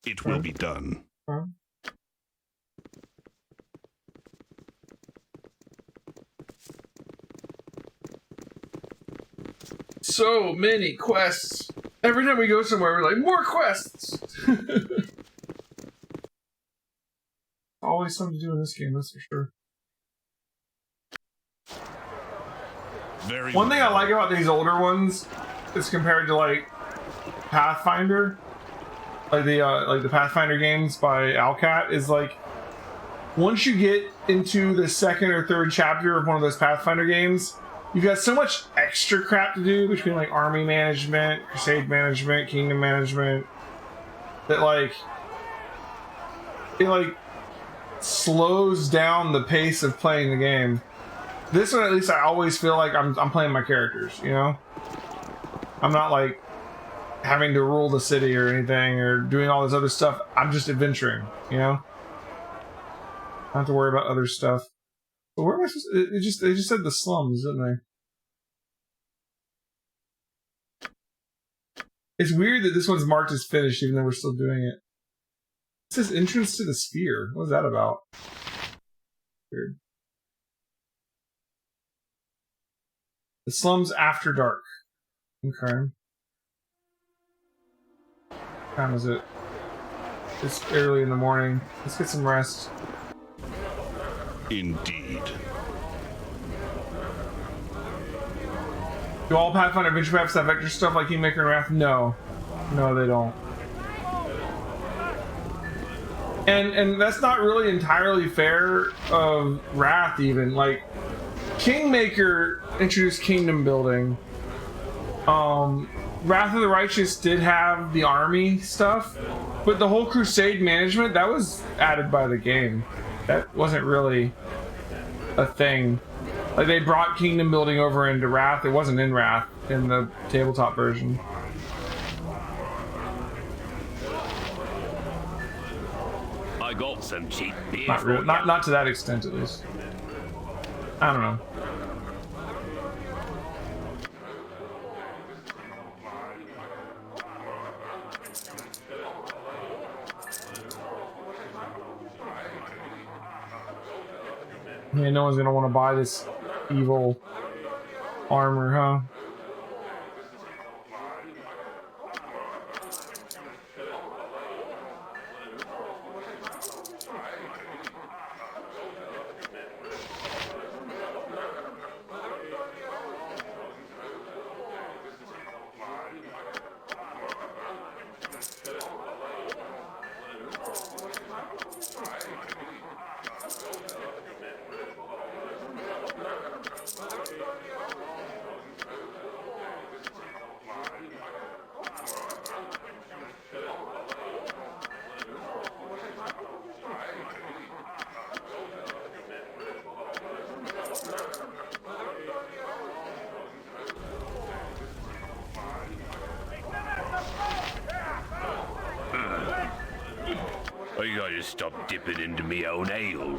It will be done. So many quests! Every time we go somewhere, we're like, more quests! Always something to do in this game, that's for sure. One thing I like about these older ones is compared to like Pathfinder, like the Pathfinder games by Alcat, is like once you get into the second or third chapter of one of those Pathfinder games, you've got so much extra crap to do between like army management, crusade management, kingdom management, that like it like slows down the pace of playing the game. This one, at least, I always feel like I'm playing my characters, you know? I'm not like having to rule the city or anything or doing all this other stuff. I'm just adventuring, you know? I don't have to worry about other stuff. But where am I supposed to, they just said the slums, didn't they? It's weird that this one's marked as finished even though we're still doing it. It says entrance to the sphere. What is that about? Weird. The slums after dark. Okay. What time is it? It's early in the morning. Let's get some rest. Indeed. Do all Pathfinder adventure maps have vector stuff like Kingmaker and Wrath? No. No, they don't. And that's not really entirely fair of Wrath even. Like, Kingmaker introduced kingdom building. Wrath of the Righteous did have the army stuff, but the whole crusade management, that was added by the game. That wasn't really a thing. Like, they brought kingdom building over into Wrath. It wasn't in Wrath in the tabletop version. I got some cheap beer. Not really, not to that extent, at least. I don't know. Yeah, no one's gonna want to buy this evil armor, huh? I gotta stop dipping into me own ale.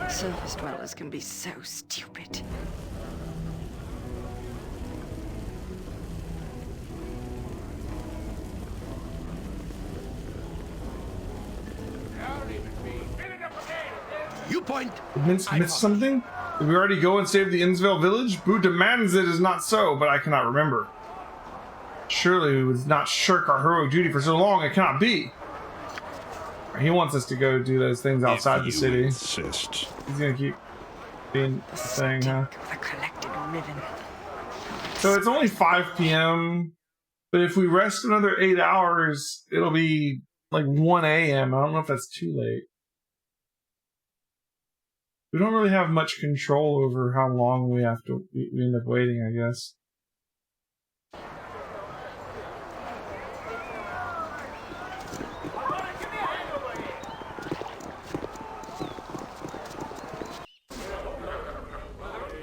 Surface dwellers can be so stupid. You point. Missed something? Did we already go and save the Innsville village? Boo demands it is not so, but I cannot remember. Surely we would not shirk our heroic duty for so long. It cannot be. He wants us to go do those things outside the city. Insist. He's gonna keep being the thing, huh? The collected ribbon. So it's only 5 p.m. But if we rest another 8 hours, it'll be like 1 a.m. I don't know if that's too late. We don't really have much control over how long we have to. We end up waiting, I guess.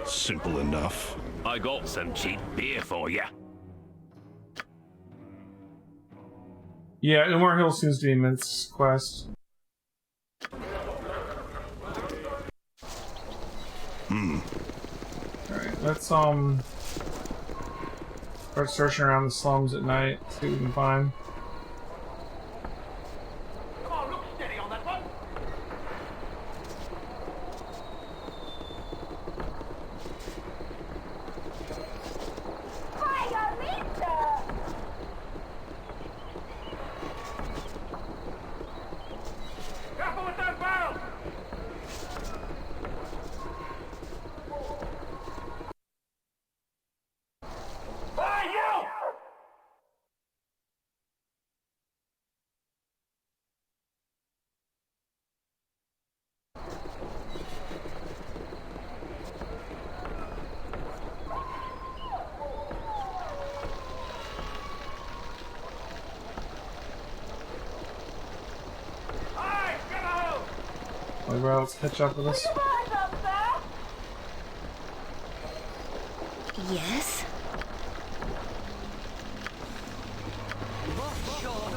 Simple enough. I got some cheap beer for you. Yeah, Umar Hill seems to be Mint's quest. Alright, let's start searching around the slums at night, see what we can find. Come on, look steady on that one. Anybody else catch up with us? Yes?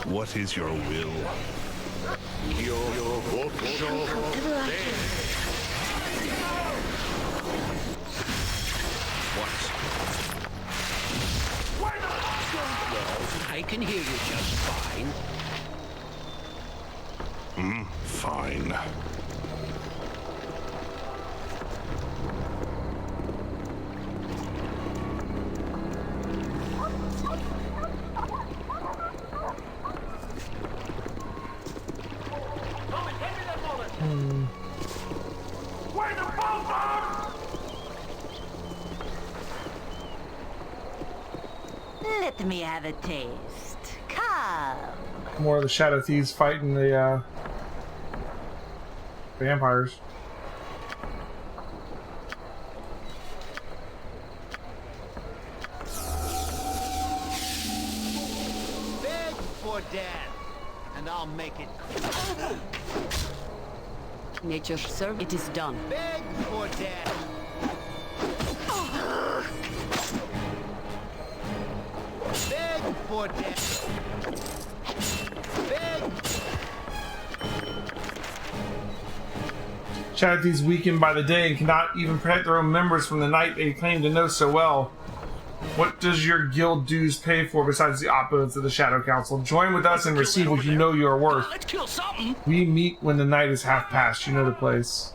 What is your will? I can hear you just fine. Fine. Where's the Baldur? Let me have a taste. Come. More of the Shadow Thieves fighting the vampires. Beg for death, and I'll make it quick. Nature, sir, it is done. Beg for death. Beg for death. Beg. Shadow Thieves weakened by the day and cannot even protect their own members from the night they claim to know so well. What does your guild dues pay for besides the opulence of the Shadow Council? Join with us and receive what you know you are worth. Let's kill something. We meet when the night is half past. You know the place.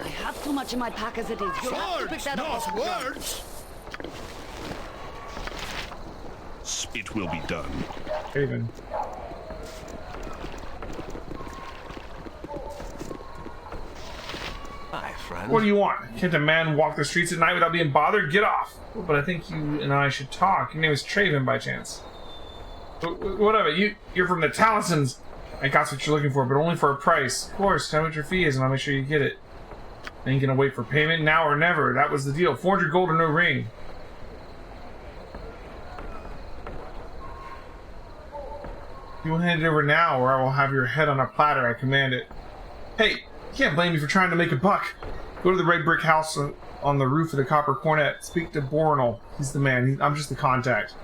I have too much in my pack as it is. You'll have to pick that up. Not words. It will be done. Haven. Hi, friend. What do you want? Can't a man walk the streets at night without being bothered? Get off! But I think you and I should talk. Your name is Traven by chance. Whatever, you're from the Talismans. I got what you're looking for, but only for a price. Of course, tell me what your fee is and I'll make sure you get it. I ain't gonna wait for payment now or never. That was the deal. 400 gold or no ring. You will hand it over now or I will have your head on a platter. I command it. Hey, you can't blame me for trying to make a buck. Go to the red brick house on the roof of the Copper Cornet. Speak to Bornal. He's the man. I'm just the contact.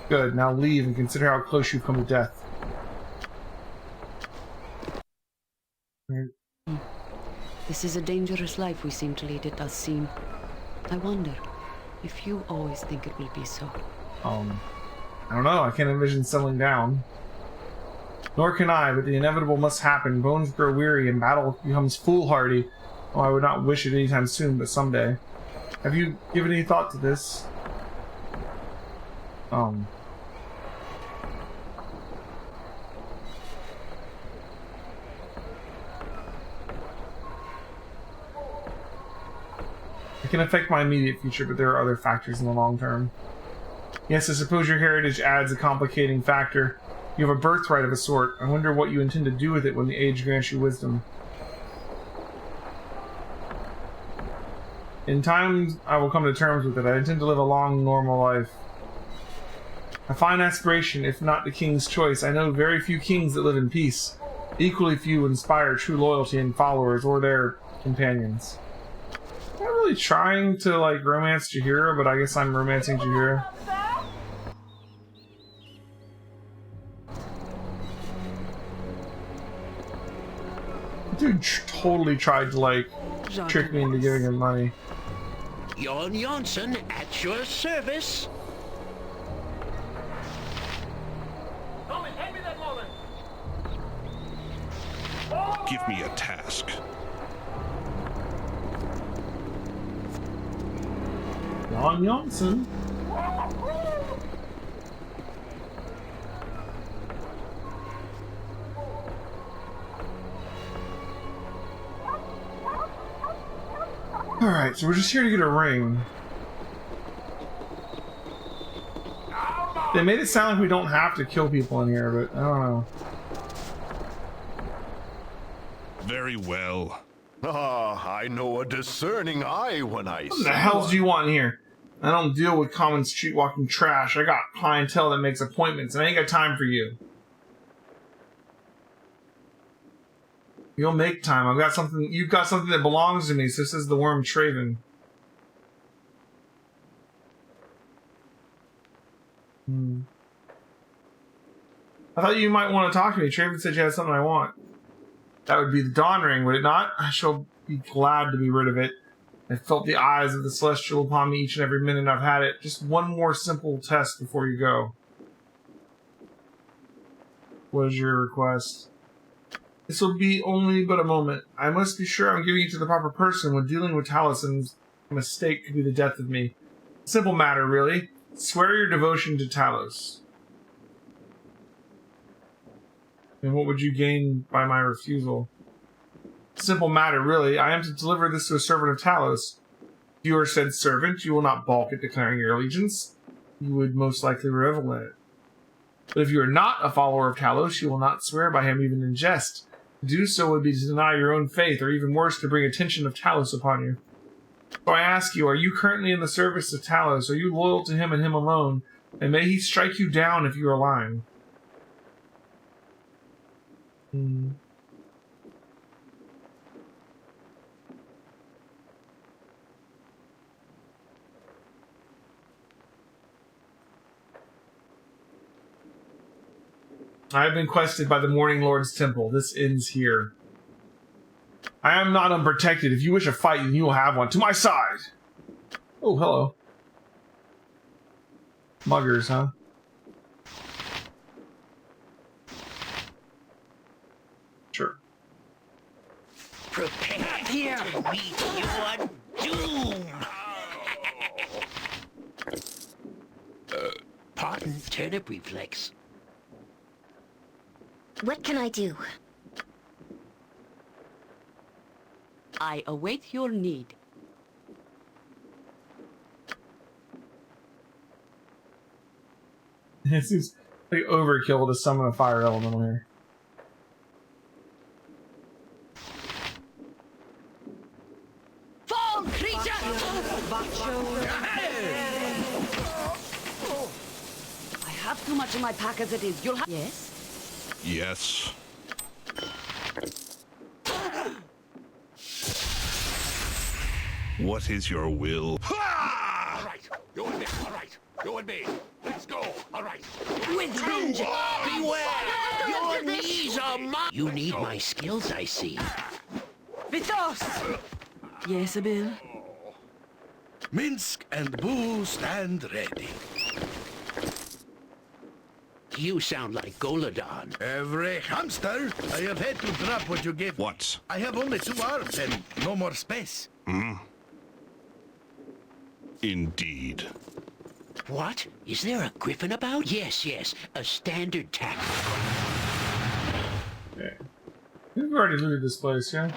Good. Now leave and consider how close you've come to death. This is a dangerous life we seem to lead, it does seem. I wonder if you always think it will be so. I don't know. I can't envision settling down. Nor can I, but the inevitable must happen. Bones grow weary and battle becomes foolhardy. Oh, I would not wish it anytime soon, but someday. Have you given any thought to this? It can affect my immediate future, but there are other factors in the long term. Yes, I suppose your heritage adds a complicating factor. You have a birthright of a sort. I wonder what you intend to do with it when the age grants you wisdom. In time, I will come to terms with it. I intend to live a long, normal life. A fine aspiration, if not the king's choice. I know very few kings that live in peace. Equally few inspire true loyalty in followers or their companions. I'm not really trying to, like, romance Jaheira, but I guess I'm romancing Jaheira. Dude totally tried to, like, trick me into giving him money. Jon Jonsson at your service. Come and hand me that mullet. Give me a task. Jon Jonsson. Alright, so we're just here to get a ring. They made it sound like we don't have to kill people in here, but I don't know. Very well. Ah, I know a discerning eye when I see. What the hell do you want here? I don't deal with common street-walking trash. I got clientele that makes appointments, and I ain't got time for you. You'll make time. I've got something. You've got something that belongs to me. So says the worm Traven. I thought you might want to talk to me. Traven said you had something I want. That would be the Dawn Ring, would it not? I shall be glad to be rid of it. I felt the eyes of the Celestial upon me each and every minute I've had it. Just one more simple test before you go. What is your request? This will be only but a moment. I must be sure I'm giving it to the proper person. When dealing with Talos, a mistake could be the death of me. Simple matter, really. Swear your devotion to Talos. And what would you gain by my refusal? Simple matter, really. I am to deliver this to a servant of Talos. If you are said servant, you will not balk at declaring your allegiance. You would most likely revel in it. But if you are not a follower of Talos, you will not swear by him even in jest. To do so would be to deny your own faith, or even worse, to bring attention of Talos upon you. So I ask you, are you currently in the service of Talos? Are you loyal to him and him alone? And may he strike you down if you are lying. I have been quested by the Morning Lord's Temple. This ends here. I am not unprotected. If you wish a fight, then you will have one. To my side! Oh, hello. Muggers, huh? Sure. Prepare to meet your doom! Pardon, turnip reflex. What can I do? I await your need. It seems like overkill to summon a fire elemental here. Fall, creature! I have too much in my pack as it is. You'll have... Yes? Yes. What is your will? All right, you and me. All right, you and me. Let's go. All right. Windringe, beware! Your knees are mine! You need my skills, I see. Vithos! Yes, Abil? Minsk and Boo stand ready. You sound like Goladon. Every hamster, I have had to drop what you gave. What? I have only 2 arms and no more space. Indeed. What? Is there a griffin about? Yes, a standard tack. Okay. We've already looted this place, yeah?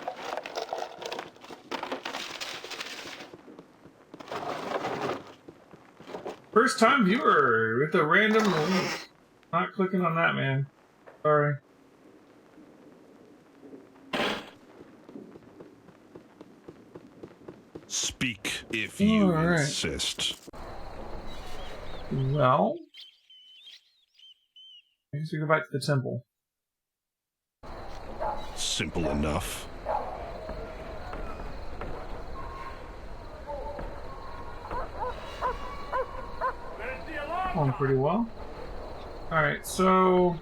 First time viewer with a random link. Not clicking on that, man. Sorry. Speak if you right. insist. Well, I guess we go back to the temple. Simple enough. Going pretty well. Alright, so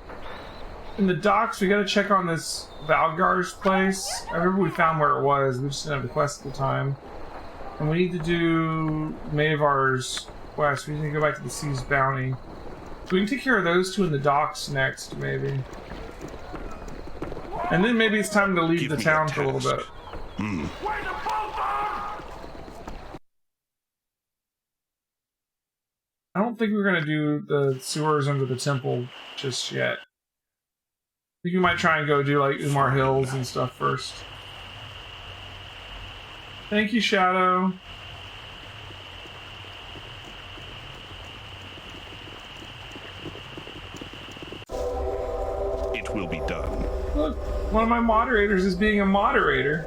in the docks, we gotta check on this Valgar's place. I remember we found where it was, we just didn't have the quest at the time. And we need to do Maevar's quest. We need to go back to the Sea's Bounty. So we can take care of those two in the docks next, maybe. And then maybe it's time to leave the town for a little bit. I don't think we're going to do the sewers under the temple just yet. I think we might try and go do like Umar Hills and stuff first. Thank you, Shadow. It will be done. Look, one of my moderators is being a moderator.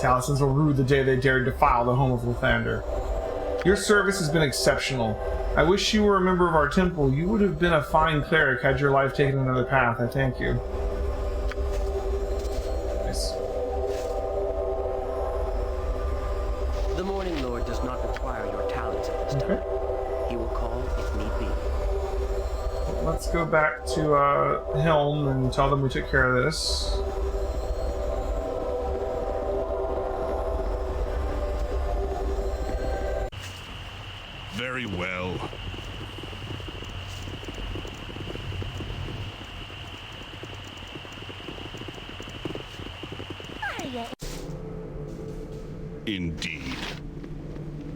Talismans will rue the day they dared defile the home of Lathander. Your service has been exceptional. I wish you were a member of our temple. You would have been a fine cleric had your life taken another path. I thank you. Nice. The Morning Lord does not require your talents at this time. He will call if need be. Let's go back to Helm and tell them we took care of this. Very well. Indeed.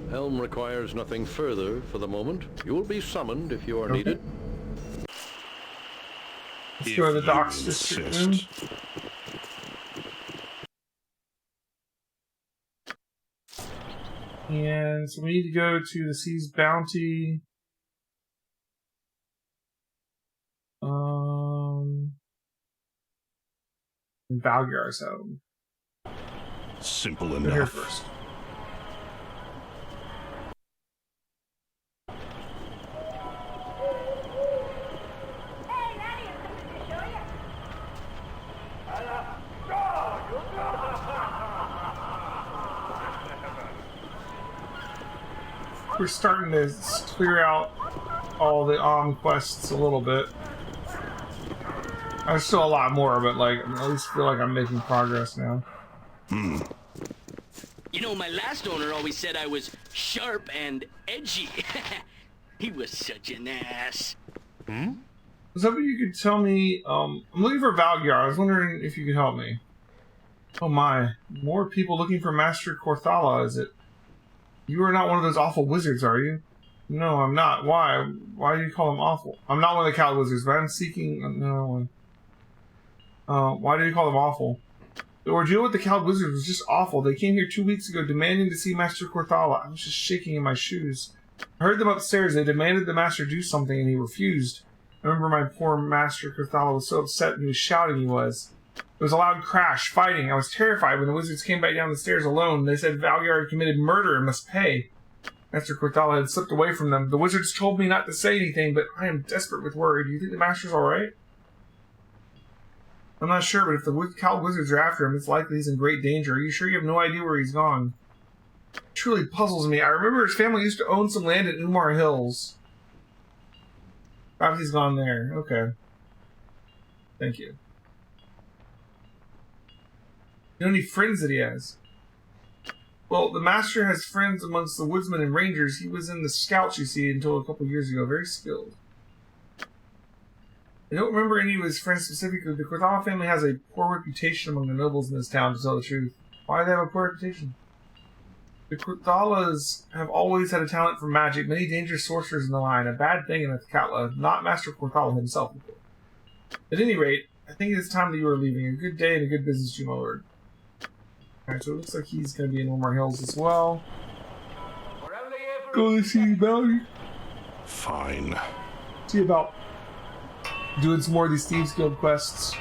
Helm requires nothing further for the moment. You will be summoned if you are needed. Let's go to the docks district room. And so we need to go to the Sea's Bounty. And Balgur's home. Simple Go here enough. first. We're starting to clear out all the quests a little bit. There's still a lot more, but like I at least feel like I'm making progress now. You know, my last owner always said I was sharp and edgy. He was such an ass. Was that what you could tell me? I'm looking for Baldur. I was wondering if you could help me. Oh my, more people looking for Master Corthala, is it? You are not one of those awful wizards, are you? No, I'm not. Why? Why do you call them awful? I'm not one of the Cal wizards, but I'm seeking another one. Why do you call them awful? The ordeal with the Cal wizards was just awful. They came here 2 weeks ago demanding to see Master Corthala. I was just shaking in my shoes. I heard them upstairs. They demanded the master do something, and he refused. I remember my poor Master Corthala was so upset and he was shouting he was. There was a loud crash, fighting. I was terrified when the wizards came back down the stairs alone. They said Baldur had committed murder and must pay. Master Corthala had slipped away from them. The wizards told me not to say anything, but I am desperate with worry. Do you think the master's alright? I'm not sure, but if the Cal wizards are after him, it's likely he's in great danger. Are you sure you have no idea where he's gone? It truly puzzles me. I remember his family used to own some land at Umar Hills. Perhaps he's gone there. Okay. Thank you. You know any friends that he has? Well, the master has friends amongst the woodsmen and rangers. He was in the scouts, you see, until a couple years ago. Very skilled. I don't remember any of his friends specifically. The Corthala family has a poor reputation among the nobles in this town, to tell the truth. Why do they have a poor reputation? The Corthalas have always had a talent for magic. Many dangerous sorcerers in the line. A bad thing in the Katla. Not Master Corthala himself. At any rate, I think it's time that you are leaving. A good day and a good business to you, my lord. Alright, so it looks like he's going to be in Umar Hills as well. Go to see Baldur. Fine. See about doing some more of these Thieves Guild quests.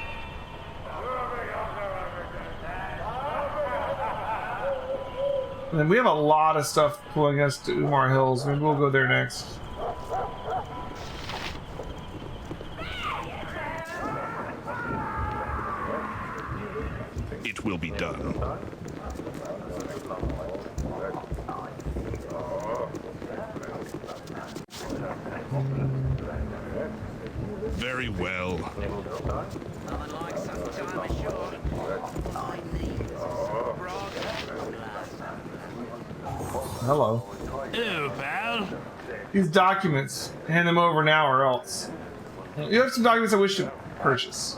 And then we have a lot of stuff pulling us to Umar Hills. Maybe we'll go there next. It will be done. Very well. Hello. Hello, pal. These documents, hand them over now or else. You have some documents I wish to purchase.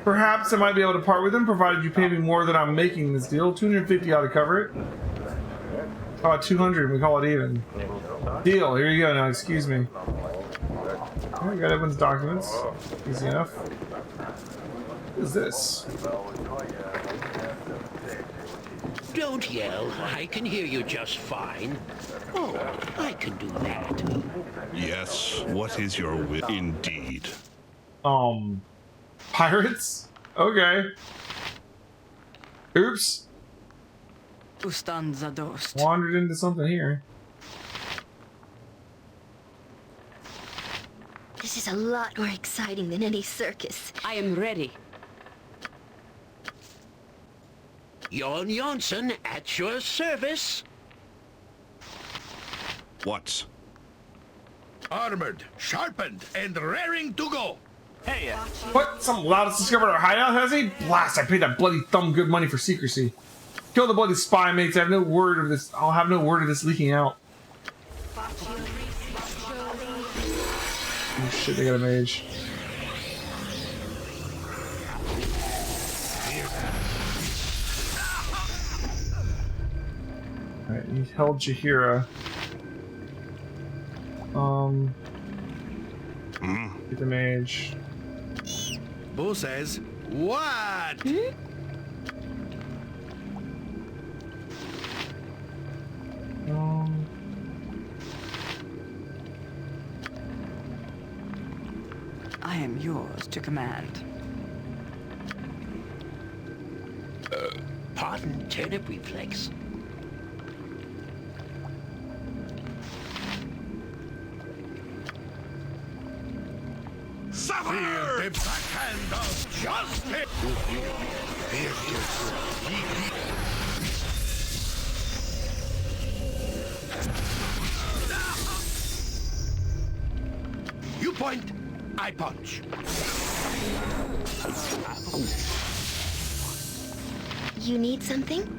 Perhaps I might be able to part with them, provided you pay me more than I'm making this deal. 250 ought to cover it. How about 200? We call it even. Deal. Here you go now. Excuse me. Oh, we got everyone's documents. Easy enough. What is this? Don't yell. I can hear you just fine. Oh, I can do that. Yes. What is your will? Indeed. Pirates? Okay. Oops. Ustanza dost. Wandered into something here. This is a lot more exciting than any circus. I am ready. Jon Jonsson at your service. What? Armored, sharpened, and raring to go. Hey, What? Some loudest discovered our hideout, has he? Blast, I paid that bloody thumb good money for secrecy. Kill the bloody spy, mates. I have no word of this. I'll have no word of this leaking out. Oh shit, they got a mage. Alright, he held Jahira. Get the mage. Bo says, what? I am yours to command. Pardon turnip reflex. Feel the backhand of justice! You point, I punch. You need something?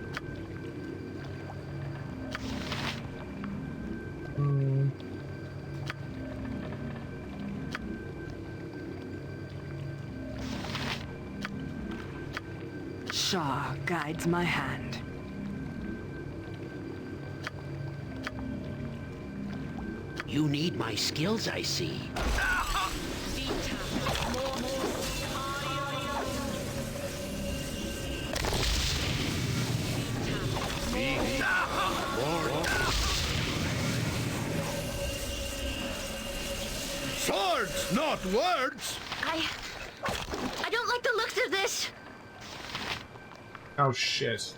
Shah guides my hand. You need my skills, I see. Swords, not words! I don't like the looks of this! Oh shit.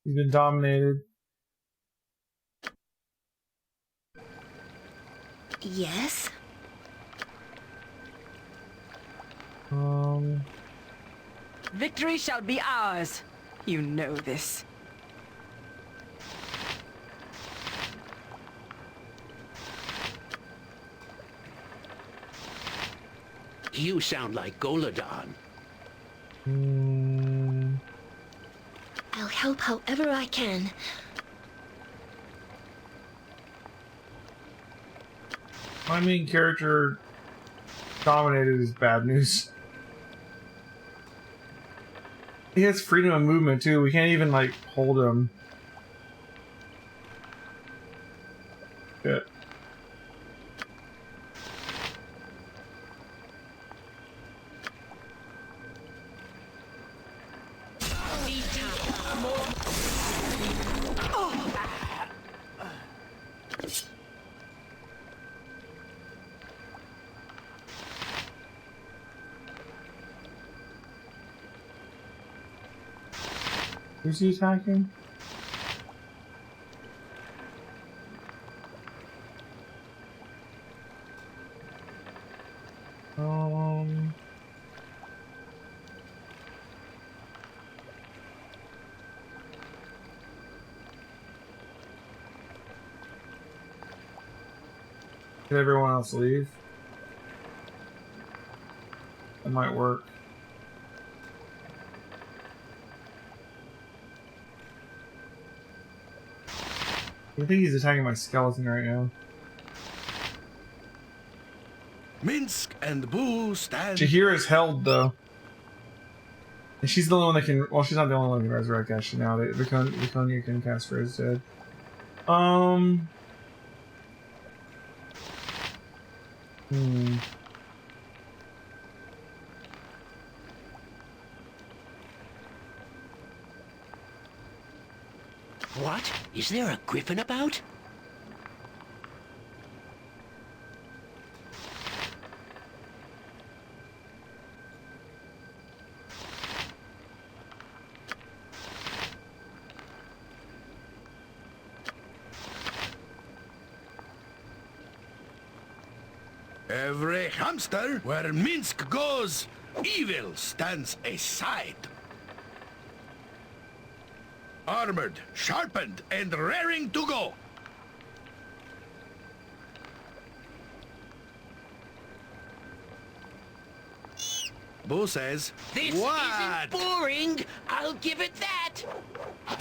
He's been dominated. Yes? Victory shall be ours. You know this. You sound like Goladon. I'll help however I can. My main character dominated is bad news. He has freedom of movement too. We can't even like hold him. Shit. Who's he attacking? Did everyone else leave? That might work. I think he's attacking my skeleton right now. Minsk and Boo stand. Jahira's held though. And she's the only one that can. Well, she's not the only one that can resurrect actually now. Viconia can cast for his dead. What? Is there a griffin about? Every hamster, where Minsk goes, evil stands aside. Armored, sharpened, and raring to go. Boo says, This what? isn't boring. I'll give it that. I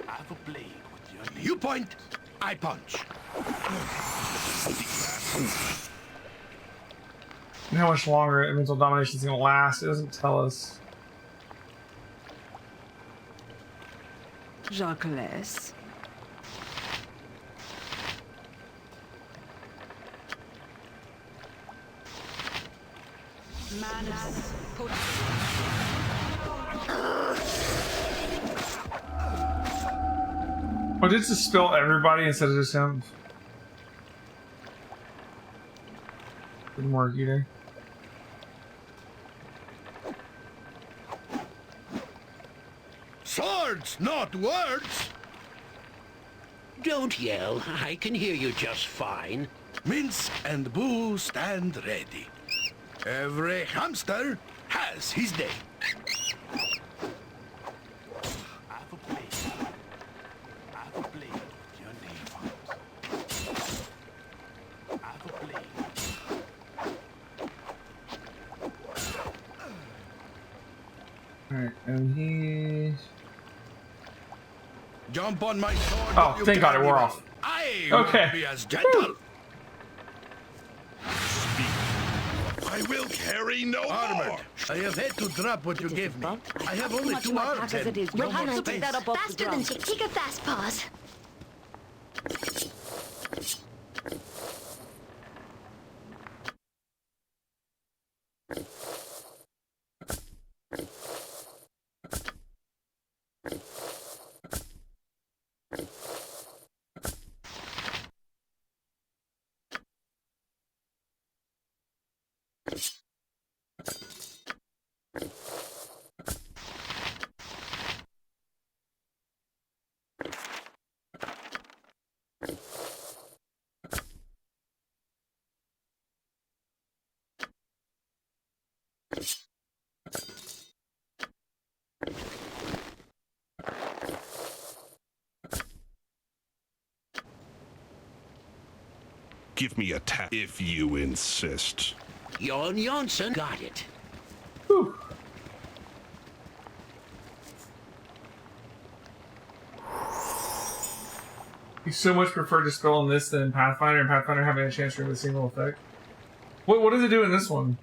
have a blade with your name. You point, I punch. And how much longer mental domination is going to last? It doesn't tell us. Jacques. Manus. Oh, did it just spill everybody instead of just him? Didn't work either. Swords, not words! Don't yell. I can hear you just fine. Minsk and Boo stand ready. Every hamster has his day. I have a blade. I have a blade with your name on it. I have a blade. Alright, and he... Jump on my sword. Oh, thank God it wore off. I Okay. will be as gentle. I will carry no armored. More. I have had to drop what you gave me. I have only 2 arms and no more space. Faster than Chick. Take a fast pause. Give me a tap if you insist. Jon Jonsson got it. Whew. You so much prefer dispelling this than Pathfinder, and Pathfinder having a chance to remove a single effect. What does it do in this one?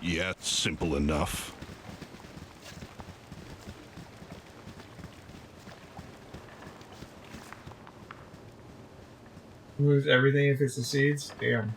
Yeah, simple enough. Removes everything if it succeeds? Damn.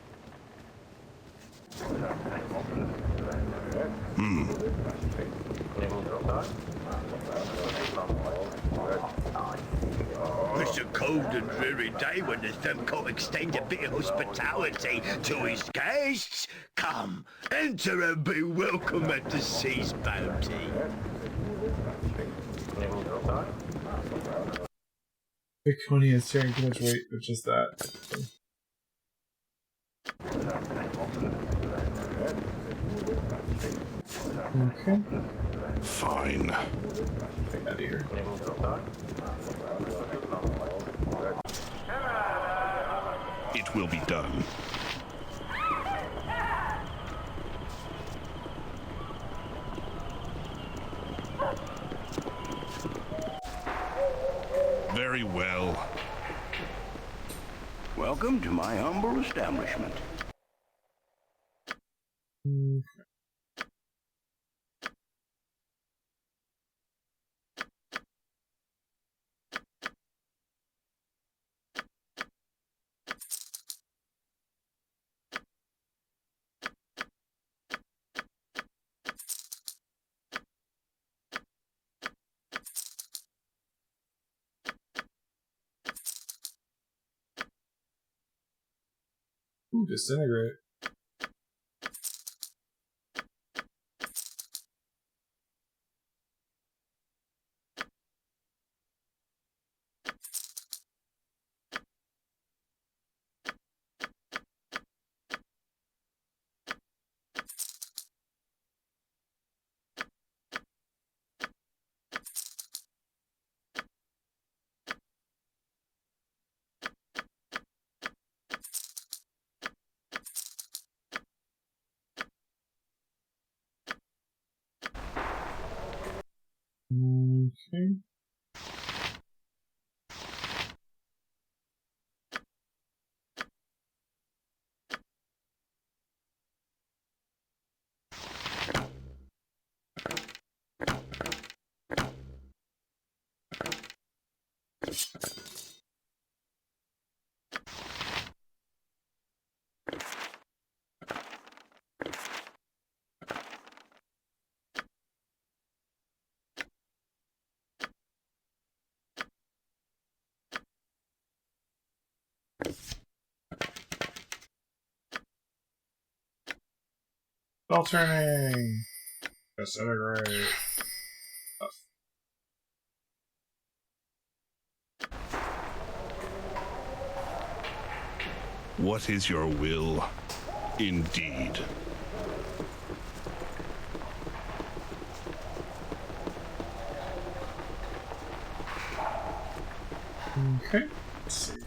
It's a cold and dreary day when the Thumco extend a bit of hospitality to his guests. Come, enter and be welcome at the sea's bounty. Viconia is carrying too much weight with just that. Okay. Fine. Get out of here. It will be done. Very well. Welcome to my humble establishment. Ooh, disintegrate. Alternating. Disintegrate. What is your will? Indeed. Okay. Let's see.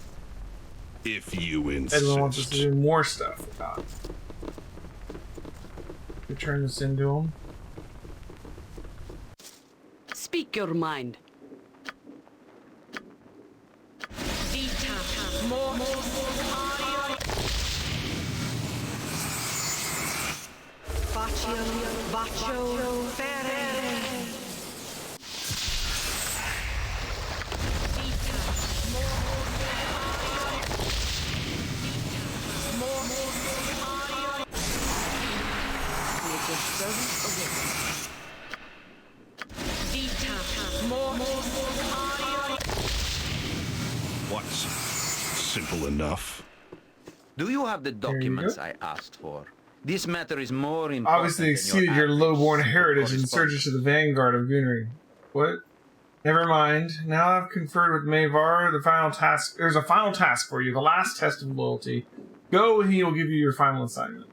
If you insist. Edwin wants us to do more stuff with that. We turn this into him. Speak your mind. What's simple enough? Do you have the documents I asked for? This matter is more important. Obviously exceeded your low-born heritage and surges to the vanguard of Gunnery. What? Never mind. Now I've conferred with Mavar. There's a final task for you. The last test of loyalty. Go and he will give you your final assignment.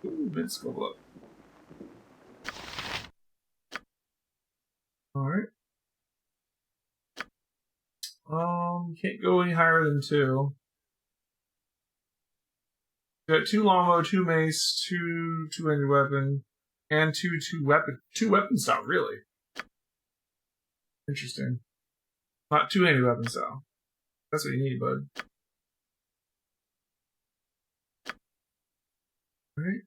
Ooh, let's go up. Alright. Can't go any higher than 2. You got 2 longbow, 2 mace, 2 two-handed weapon, and 2 weapon style, really. Interesting. Not 2-handed weapon style. That's what you need, bud. Alright,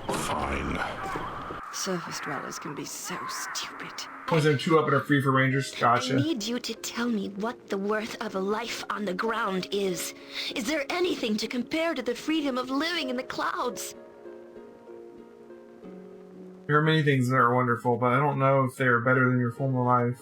Fine. Surface dwellers can be so stupid. Was there 2 up and are free for rangers? Gotcha. I need you to tell me what the worth of a life on the ground is. Is there anything to compare to the freedom of living in the clouds? There are many things that are wonderful, but I don't know if they are better than your former life.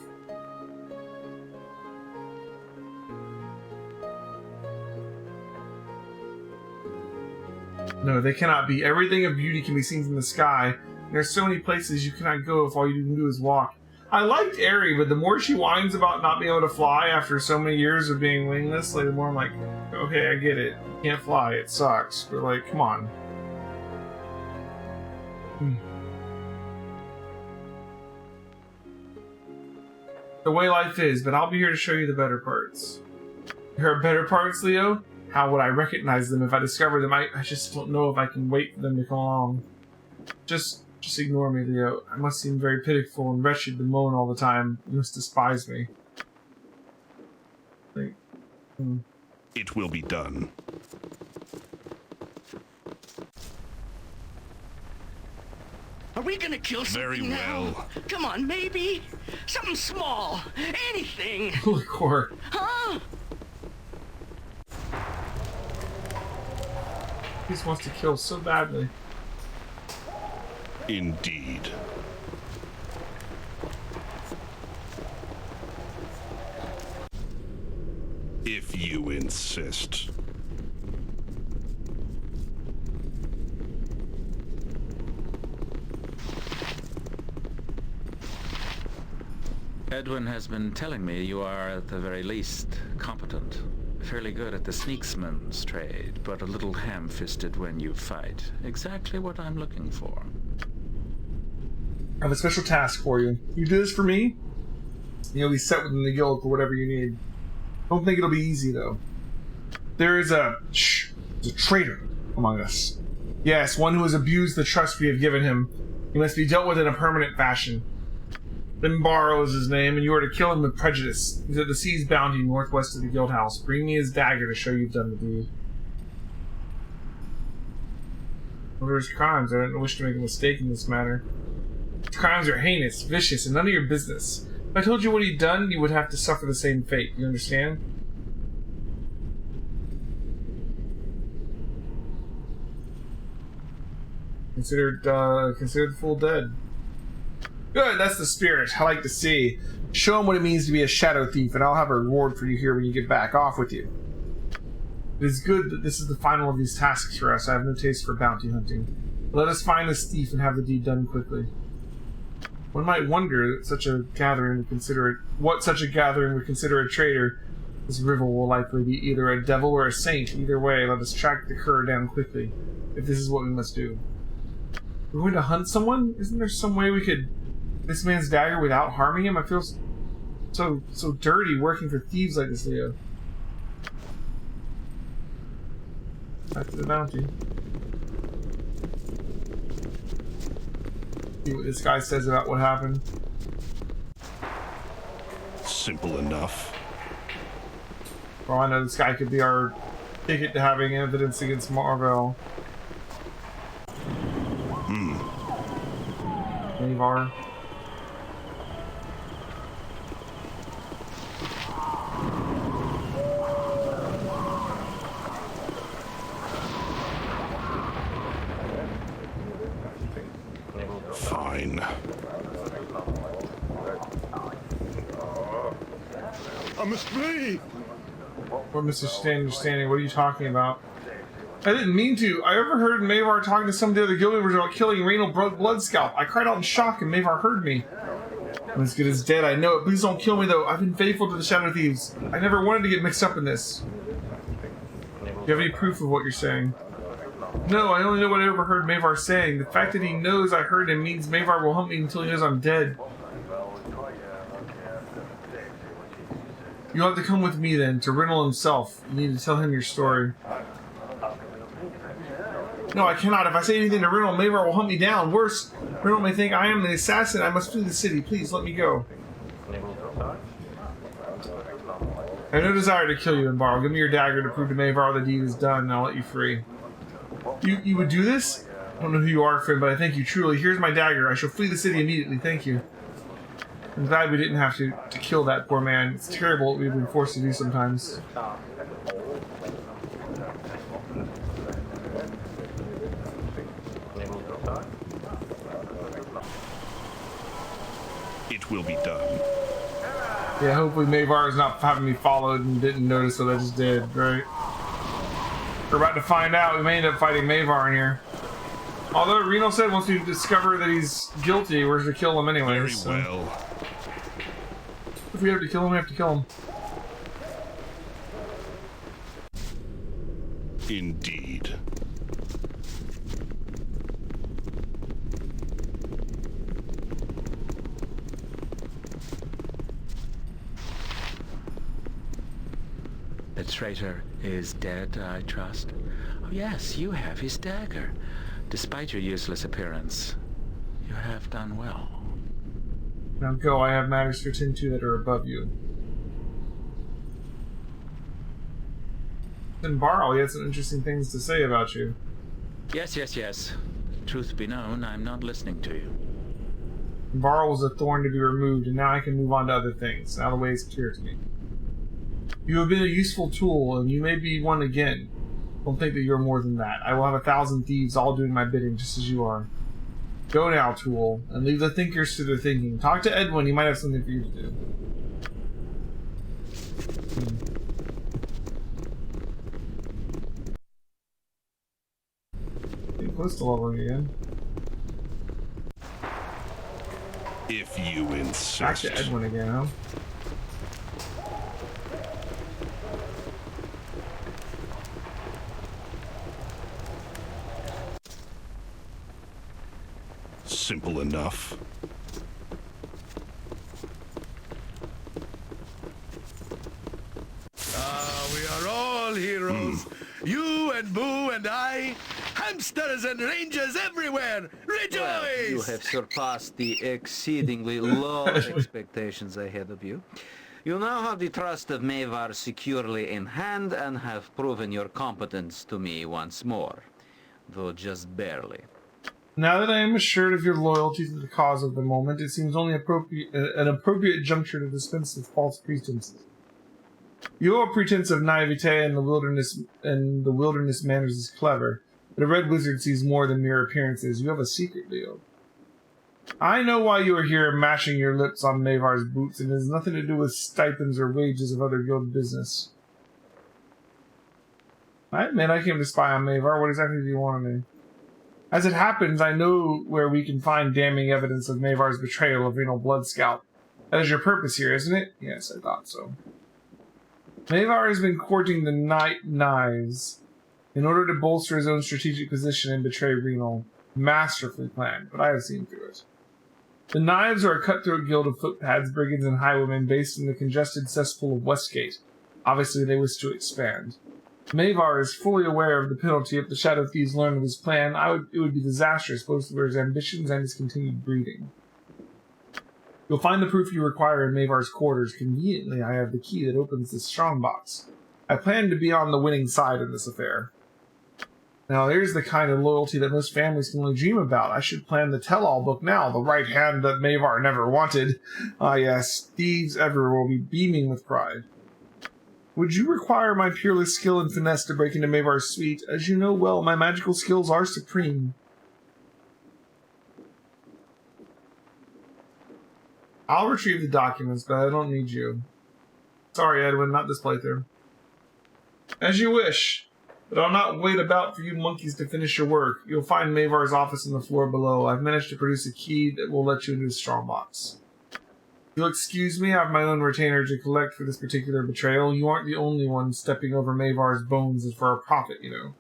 No, they cannot be. Everything of beauty can be seen from the sky. There's so many places you cannot go if all you can do is walk. I liked Aerie, but the more she whines about not being able to fly after so many years of being wingless, like, the more I'm like, okay, I get it. You can't fly. It sucks. But, like, come on. The way life is, but I'll be here to show you the better parts. There are better parts, Leo? How would I recognize them if I discover them? I just don't know if I can wait for them to come along. Just ignore me, Leo. I must seem very pitiful and wretched to moan all the time. You must despise me. Like, It will be done. Are we gonna kill something Very now? well. Come on, maybe? Something small. Anything. Holy core. Huh? He just wants to kill so badly. Indeed. If you insist. Edwin has been telling me you are, at the very least, competent. Fairly good at the sneaksman's trade, but a little ham-fisted when you fight. Exactly what I'm looking for. I have a special task for you. You do this for me, you'll be set within the guild for whatever you need. Don't think it'll be easy, though. There's a traitor among us. Yes, one who has abused the trust we have given him. He must be dealt with in a permanent fashion. Limbaro is his name, and you are to kill him with prejudice. He's at the Sea's Bounty northwest of the guild house. Bring me his dagger to show you've done the deed. What are his crimes? I don't wish to make a mistake in this matter. His crimes are heinous, vicious, and none of your business. If I told you what he'd done, you would have to suffer the same fate. You understand? Considered the fool dead. Good, that's the spirit. I like to see. Show him what it means to be a shadow thief, and I'll have a reward for you here when you get back. Off with you. It is good that this is the final of these tasks for us. I have no taste for bounty hunting. Let us find this thief and have the deed done quickly. One might wonder that such a gathering would consider a traitor. This rival will likely be either a devil or a saint. Either way, let us track the cur down quickly, if this is what we must do. We're going to hunt someone? Isn't there some way we could this man's dagger without harming him? I feel so dirty working for thieves like this, Leo. Back to the bounty. See what this guy says about what happened. Simple enough. Well, I know this guy could be our ticket to having evidence against Marvel. Mavar. Fine. I must flee! What, Mr. Standing? What are you talking about? I didn't mean to. I overheard Mavar talking to some of the other guild members about killing Raynal Bloodscalp. I cried out in shock and Mavar heard me. I'm as good as dead, I know it. Please don't kill me though. I've been faithful to the Shadow Thieves. I never wanted to get mixed up in this. Do you have any proof of what you're saying? No, I only know what I overheard Mavar saying. The fact that he knows I heard him means Mavar will hunt me until he knows I'm dead. You'll have to come with me then, to Rinnal himself. You need to tell him your story. No, I cannot. If I say anything to Rinnal, Mavar will hunt me down. Worse, Rinnal may think I am the assassin. I must flee the city. Please, let me go. I have no desire to kill you, Mbaro. Give me your dagger to prove to Mavar the deed is done, and I'll let you free. You would do this? I don't know who you are, friend, but I thank you truly. Here's my dagger. I shall flee the city immediately. Thank you. I'm glad we didn't have to kill that poor man. It's terrible what we've been forced to do sometimes. It will be done. Yeah, hopefully Mavar is not having me followed and didn't notice what I just did, right? We're about to find out. We may end up fighting Mavar in here. Although Reno said once we discover that he's guilty, we're to kill him anyway. Very so. well. If we have to kill him, we have to kill him. Indeed. The traitor is dead, I trust. Oh yes, you have his dagger. Despite your useless appearance, you have done well. Now go, I have matters to attend to that are above you. And Barl, he had some interesting things to say about you. Yes. Truth be known, I'm not listening to you. Barl was a thorn to be removed, and now I can move on to other things. Now the way is clear to me. You have been a useful tool, and you may be one again. Don't think that you're more than that. I will have 1,000 thieves all doing my bidding, just as you are. Go now, tool, and leave the thinkers to their thinking. Talk to Edwin, he might have something for you to do. Getting close to leveling again. If you insist. Back to Edwin again, huh? Simple enough. We are all heroes. You and Boo and I. hamsters and rangers everywhere! Rejoice! Well, you have surpassed the exceedingly low expectations I had of you. You now have the trust of Mavar securely in hand and have proven your competence to me once more, though just barely. Now that I am assured of your loyalty to the cause of the moment, it seems only an appropriate juncture to dispense with false pretenses. Your pretense of naivete in the wilderness manners is clever, but a red wizard sees more than mere appearances. You have a secret, Leo. I know why you are here mashing your lips on Mavar's boots, and it has nothing to do with stipends or wages of other guild business. I admit I came to spy on Mavar. What exactly do you want of me? As it happens, I know where we can find damning evidence of Mavar's betrayal of Renal Bloodscalp. That is your purpose here, isn't it? Yes, I thought so. Mavar has been courting the Night Knives in order to bolster his own strategic position and betray Renal. Masterfully planned, but I have seen through it. The Knives are a cutthroat guild of footpads, brigands, and highwaymen based in the congested cesspool of Westgate. Obviously, they wish to expand. Mavar is fully aware of the penalty if the Shadow Thieves learn of his plan. It would be disastrous both for his ambitions and his continued breeding. You'll find the proof you require in Mavar's quarters. Conveniently, I have the key that opens the strongbox. I plan to be on the winning side in this affair. Now, there's the kind of loyalty that most families can only dream about. I should plan the tell-all book now, the right hand that Mavar never wanted. Ah, yes, thieves everywhere will be beaming with pride. Would you require my peerless skill and finesse to break into Mavar's suite? As you know well, my magical skills are supreme. I'll retrieve the documents, but I don't need you. Sorry, Edwin, not this playthrough. As you wish. But I'll not wait about for you monkeys to finish your work. You'll find Mavar's office on the floor below. I've managed to produce a key that will let you into his strongbox. You'll excuse me, I have my own retainer to collect for this particular betrayal. You aren't the only one stepping over Mavar's bones for a profit, you know.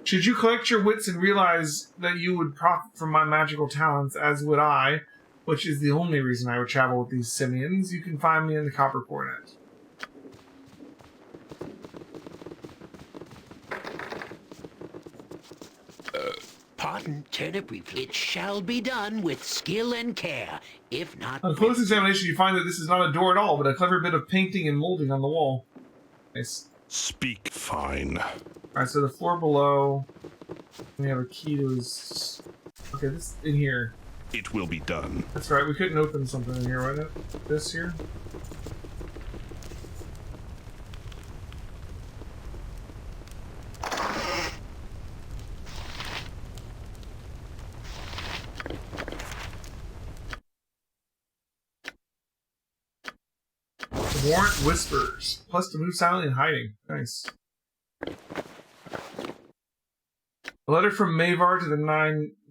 Should you collect your wits and realize that you would profit from my magical talents, as would I, which is the only reason I would travel with these simians, you can find me in the Copper Coronet. Pardon, Turnip, it shall be done with skill and care, if not... On close examination, you find that this is not a door at all, but a clever bit of painting and molding on the wall. Nice. Speak fine. Alright, so the floor below, we have a key to his... Okay, this in here. It will be done. That's right, we couldn't open something in here, right? This here? Warrant Whispers. Plus to move silently and hiding. Nice. A letter from Mavar to the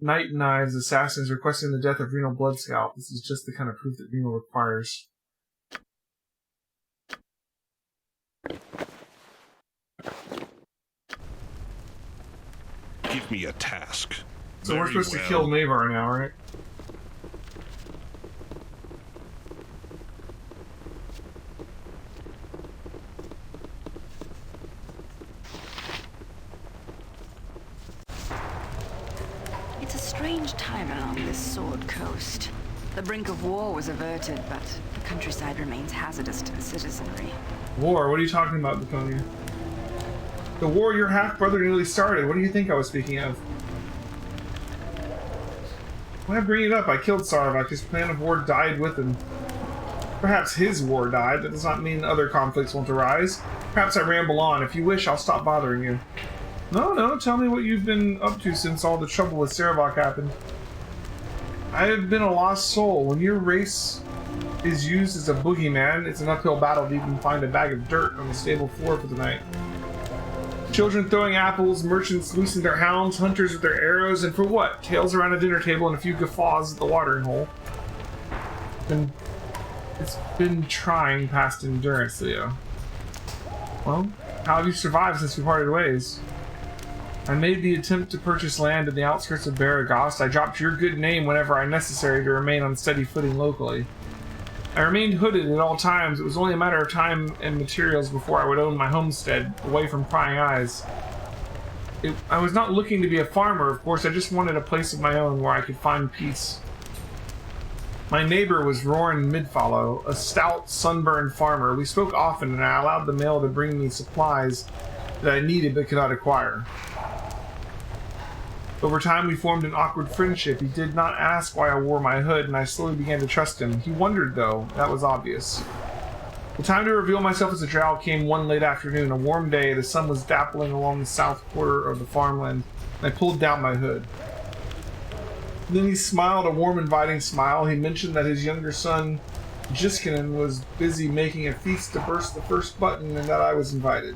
Night Knives assassins requesting the death of Renal Bloodscalp. This is just the kind of proof that Renal requires. Give me a task. So we're supposed to kill Mavar now, right? It's a strange time along this Sword Coast. The brink of war was averted, but the countryside remains hazardous to the citizenry. War? What are you talking about, Baconia? The war your half-brother nearly started. What do you think I was speaking of? Why bring it up? I killed Sarvak. His plan of war died with him. Perhaps his war died. That does not mean other conflicts won't arise. Perhaps I ramble on. If you wish, I'll stop bothering you. No, tell me what you've been up to since all the trouble with Sarvak happened. I have been a lost soul. When your race is used as a boogeyman, it's an uphill battle to even find a bag of dirt on the stable floor for the night. Children throwing apples, merchants loosing their hounds, hunters with their arrows, and for what? Tales around a dinner table and a few guffaws at the watering hole. It's been trying past endurance, Leo. Well, how have you survived since we parted ways? I made the attempt to purchase land in the outskirts of Baragost. I dropped your good name whenever I necessary to remain on steady footing locally. I remained hooded at all times. It was only a matter of time and materials before I would own my homestead, away from prying eyes. I was not looking to be a farmer, of course. I just wanted a place of my own where I could find peace. My neighbor was Roran Midfollow, a stout, sunburned farmer. We spoke often, and I allowed the mail to bring me supplies that I needed but could not acquire. Over time, we formed an awkward friendship. He did not ask why I wore my hood, and I slowly began to trust him. He wondered, though. That was obvious. The time to reveal myself as a drow came one late afternoon. A warm day, the sun was dappling along the south quarter of the farmland, and I pulled down my hood. Then he smiled a warm, inviting smile. He mentioned that his younger son, Jiskinen, was busy making a feast to burst the first button, and that I was invited.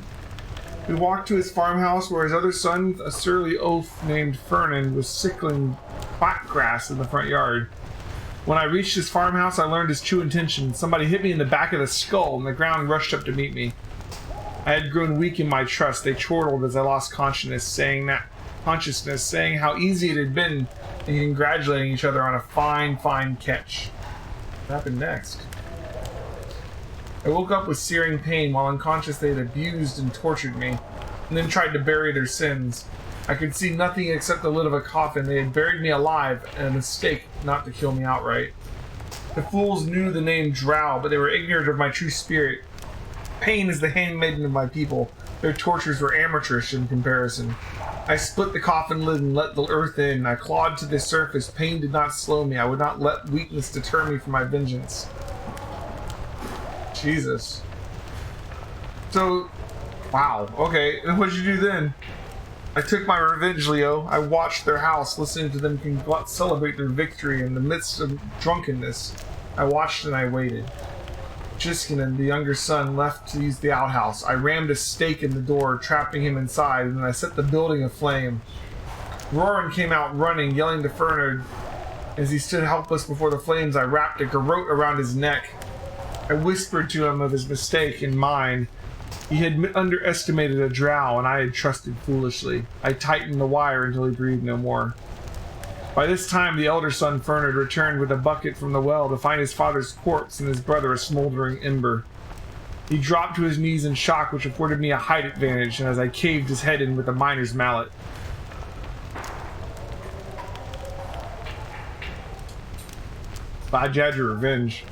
We walked to his farmhouse where his other son, a surly oaf named Fernan, was sickling black grass in the front yard. When I reached his farmhouse, I learned his true intention. Somebody hit me in the back of the skull, and the ground rushed up to meet me. I had grown weak in my trust. They chortled as I lost consciousness, saying how easy it had been, and congratulating each other on a fine, fine catch. What happened next? I woke up with searing pain. While unconscious, they had abused and tortured me, and then tried to bury their sins. I could see nothing except the lid of a coffin. They had buried me alive, and a mistake not to kill me outright. The fools knew the name Drow, but they were ignorant of my true spirit. Pain is the handmaiden of my people. Their tortures were amateurish in comparison. I split the coffin lid and let the earth in. I clawed to the surface. Pain did not slow me. I would not let weakness deter me from my vengeance. Jesus. So, wow. Okay, and what'd you do then? I took my revenge, Leo. I watched their house, listening to them celebrate their victory in the midst of drunkenness. I watched and I waited. Jiskinen, the younger son, left to use the outhouse. I rammed a stake in the door, trapping him inside, and then I set the building aflame. Roran came out running, yelling to Fernard. As he stood helpless before the flames, I wrapped a garrote around his neck. I whispered to him of his mistake and mine. He had underestimated a drow, and I had trusted foolishly. I tightened the wire until he breathed no more. By this time, the elder son, Fernard, returned with a bucket from the well to find his father's corpse and his brother a smoldering ember. He dropped to his knees in shock, which afforded me a height advantage, and as I caved his head in with a miner's mallet. Glad you had your revenge.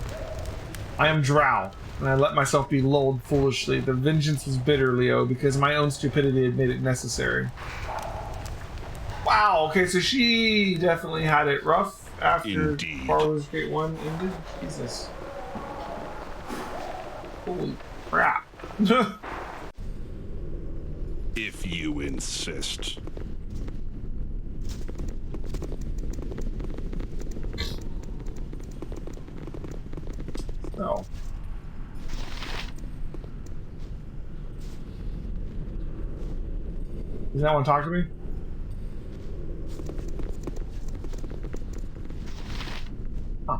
I am drow, and I let myself be lulled foolishly. The vengeance was bitter, Leo, because my own stupidity had made it necessary. Wow, okay, so she definitely had it rough after Baldur's Gate 1 ended? Jesus. Holy crap. If you insist. No. Does that want to talk to me? Huh.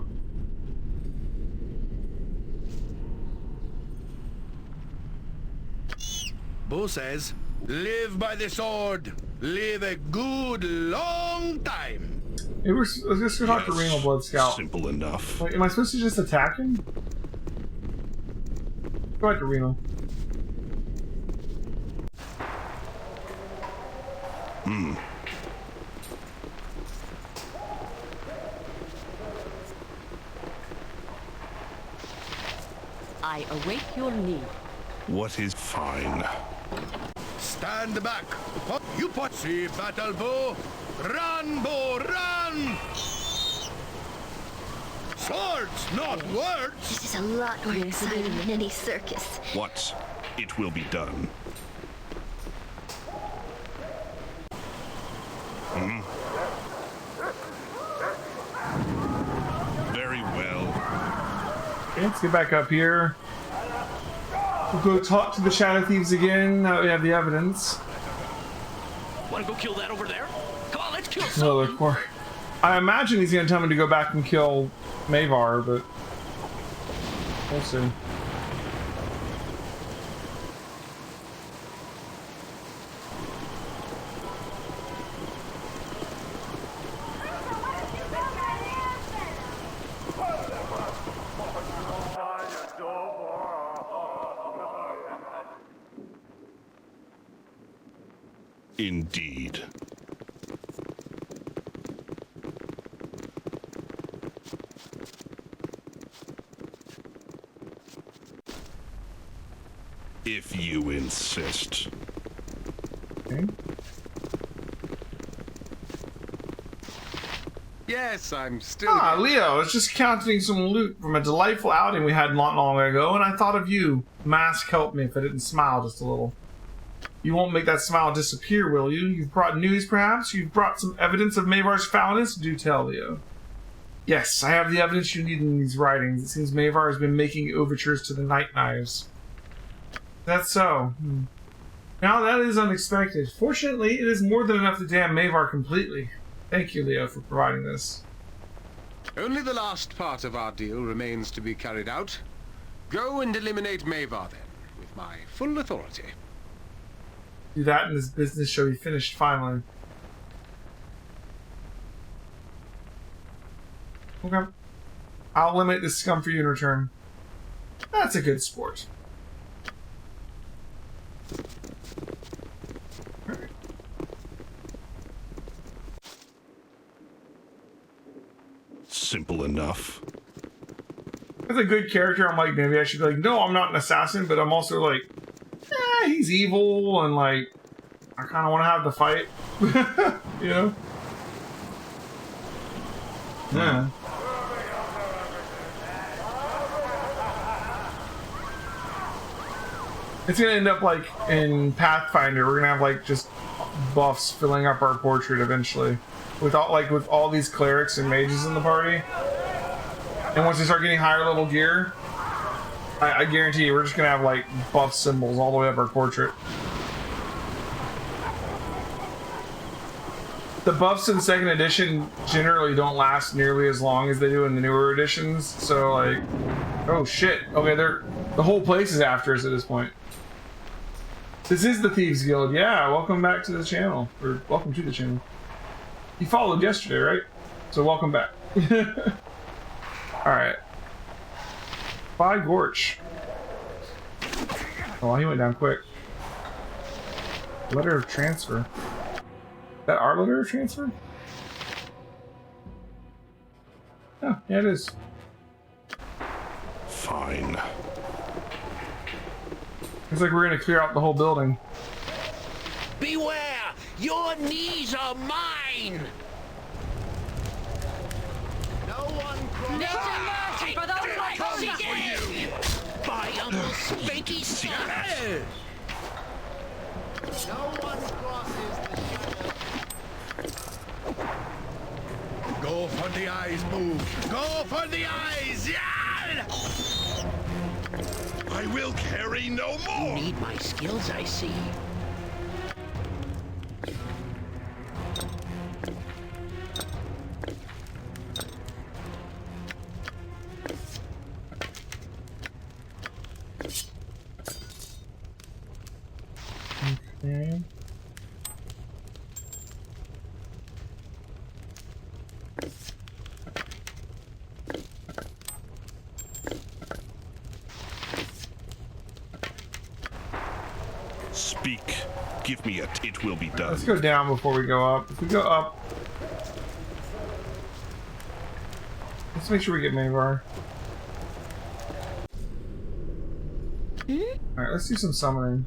Bo says, live by the sword. Live a good long time. Hey, let's just go talk to Renal Blood Scout. Simple enough. Wait, am I supposed to just attack him? Go back to Renal. I await your need. What is fine? Stand back. You put see battle bow. Run, bow, run! Swords, not words! This is a lot more exciting than any circus. What? It will be done. Very well. Okay, let's get back up here. We'll go talk to the Shadow Thieves again. Now that we have the evidence. Wanna go kill that over there? Come on, let's kill No, something! of course. I imagine he's gonna tell me to go back and kill Mavar, but we'll see. Indeed. If you insist. Okay. Yes, I'm still. Ah, Leo, I was just counting some loot from a delightful outing we had not long ago, and I thought of you. Mask helped me if I didn't smile just a little. You won't make that smile disappear, will you? You've brought news, perhaps? You've brought some evidence of Mavar's foulness? Do tell, Leo. Yes, I have the evidence you need in these writings. It seems Mavar has been making overtures to the Night Knives. That's so. Now that is unexpected. Fortunately, it is more than enough to damn Mavar completely. Thank you, Leo, for providing this. Only the last part of our deal remains to be carried out. Go and eliminate Mavar, then, with my full authority. Do that and this business shall be finished finally. Okay. I'll eliminate this scum for you in return. That's a good sport. Simple enough. As a good character, I'm like, maybe I should be like, no, I'm not an assassin, but I'm also like, he's evil, and like, I kind of want to have the fight. You know? Yeah. It's gonna end up like in Pathfinder, we're gonna have like just buffs filling up our portrait eventually. With all these clerics and mages in the party. And once they start getting higher level gear, I guarantee you we're just gonna have like buff symbols all the way up our portrait. The buffs in 2nd edition generally don't last nearly as long as they do in the newer editions, so like, oh shit, okay, the whole place is after us at this point. This is the Thieves Guild, yeah, welcome back to the channel, or welcome to the channel. You followed yesterday, right? So welcome back. Alright. Bye, Gorch. Oh, he went down quick. Letter of transfer. Is that our letter of transfer? Oh, yeah, it is. Fine. Looks like we're gonna clear out the whole building. Beware! Your knees are mine! No one mercy for those like us! By Uncle Spanky Stars! No one crosses the shadow. Go for the eyes, move! Go for the eyes! Yeah! I will carry no more! You need my skills, I see. Okay. Speak. Give me it. It will be done. Let's go down before we go up. If we go up, let's make sure we get Mavar. Alright, let's do some summoning.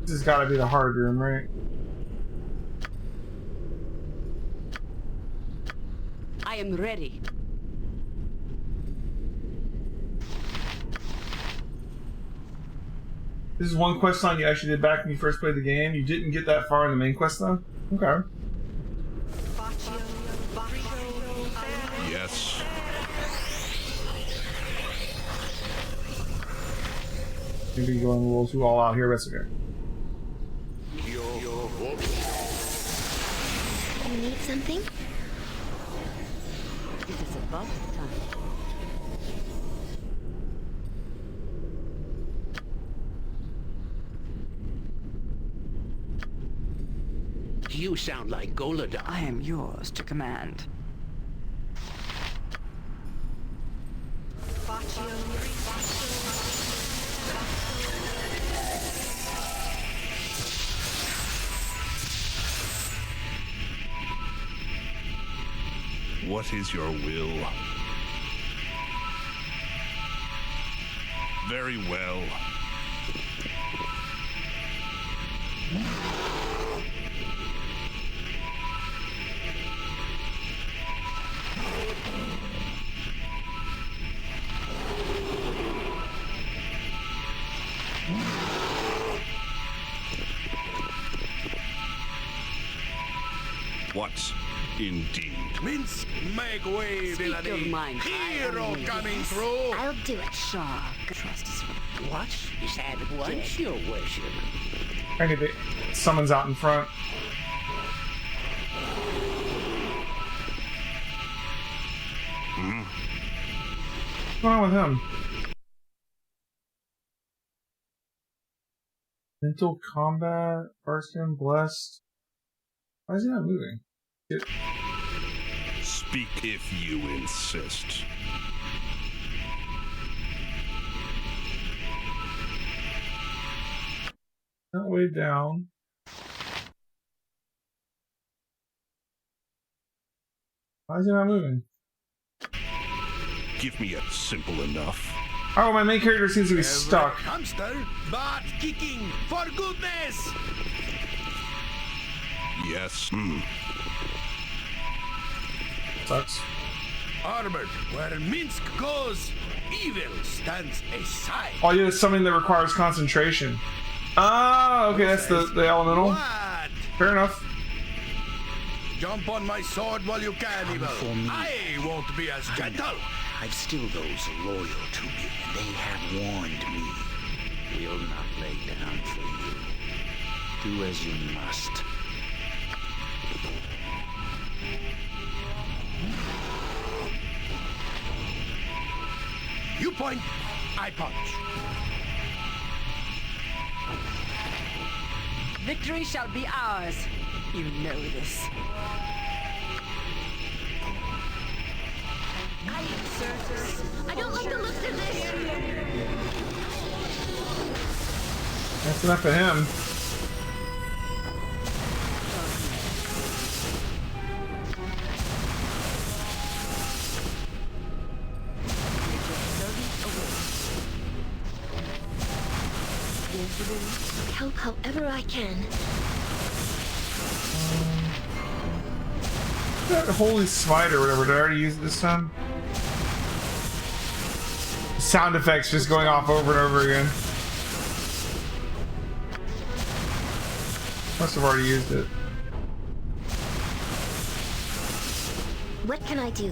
This has got to be the hard room, right? I am ready. This is one quest line you actually did back when you first played the game. You didn't get that far in the main quest though? Okay. Yes. Maybe going a little too all out here, but it's okay. You need something? It is about time. You sound like Gilded. I am yours to command. What is your will? Very well. What? Indeed. Minsk, make way, Speak your villainy. mind. Hero coming through. I'll do it. Shark. Trust is What? Is that what your worship? I need to. Someone's out in front. What's going on with him? Mental combat, Farskin, blessed. Why is he not moving? Speak if you insist. Not way down. Why is he not moving? Give me a simple enough. Oh, my main character seems to be stuck. Hamster, but kicking for goodness. Yes. Sucks. Armored, where Minsk goes, evil stands aside. Oh, yeah, it's something that requires concentration. Ah, okay, that's the elemental. What? Fair enough. Jump on my sword while you can, evil. I won't be as gentle. I've still those loyal to me, and they have warned me. We'll not lay down for you. Do as you must. You point, I punch. Victory shall be ours. You know this. I don't like the looks of this. That's enough of him. Help however I can. That holy smite or whatever, did I already use it this time? Sound effects just going off over and over again. Must have already used it. What can I do?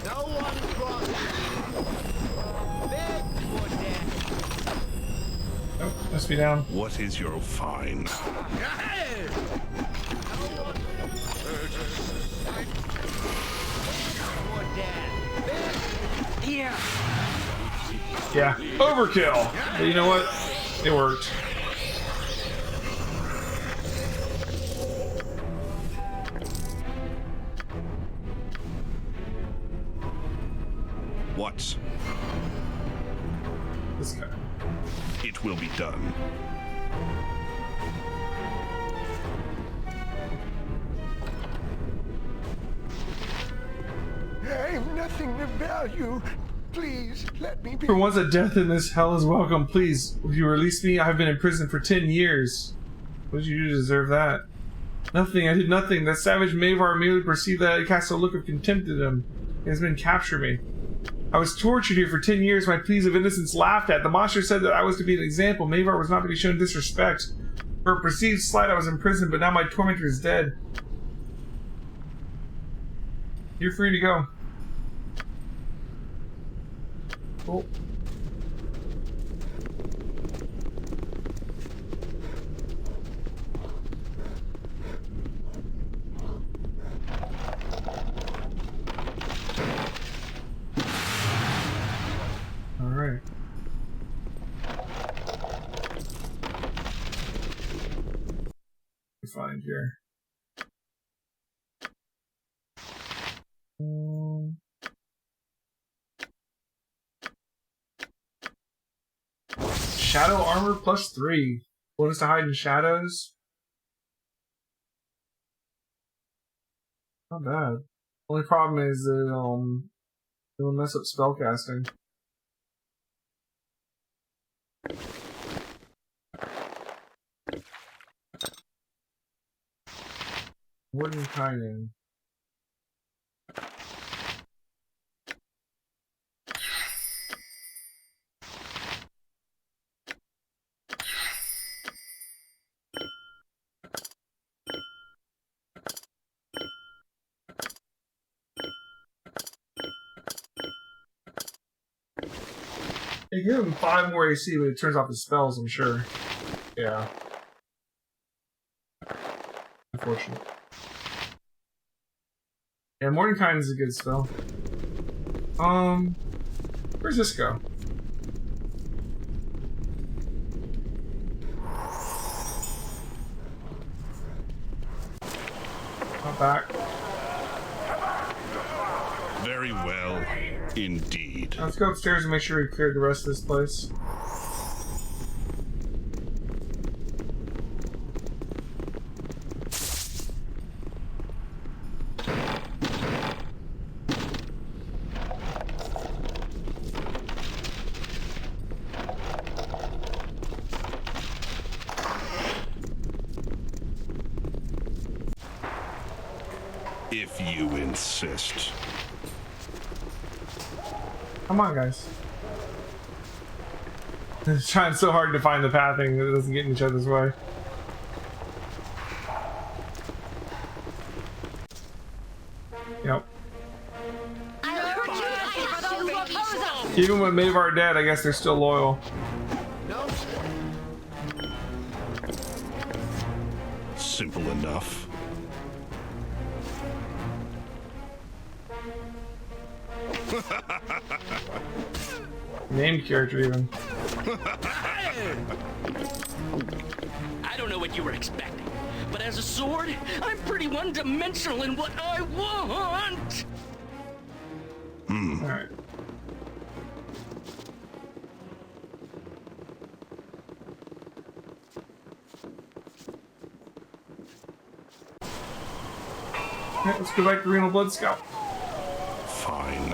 No one crosses. Nope, must be down. What is your fine? Here. Yeah, overkill. But you know what? It worked. What? This guy. It will be done. I have nothing of value. Please, let me be. For once a death in this hell is welcome. Please, if you release me, I have been in prison for 10 years. What did you do to deserve that? Nothing, I did nothing. That savage Mavar merely perceived that I cast a look of contempt at him. He has been capture me. I was tortured here for 10 years, my pleas of innocence laughed at. The monster said that I was to be an example. Mavar was not to be shown disrespect. For a perceived slight I was in prison, but now my tormentor is dead. You're free to go. Cool. All right. find here? Shadow armor +3. Bonus to hide in shadows. Not bad. Only problem is that it'll mess up spellcasting. Wooden Kynan. They give him 5 more AC, but it turns off his spells, I'm sure. Yeah. Unfortunate. Yeah, Mordenkainen is a good spell. Where's this go? Not back. Very well, indeed. Let's go upstairs and make sure we cleared the rest of this place. If you insist. Come on, guys. It's trying so hard to find the pathing that it doesn't get in each other's way. Yep. Even when Mavar dead, I guess they're still loyal. Simple enough. Named character, even. I don't know what you were expecting, but as a sword, I'm pretty one-dimensional in what I want! Alright. Okay, let's go back to Renal Blood Scout. Fine.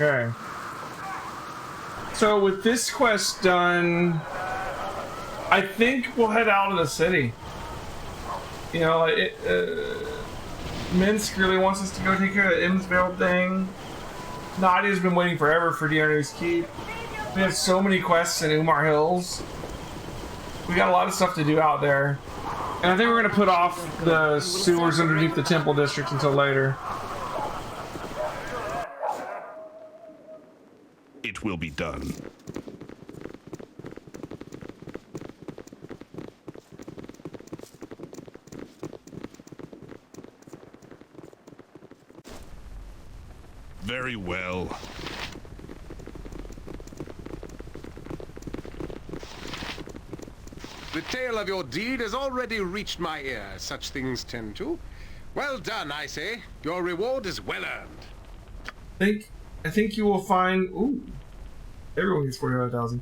Okay. So with this quest done, I think we'll head out of the city. You know, like Minsk really wants us to go take care of the Imsvale thing. Nadia's been waiting forever for Diarno's Keep. We have so many quests in Umar Hills. We got a lot of stuff to do out there. And I think we're going to put off the sewers underneath the Temple District until later. It will be done. Very well. The tale of your deed has already reached my ear. Such things tend to. Well done, I say. Your reward is well earned. I think you will find... Ooh. Everyone gets 45,000.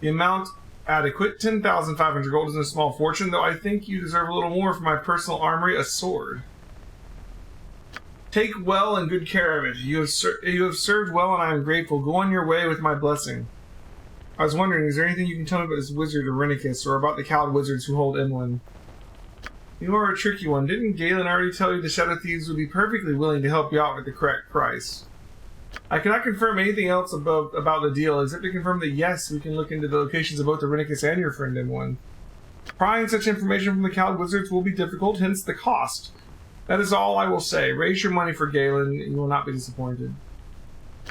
The amount adequate. 10,500 gold isn't a small fortune, though I think you deserve a little more for my personal armory, a sword. Take well and good care of it. You have served well, and I am grateful. Go on your way with my blessing. I was wondering, is there anything you can tell me about this wizard Irenicus, or about the cowed wizards who hold Inland? You are a tricky one. Didn't Galen already tell you the Shadow Thieves would be perfectly willing to help you out with the correct price? I cannot confirm anything else about the deal, except to confirm that yes, we can look into the locations of both Irenicus and your friend M1. Prying such information from the Cloud Wizards will be difficult, hence the cost. That is all I will say. Raise your money for Galen, and you will not be disappointed.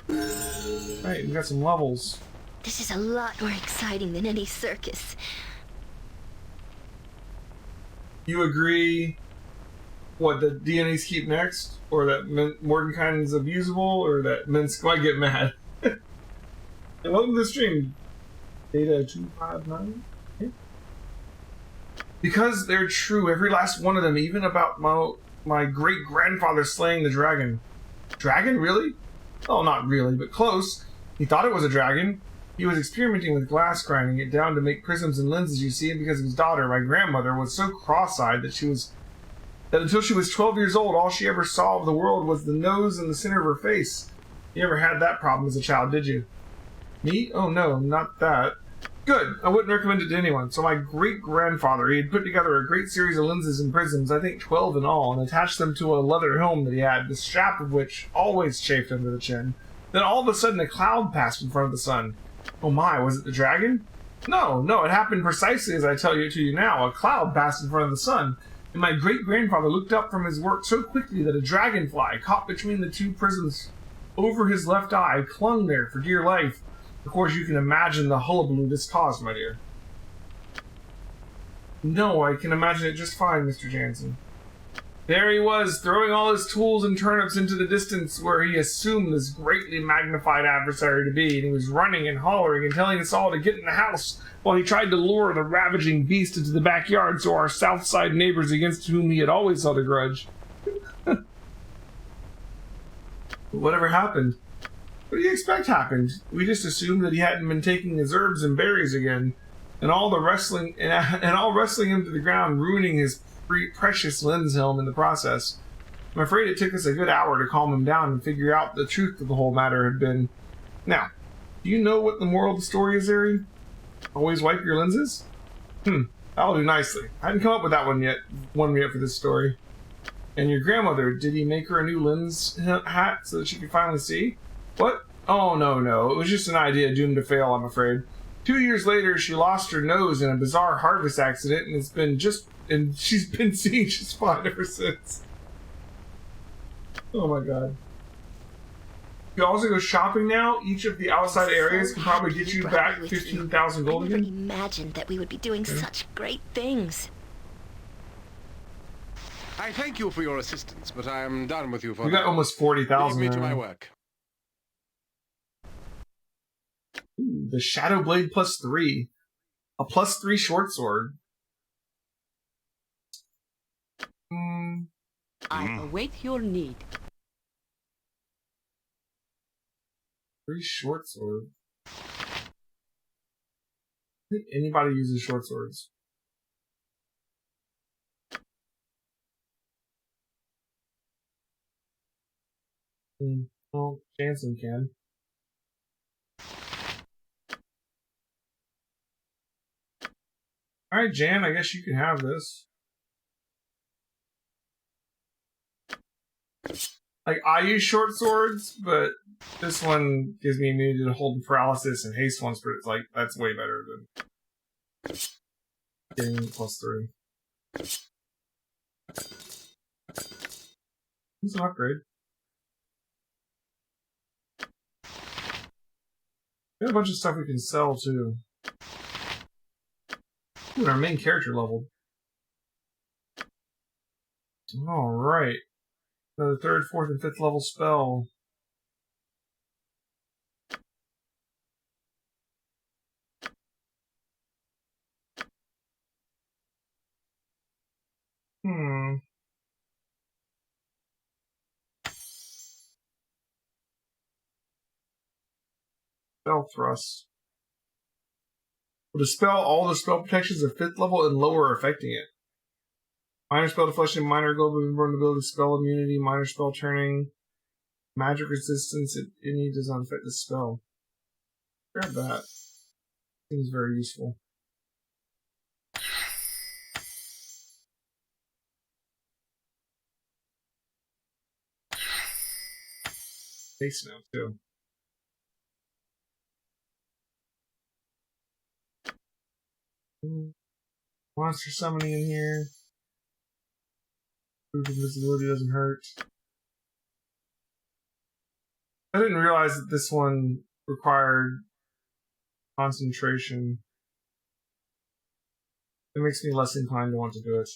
Right, we got some levels. This is a lot more exciting than any circus. You agree what, that DNAs keep next? Or that Mordenkainen is abusable? Or that Minsk might get mad? And welcome to the stream. Data 259? Okay. Because they're true, every last one of them, even about my great-grandfather slaying the dragon. Dragon, really? Oh, not really, but close. He thought it was a dragon. He was experimenting with glass, grinding it down to make prisms and lenses, you see, and because of his daughter, my grandmother, was so cross-eyed that until she was 12 years old, all she ever saw of the world was the nose in the center of her face. You never had that problem as a child, did you? Me? Oh no, not that. Good. I wouldn't recommend it to anyone. So my great-grandfather, he had put together a great series of lenses and prisms, I think 12 in all, and attached them to a leather helm that he had, the strap of which always chafed under the chin. Then all of a sudden a cloud passed in front of the sun. Oh my, was it the dragon? No, it happened precisely as I tell you to you now. A cloud passed in front of the sun, and my great-grandfather looked up from his work so quickly that a dragonfly, caught between the two prisms over his left eye, clung there for dear life. Of course, you can imagine the hullabaloo this caused, my dear. No, I can imagine it just fine, Mr. Jansen. There he was, throwing all his tools and turnips into the distance where he assumed this greatly magnified adversary to be, and he was running and hollering and telling us all to get in the house while he tried to lure the ravaging beast into the backyard so our south side neighbors against whom he had always held a grudge. Whatever happened? What do you expect happened? We just assumed that he hadn't been taking his herbs and berries again, and all wrestling him to the ground, ruining his precious lens helm in the process. I'm afraid it took us a good hour to calm him down and figure out the truth of the whole matter had been. Now, do you know what the moral of the story is, Ari? Always wipe your lenses? That'll do nicely. I hadn't come up with that one yet for this story. And your grandmother, did he make her a new lens hat so that she could finally see? What? Oh, no. It was just an idea doomed to fail, I'm afraid. 2 years later, she lost her nose in a bizarre harvest accident, and she's been seeing just fine ever since. Oh my god. You also go shopping now? Each of the outside areas can probably get you back 15,000 gold again? I never imagined that we would be doing such great things. I thank you for your assistance, but I am done with you for now. You got almost 40,000. Leave me to my work. Ooh, the Shadow Blade +3. A +3 short sword. I await your need. 3 short sword. I think anybody uses short swords. Well, Jansen can. Alright, Jan, I guess you can have this. Like, I use short swords, but this one gives me immunity to hold paralysis, and haste one's pretty, like, that's way better than getting +3. It's an upgrade. We got a bunch of stuff we can sell, too. Ooh, our main character leveled. Alright. Another 3rd, 4th, and 5th level spell. Spell Thrust. Will dispel all the spell protections of 5th level and lower affecting it. Minor spell deflection, minor global invulnerability, spell immunity, minor spell turning, magic resistance, any does not affect the spell. Grab that. Seems very useful. Face now, too. Monster summoning in here. Proof invisibility doesn't hurt. I didn't realize that this one required concentration. It makes me less inclined to want to do it.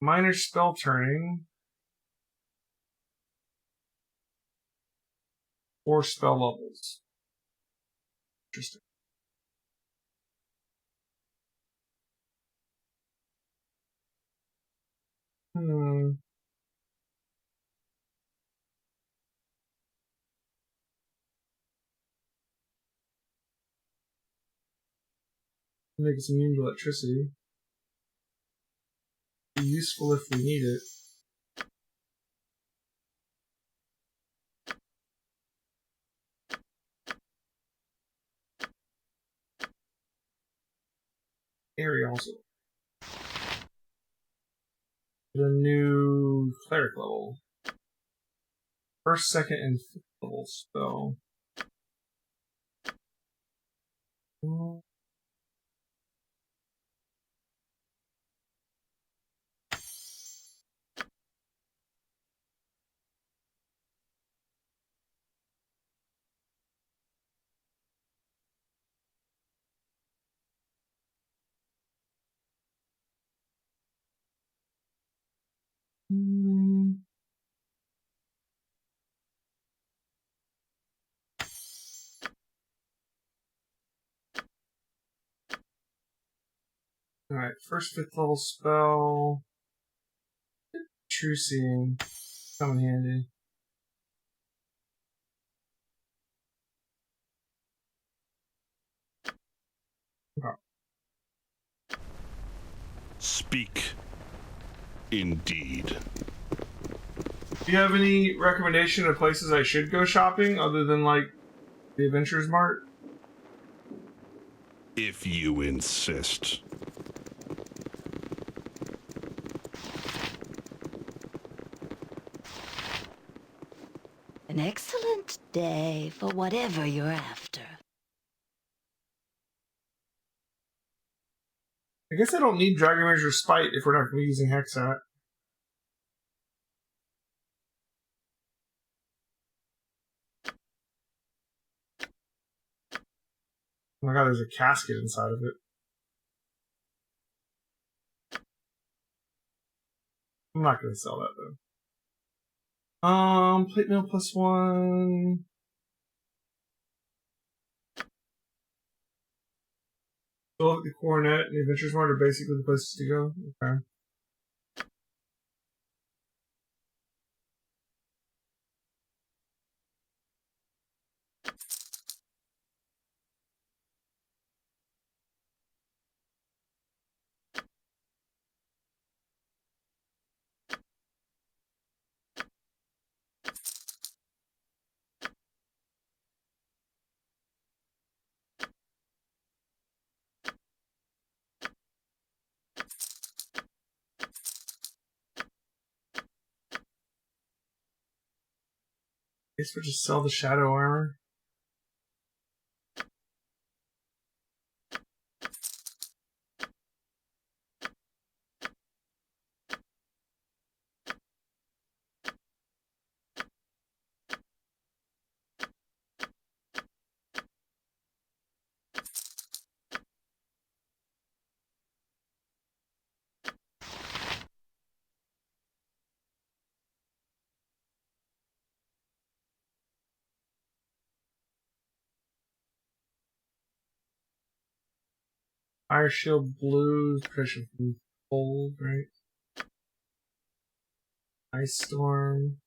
Minor spell turning. 4 spell levels. Interesting. Make us immune to electricity. Be useful if we need it. Area also. The new cleric level. First, second, and fifth level spell. Alright, first, fifth level spell. True Seeing. Come in handy. Okay. Speak. Indeed. Do you have any recommendation of places I should go shopping other than, like, the Adventurers Mart? If you insist. An excellent day for whatever you're after. I guess I don't need Dragon Measure Spite if we're not going to be using Hexat. Oh my god, there's a casket inside of it. I'm not going to sell that though. Plate mail +1. Still at the Coronet and the Adventurers Mart are basically the places to go. Okay. Guess we'll just sell the Shadow Armor. Fire Shield Blue, protection from cold, right? Ice Storm.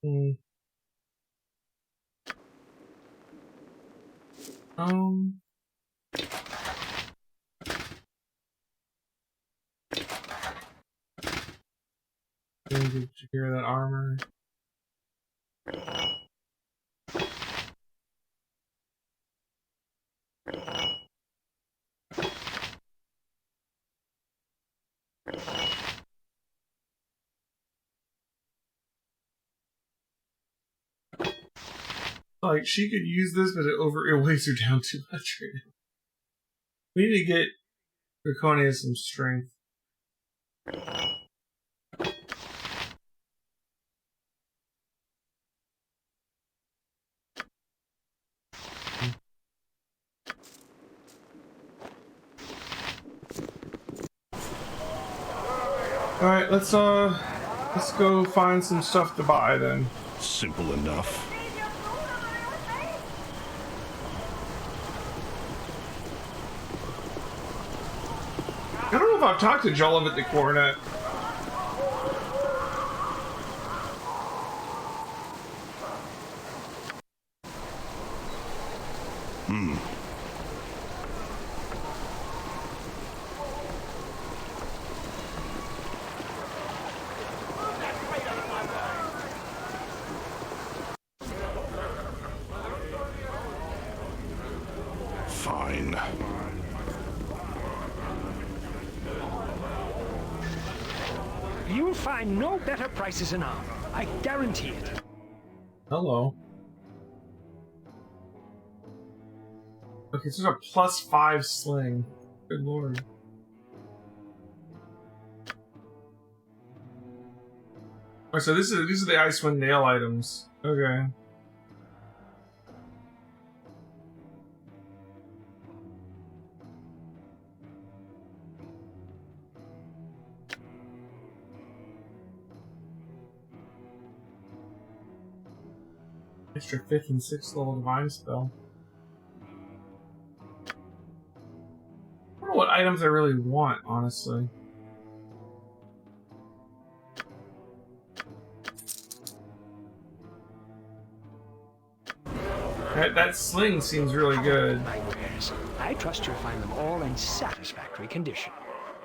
Did you hear that armor? Like, she could use this, but it weighs her down too much right now. We need to get Draconia some strength. Alright, let's go find some stuff to buy then. Simple enough. I don't know if I've talked to Jollivet at the Coronet. Fine. You'll find no better prices in armor. I guarantee it. Hello. Okay, so there's a +5 sling. Good lord. Oh, so these are the Icewind Nail items. Okay. Extra 5th and 6th level divine spell. I don't know what items I really want, honestly. That sling seems really good. I trust you'll find them all in satisfactory condition.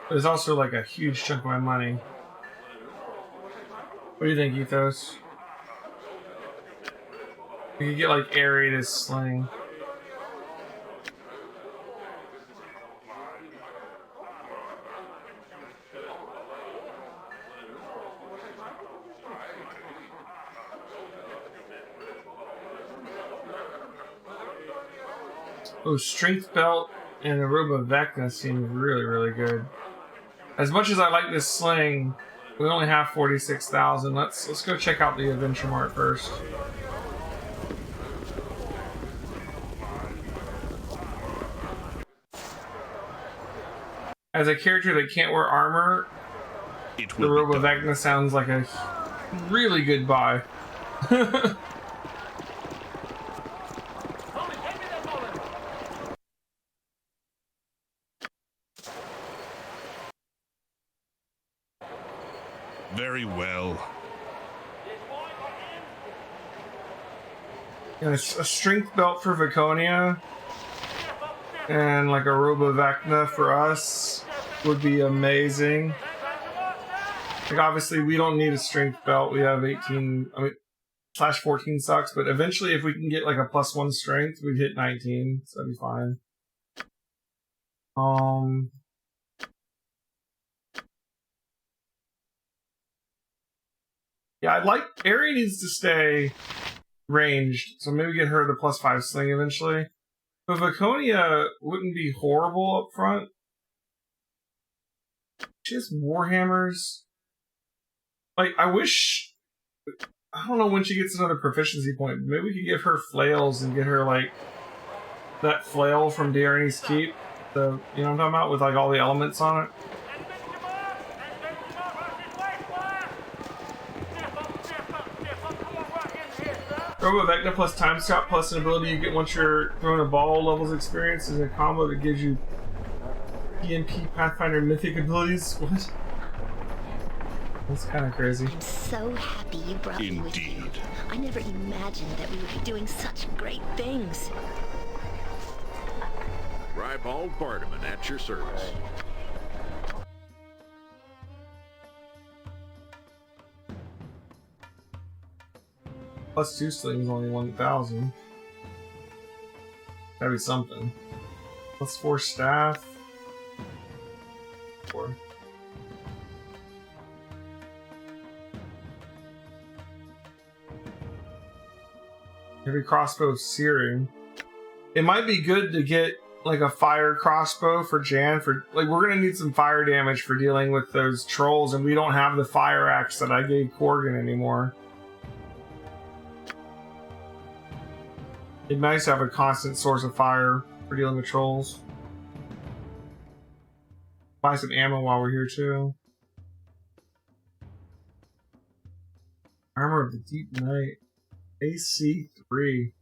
There's also like a huge chunk of my money. What do you think, Ethos? We could get like Aerie to sling. Oh, Strength Belt and a Robe of Vecna seem really, really good. As much as I like this sling, we only have 46,000. Let's go check out the Adventure Mart first. As a character that can't wear armor, the Robe of Vecna sounds like a really good buy. Very well. And a strength belt for Viconia and like a Robe of Vecna for us would be amazing. Like obviously we don't need a strength belt. We have 18. I mean, /14 sucks, but eventually if we can get like a +1 strength, we'd hit 19, so that'd be fine. Yeah, I'd like Aerie needs to stay ranged, so maybe get her the +5 sling eventually. But Viconia wouldn't be horrible up front. She has Warhammers. Like, I wish... I don't know when she gets another proficiency point. Maybe we could give her flails and get her, like, that flail from Dairni's Keep. You know what I'm talking about? With, like, all the elements on it. Robo Vecna plus Time Scout plus an ability you get once you're throwing a ball levels experience is a combo that gives you PNP Pathfinder Mythic abilities. What? That's kind of crazy. I'm so happy you brought me with you. I never imagined that we would be doing such great things. Ribald Bardaman at your service. +2 slings only 1,000. That'd be something. +4 staff. 4. Heavy crossbow searing. It might be good to get like a fire crossbow for Jan for like we're gonna need some fire damage for dealing with those trolls, and we don't have the fire axe that I gave Corgan anymore. It'd be nice to have a constant source of fire for dealing with trolls. Buy some ammo while we're here too. Armor of the Deep Night. AC 3.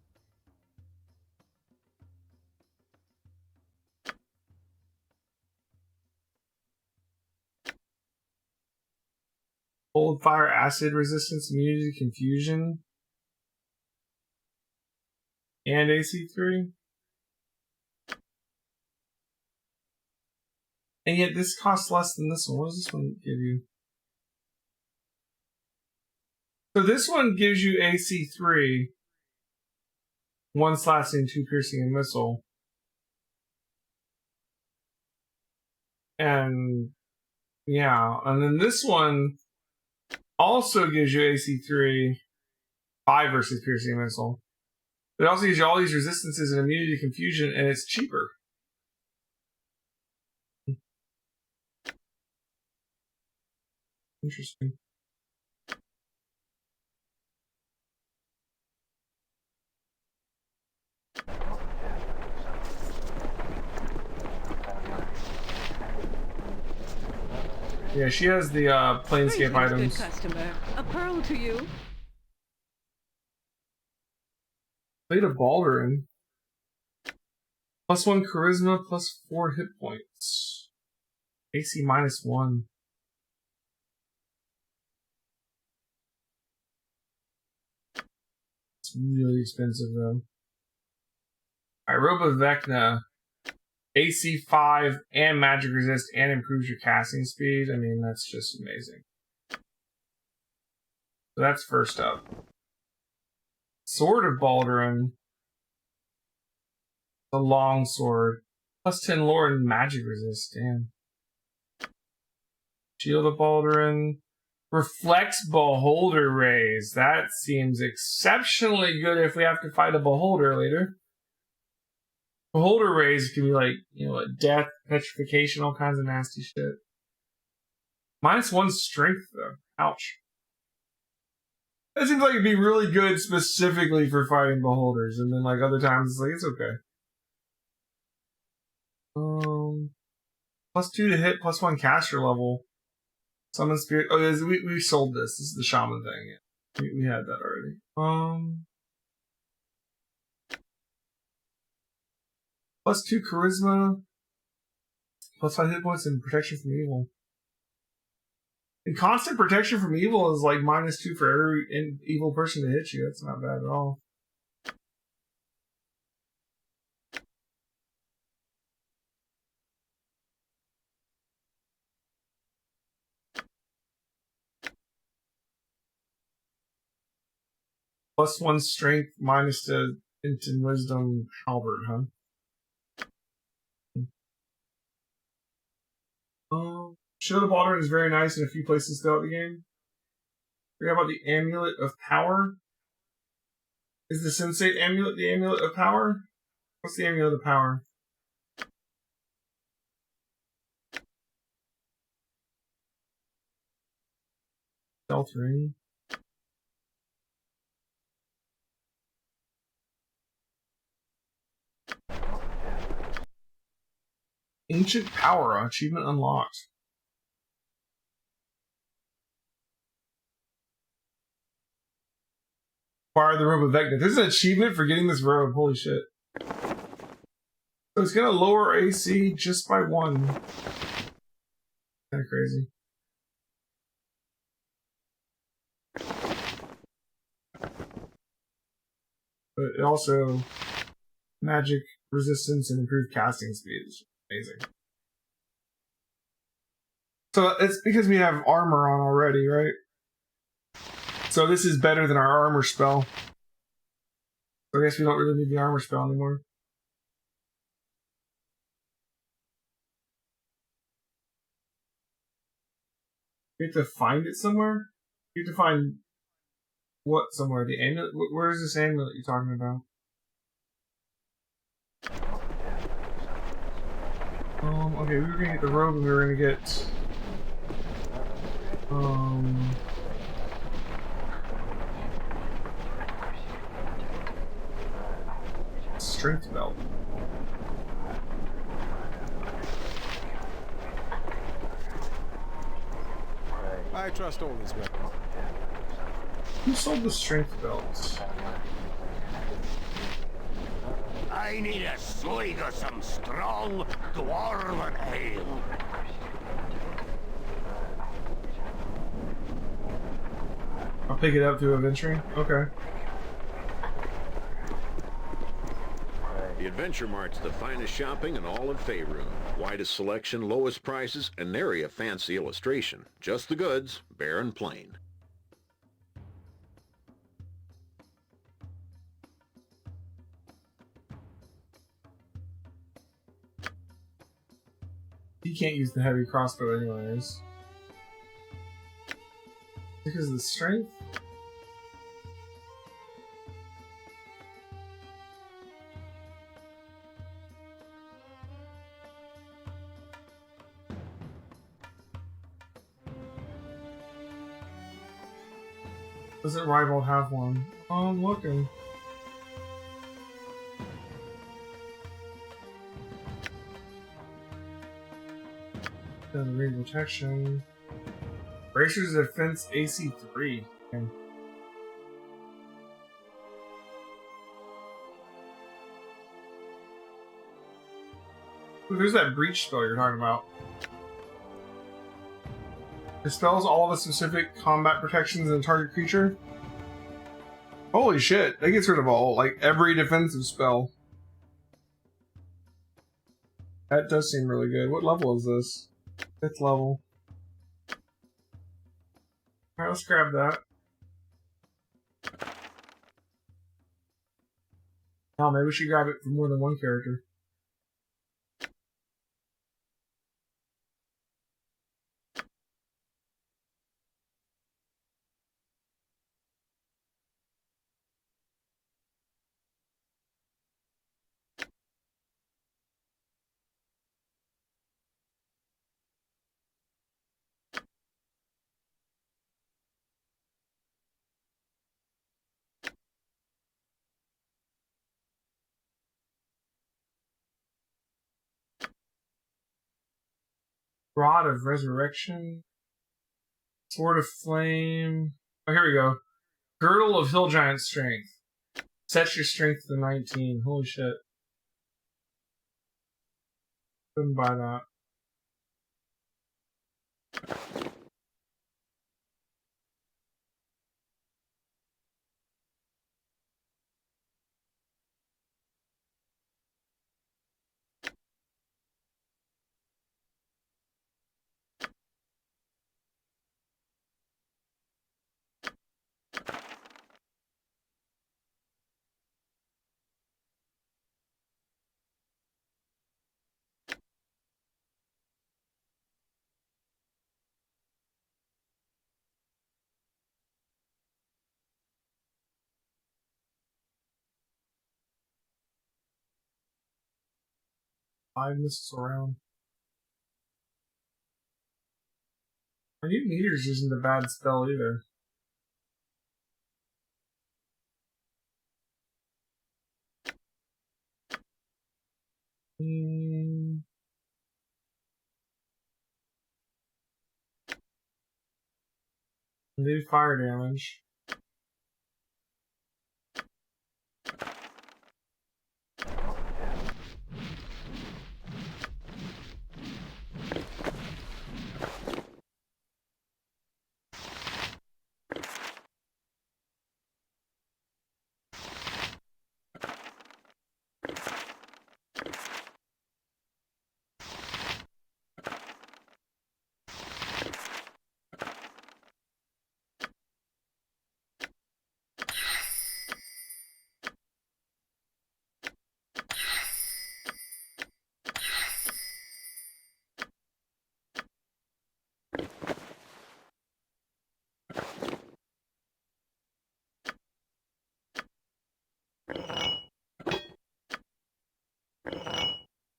Cold fire acid resistance, immunity confusion. And AC 3. And yet this costs less than this one. What does this one give you? So this one gives you AC 3. 1 slashing, 2 piercing, and missile. And yeah, and then this one also gives you AC 3, 5 versus piercing and missile. It also gives you all these resistances and immunity to confusion, and it's cheaper. Interesting. Yeah, she has the Planescape items. Good customer. A pearl to you. Blade of Baldur. +1 charisma, +4 hit points. AC -1. It's really expensive though. Alright, Robe of Vecna. AC 5 and magic resist and improves your casting speed. I mean, that's just amazing. So that's first up. Sword of Baldur. The long sword. +10 lore and magic resist. Damn. Shield of Baldur. Reflects Beholder Rays. That seems exceptionally good if we have to fight a Beholder later. Beholder Rays can be like, you know, death, petrification, all kinds of nasty shit. -1 strength though. Ouch. That seems like it'd be really good specifically for fighting Beholders, and then like other times it's like it's okay. +2 to hit, +1 caster level. Summon spirit. Oh, we sold this. This is the shaman thing. Yeah. We had that already. +2 charisma, +5 hit points, and protection from evil. And constant protection from evil is like -2 for every evil person to hit you. That's not bad at all. +1 strength, -2 into wisdom halberd, huh? Shield of Baldur is very nice in a few places throughout the game. Forget about the Amulet of Power. Is the Sensate Amulet the Amulet of Power? What's the Amulet of Power? Stealth Ring. Ancient Power achievement unlocked. Acquire the Robe of Vecna. There's an achievement for getting this robe. Holy shit. So it's gonna lower AC just by 1. Kinda crazy. but it also magic resistance and improved casting speed. It's amazing. So it's because we have armor on already, right? So this is better than our armor spell. So I guess we don't really need the armor spell anymore. You have to find it somewhere? You have to find what somewhere? The amulet? Where is this amulet you're talking about? Okay, we were gonna get the robe and we were gonna get strength belt. I trust all these weapons. Who sold the strength belt? I need a swig of some strong dwarven ale. I'll pick it up through adventuring. Okay. The Adventure Mart's the finest shopping in all of Faerun. Widest selection, lowest prices, and nary a fancy illustration. Just the goods, bare and plain. He can't use the heavy crossbow anyways. Because of the strength? Doesn't rival have one? Oh, I'm looking. Doesn't read protection. Bracers defense AC 3. Okay. Ooh, there's that breach spell you're talking about. Dispels all the specific combat protections in a target creature. Holy shit, that gets rid of all, like, every defensive spell. That does seem really good. What level is this? 5th level. Alright, let's grab that. Oh, maybe we should grab it for more than one character. Rod of Resurrection. Sword of Flame. Oh, here we go. Girdle of Hill Giant Strength. Sets your strength to 19. Holy shit. Couldn't buy that. Five missiles around. I knew Meters isn't a bad spell either. Do fire damage.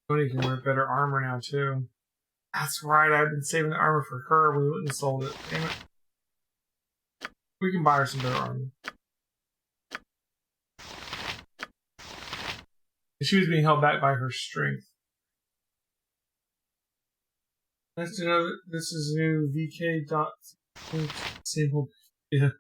Tony can wear better armor now too. That's right, I've been saving the armor for her. We wouldn't have sold it. Damn it. We can buy her some better armor. She was being held back by her strength. Nice to know that this is new VK dot sample. Yeah.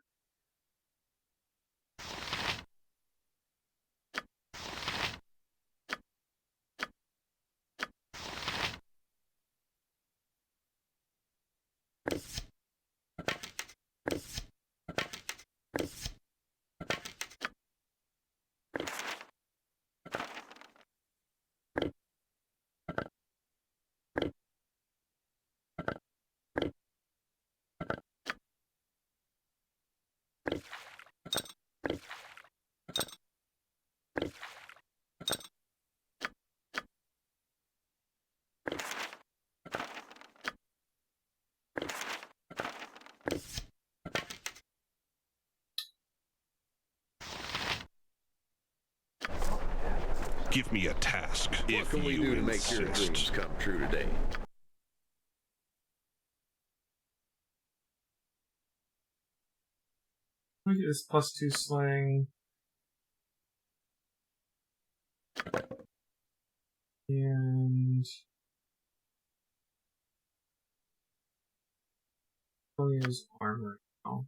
Give me a task. What can we do to make your dreams come true today? Let me get this +2 slang. And use armor now.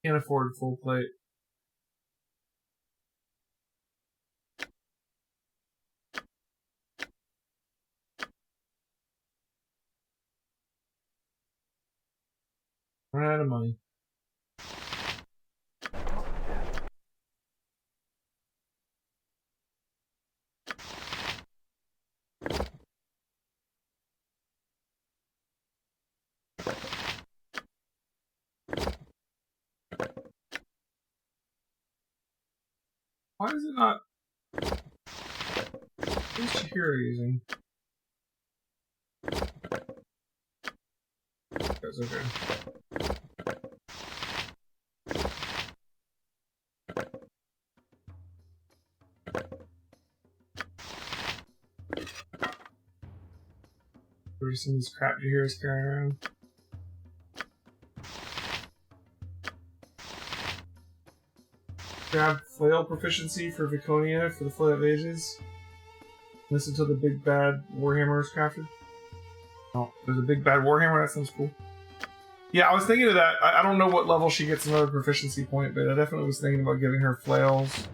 Can't afford full plate. Run out of money. Why is it not? Who's Shihiro using? That's okay. There's some of these crap Shihiro's carrying around. Grab flail proficiency for Viconia for the Flail of Ages. Listen to the big bad Warhammer is crafted. Oh, there's a big bad Warhammer? That sounds cool. Yeah, I was thinking of that. I don't know what level she gets another proficiency point, but I definitely was thinking about giving her flails.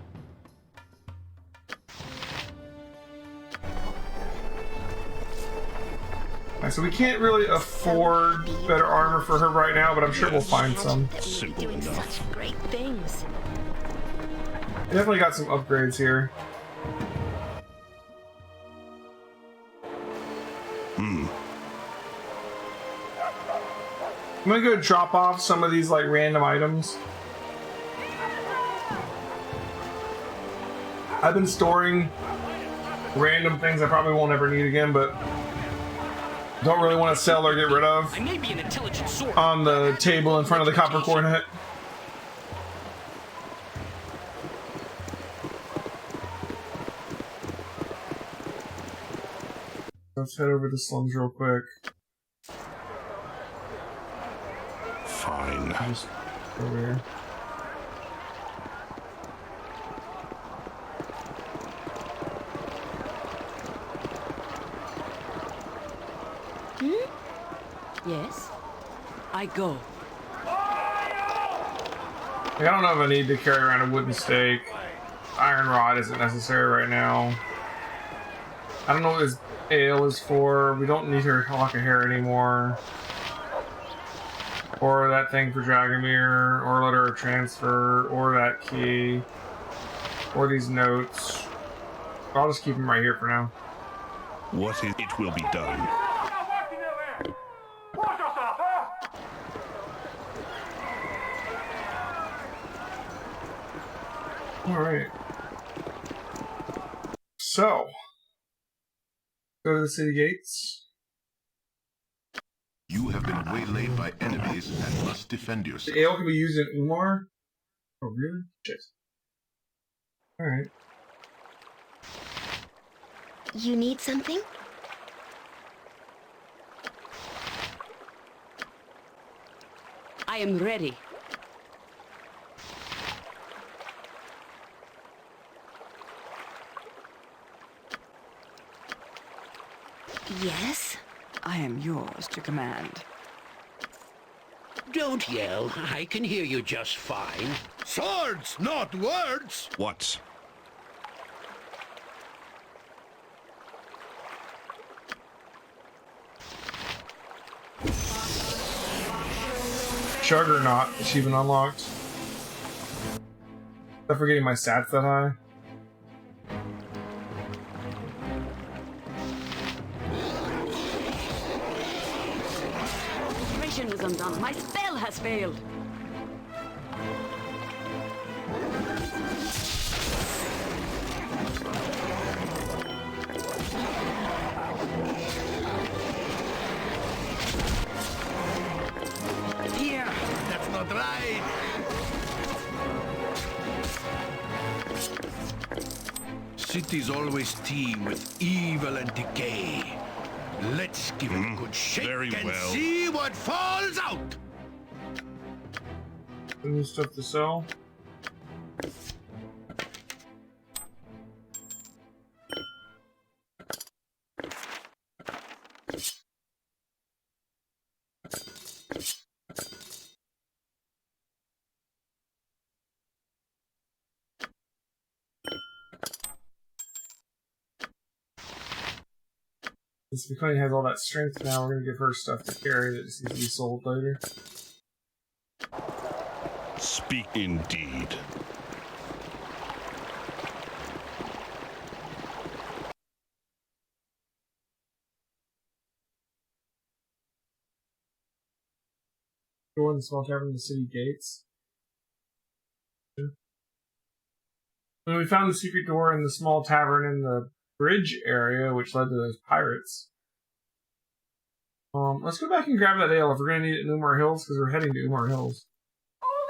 Right, so we can't really afford better armor for her right now, but I'm sure we'll find some. Simple enough. Such great things. Definitely got some upgrades here. I'm gonna go drop off some of these like random items. I've been storing random things I probably won't ever need again, but don't really want to sell or get rid of I may be an intelligent sword. on the table in front of the copper cornet. Let's head over to Slums real quick. Fine. Just over here. Yes? I go. I don't know if I need to carry around a wooden stake. Iron rod isn't necessary right now. I don't know what this ale is for. We don't need her lock of hair anymore. Or that thing for Dragomir, or let her transfer, or that key, or these notes. I'll just keep them right here for now. What is it will be done. Alright. So, go to the city gates. You have been waylaid by enemies and must defend yourself. The ale can be used in Umar? Oh, really? Shit. Alright. You need something? I am ready. Yes? I am yours to command. Don't yell. I can hear you just fine. Swords, not words! What? Juggernaut achievement unlocked. I'm forgetting my stats that high. Mission was undone. My spell has failed. Here! That's not right! Cities always teem with evil and decay. Let's give it a good shake very and well. see what falls out! New stuff to sell. Since Viconi has all that strength now, we're gonna give her stuff to carry that just needs to be sold later. Speak indeed. Door in the small tavern in the city gates. When we found the secret door in the small tavern in the bridge area, which led to those pirates. Let's go back and grab that ale if we're gonna need it in Umar Hills, because we're heading to Umar Hills.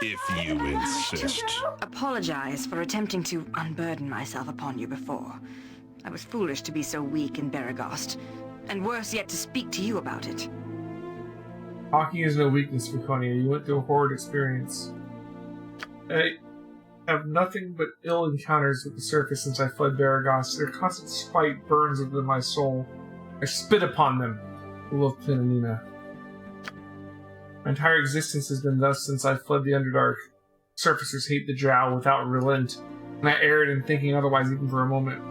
If you insist. Apologize for attempting to unburden myself upon you before. I was foolish to be so weak in Beregost, and worse yet, to speak to you about it. Talking is no weakness, Viconia. You went through a horrid experience. I have nothing but ill encounters with the surface since I fled Beregost. Their constant spite burns within my soul. I spit upon them. Wolf Pinanina. My entire existence has been thus since I fled the Underdark. Surfacers hate the Drow without relent, and I erred in thinking otherwise even for a moment.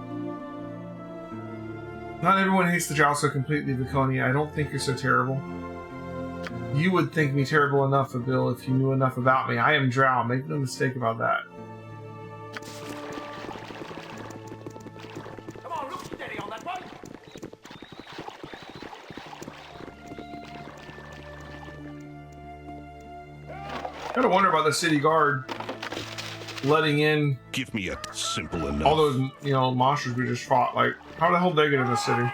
Not everyone hates the Drow so completely, Viconia. I don't think you're so terrible. You would think me terrible enough, Abil, if you knew enough about me. I am Drow. Make no mistake about that. Come on, look steady on that one. Gotta wonder about the city guard letting in. Give me a simple enough. All those, monsters we just fought. Like, how the hell did they get in the city?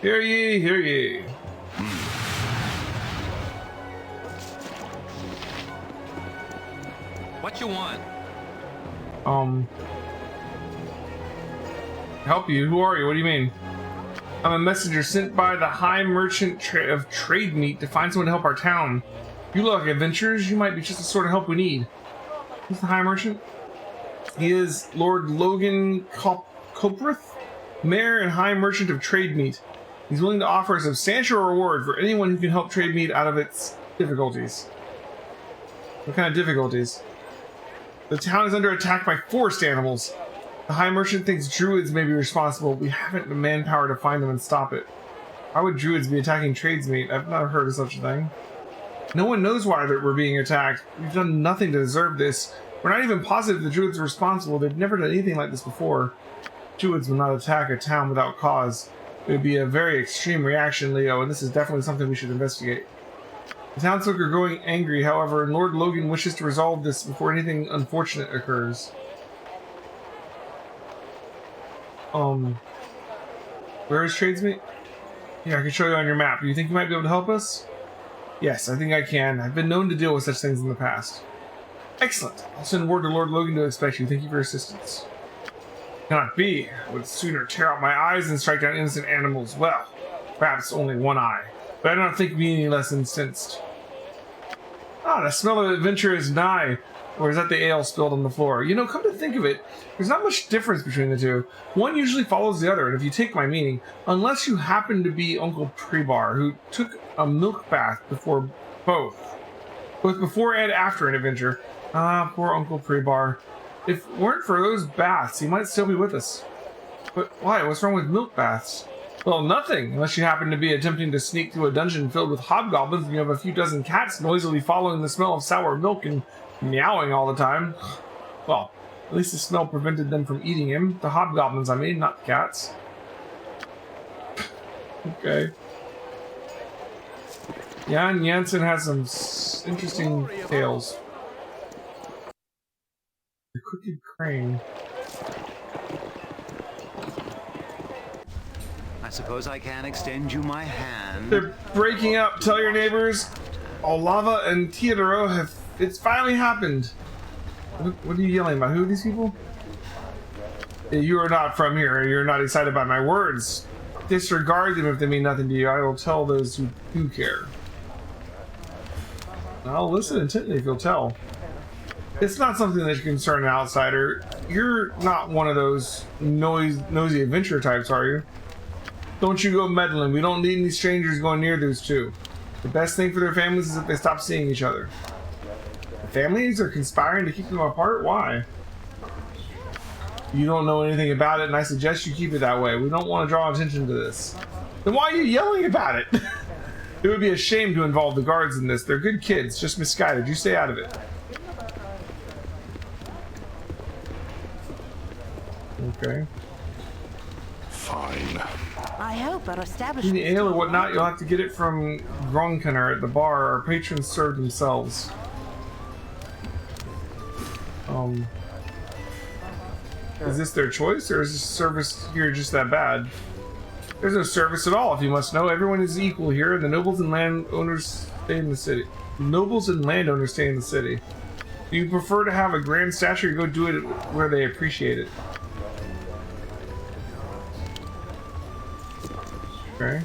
Hear ye, hear ye. What you want? Help you? Who are you? What do you mean? I'm a messenger sent by the High Merchant of Trade Meat to find someone to help our town. You look like adventurers. You might be just the sort of help we need. Who's the High Merchant? He is Lord Logan Coprith, Mayor and High Merchant of Trade Meat. He's willing to offer a substantial reward for anyone who can help Trade Meat out of its difficulties. What kind of difficulties? The town is under attack by forest animals. The High Merchant thinks druids may be responsible. We haven't the manpower to find them and stop it. Why would druids be attacking tradesmeat? I've never heard of such a thing. No one knows why we're being attacked. We've done nothing to deserve this. We're not even positive the druids are responsible. They've never done anything like this before. Druids will not attack a town without cause. It would be a very extreme reaction, Leo, and this is definitely something we should investigate. The townsfolk are growing angry, however, and Lord Logan wishes to resolve this before anything unfortunate occurs. Where is Tradesmeat? Yeah, I can show you on your map. Do you think you might be able to help us? Yes, I think I can. I've been known to deal with such things in the past. Excellent. I'll send word to Lord Logan to expect you. Thank you for your assistance. Cannot be. I would sooner tear out my eyes than strike down innocent animals. Well, perhaps only one eye. But I don't think me any less incensed. Ah, the smell of adventure is nigh. Or is that the ale spilled on the floor? You know, come to think of it, there's not much difference between the two. One usually follows the other, and if you take my meaning, unless you happen to be Uncle Prebar, who took a milk bath before both before and after an adventure. Ah, poor Uncle Prebar. If it weren't for those baths, he might still be with us. But why? What's wrong with milk baths? Well, nothing, unless you happen to be attempting to sneak through a dungeon filled with hobgoblins and you have a few dozen cats noisily following the smell of sour milk and meowing all the time. Well, at least the smell prevented them from eating him. The hobgoblins, I mean, not the cats. Okay. Jan Jansen has some interesting tales. The Crooked Crane. I suppose I can extend you my hand. They're breaking up. Tell your neighbors. Olava and Teodoro have... It's finally happened. What are you yelling about? Who are these people? You are not from here. You're not excited by my words. Disregard them if they mean nothing to you. I will tell those who do care. I'll listen intently if you'll tell. It's not something that should concern an outsider. You're not one of those nosy adventure types, are you? Don't you go meddling. We don't need any strangers going near those two. The best thing for their families is if they stop seeing each other. The families are conspiring to keep them apart? Why? You don't know anything about it, and I suggest you keep it that way. We don't want to draw attention to this. Then why are you yelling about it? It would be a shame to involve the guards in this. They're good kids, just misguided. You stay out of it. Okay. Fine. I hope our establishment... Any ale or whatnot, you'll have to get it from Gronkener at the bar. Our patrons serve themselves. Is this their choice, or is this service here just that bad? There's no service at all, if you must know. Everyone is equal here, and the nobles and landowners stay in the city. Nobles and landowners stay in the city. Do you prefer to have a grand statue, or go do it where they appreciate it? Okay.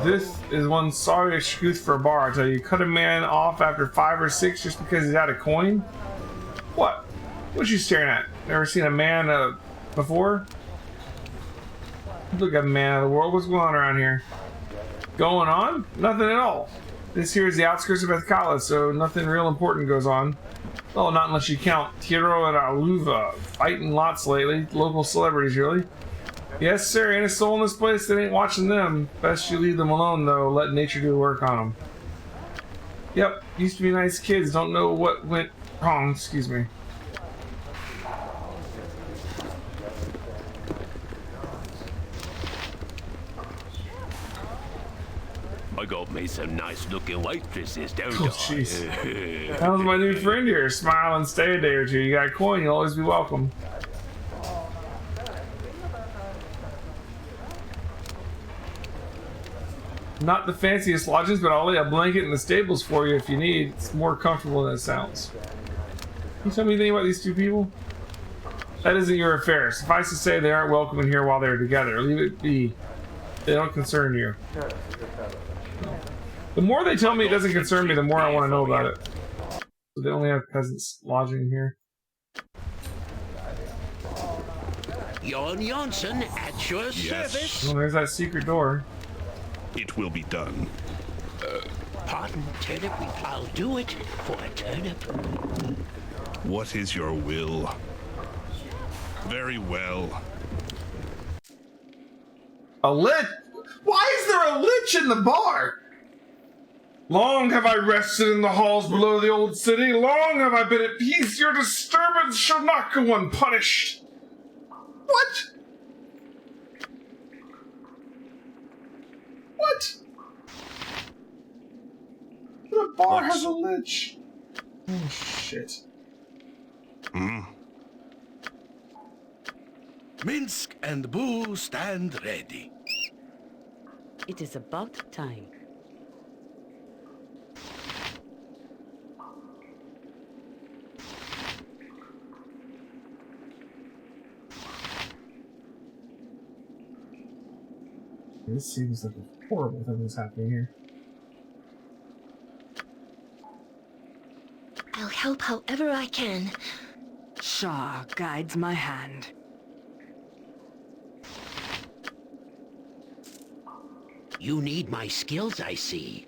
This is one sorry excuse for a bar, I tell you. Cut a man off after 5 or 6 just because he's out of coin? What? What you staring at? Never seen a man before? Look at man of the world. What's going on around here? Going on? Nothing at all. This here is the outskirts of Ethkala, so nothing real important goes on. Well, not unless you count Tiro and Aluva. Fighting lots lately. Local celebrities, really. Yes, sir. Ain't a soul in this place that ain't watching them. Best you leave them alone, though. Let nature do the work on them. Yep. Used to be nice kids. Don't know what went wrong. Excuse me. I got me some nice looking waitresses, don't I? Oh, jeez. How's my new friend here? Smile and stay a day or two. You got a coin, you'll always be welcome. Not the fanciest lodgings, but I'll lay a blanket in the stables for you if you need. It's more comfortable than it sounds. Can you tell me anything about these two people? That isn't your affair. Suffice to say, they aren't welcome in here while they're together. Leave it be. They don't concern you. The more they tell me it doesn't concern me, the more I want to know about it. So they only have peasants lodging here. Jan Jansen at your service. Oh, there's that secret door. It will be done. Pardon, turnip. I'll do it for a turnip. What is your will? Very well. A lich? Why is there a lich in the bar? Long have I rested in the halls below the old city. Long have I been at peace. Your disturbance shall not go unpunished. What? What? The bar has a lich. Oh, shit. Minsk and Boo stand ready. It is about time. This seems like a horrible thing that's happening here. I'll help however I can. Shah guides my hand. You need my skills, I see.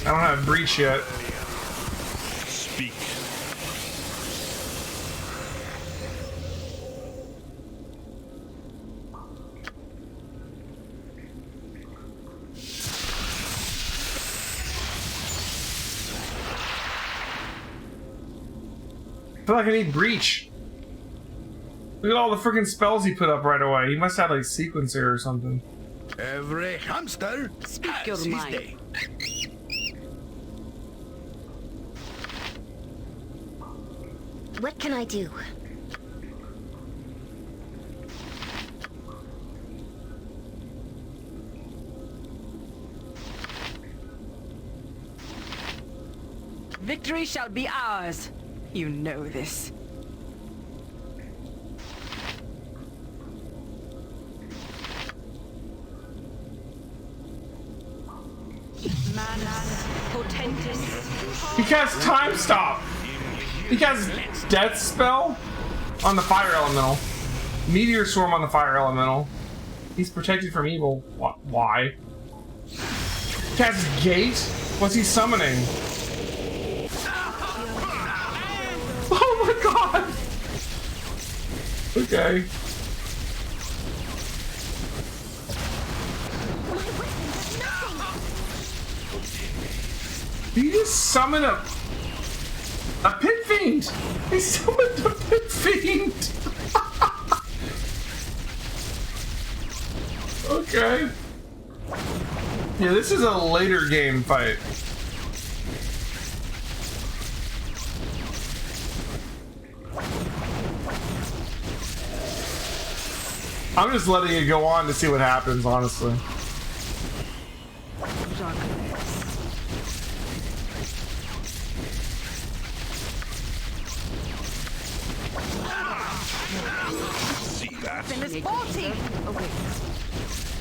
I don't have breach yet. Speak. I feel like I need breach. Look at all the freaking spells he put up right away. He must have like sequencer or something. Every hamster Speak your has his mind. day. What can I do? Victory shall be ours. You know this. Manus potentis. He casts time stop. He casts death spell on the fire elemental. Meteor swarm on the fire elemental. He's protected from evil. Why? Casts gate? What's he summoning? Oh my god! Okay. Did he just summon a pit fiend? He summoned a pit fiend! Okay. Yeah, this is a later game fight. I'm just letting it go on to see what happens, honestly. See that? Finish 40. Okay.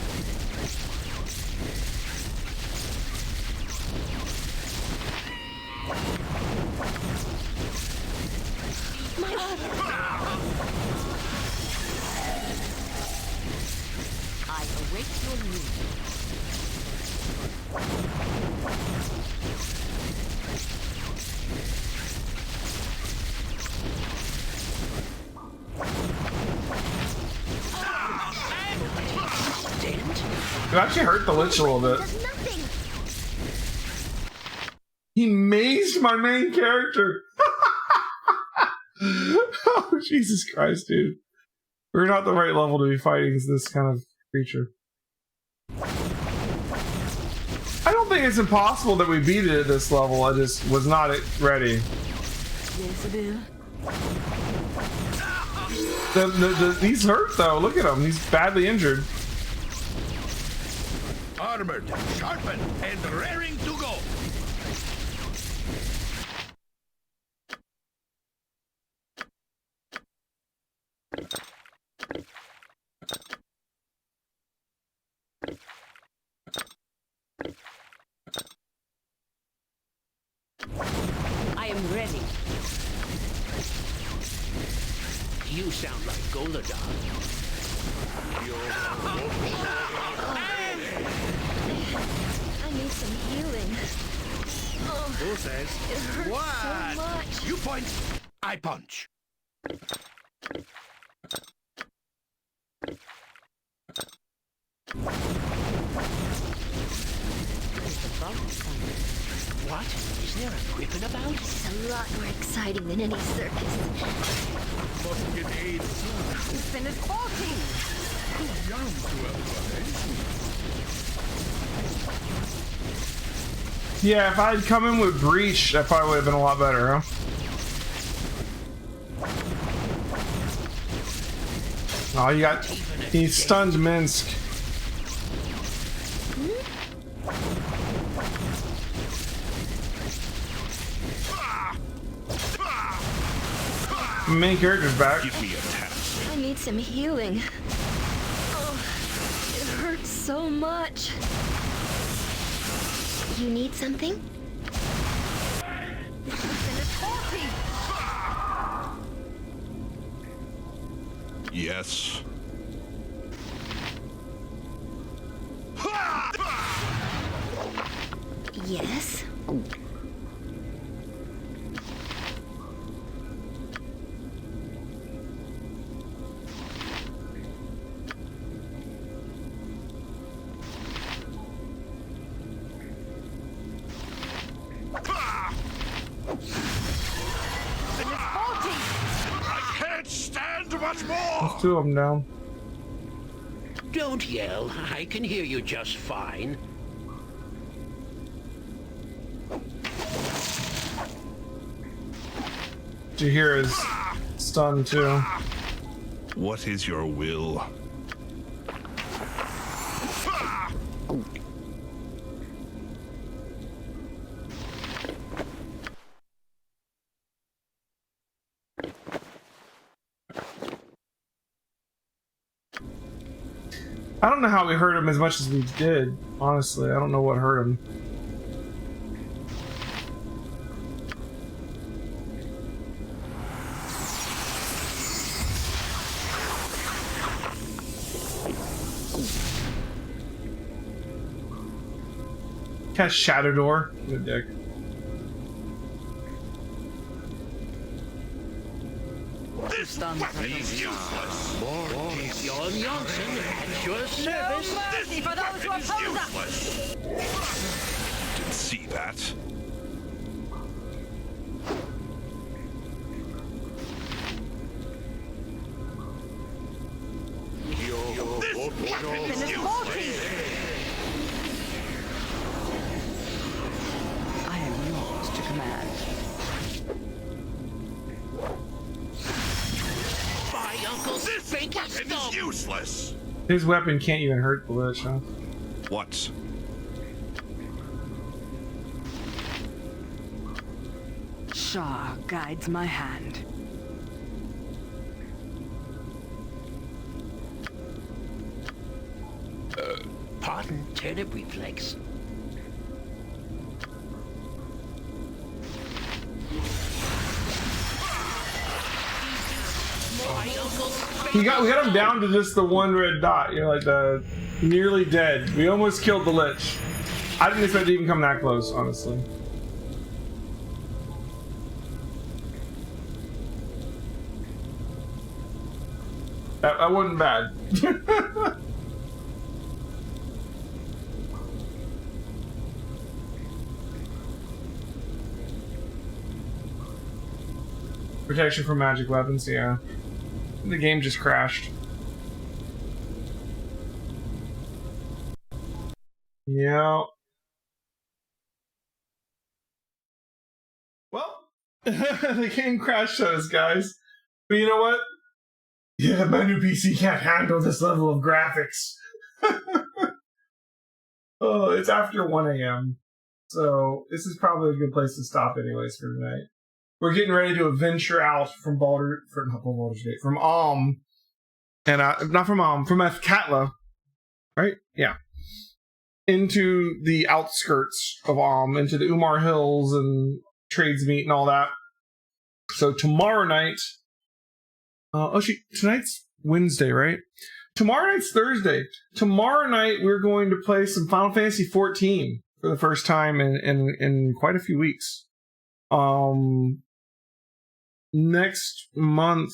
I await your news. It actually hurt the Lich a little bit. He mazed my main character. Oh, Jesus Christ, dude. We're not the right level to be fighting this kind of creature. I don't think it's impossible that we beat it at this level. I just was not ready. He's hurt though. Look at him. He's badly injured. Armored, sharpened, and raring to go. I am ready. You sound like Gilded. I need some healing. Oh, Who says? it hurts What? so much. You point, I punch. What? Is there a griffin about? This is a lot more exciting than any circus. Must get AIDS. Finish 40. Yeah, if I'd come in with Breach, that probably would have been a lot better, huh? Oh, you got... He stunned Minsk. Main character's back. I need some healing. Oh, it hurts so much. You need something? Yes. Yes. There's two of them down. Don't yell. I can hear you just fine. Did you hear his stun too? What is your will? I don't know how we hurt him as much as we did, honestly. I don't know what hurt him. Cast Shadow Door. Good dick. This is useless. More Jon Janssen at your service. Mercy for those who oppose us. Didn't see that. This weapon is useless. I am yours to command. My uncle's This weapon is useless. His weapon can't even hurt the Lich, huh? What? Shah guides my hand. Pardon, turnip reflex. We got him down to just the one red dot. You know, like the nearly dead. We almost killed the Lich. I didn't expect to even come that close, honestly. That wasn't bad. Protection from magic weapons, yeah. The game just crashed. Yeah. Well, the game crashed on us, guys. But you know what? Yeah, my new PC can't handle this level of graphics. Oh, it's after 1 a.m. So this is probably a good place to stop anyways for tonight. We're getting ready to venture out from Baldur, from and not from Athkatla, right? Yeah, into the outskirts of into the Umar Hills and Tradesmeet and all that. So tomorrow night, tonight's Wednesday, right? Tomorrow night's Thursday. Tomorrow night we're going to play some Final Fantasy XIV for the first time in quite a few weeks. Next month,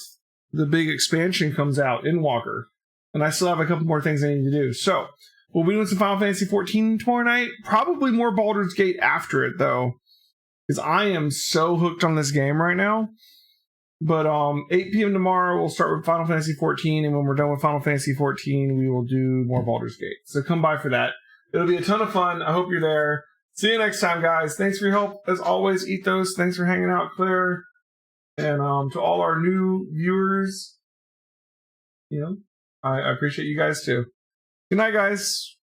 the big expansion comes out in Walker, and I still have a couple more things I need to do. So, we'll be doing some Final Fantasy XIV tomorrow night. Probably more Baldur's Gate after it, though, because I am so hooked on this game right now But 8 p.m. tomorrow, we'll start with Final Fantasy 14, and when we're done with Final Fantasy 14, we will do more Baldur's Gate. So come by for that. It'll be a ton of fun. I hope you're there. See you next time, guys. Thanks for your help. As always, Ethos, thanks for hanging out, Claire. And to all our new viewers, I appreciate you guys too. Good night, guys.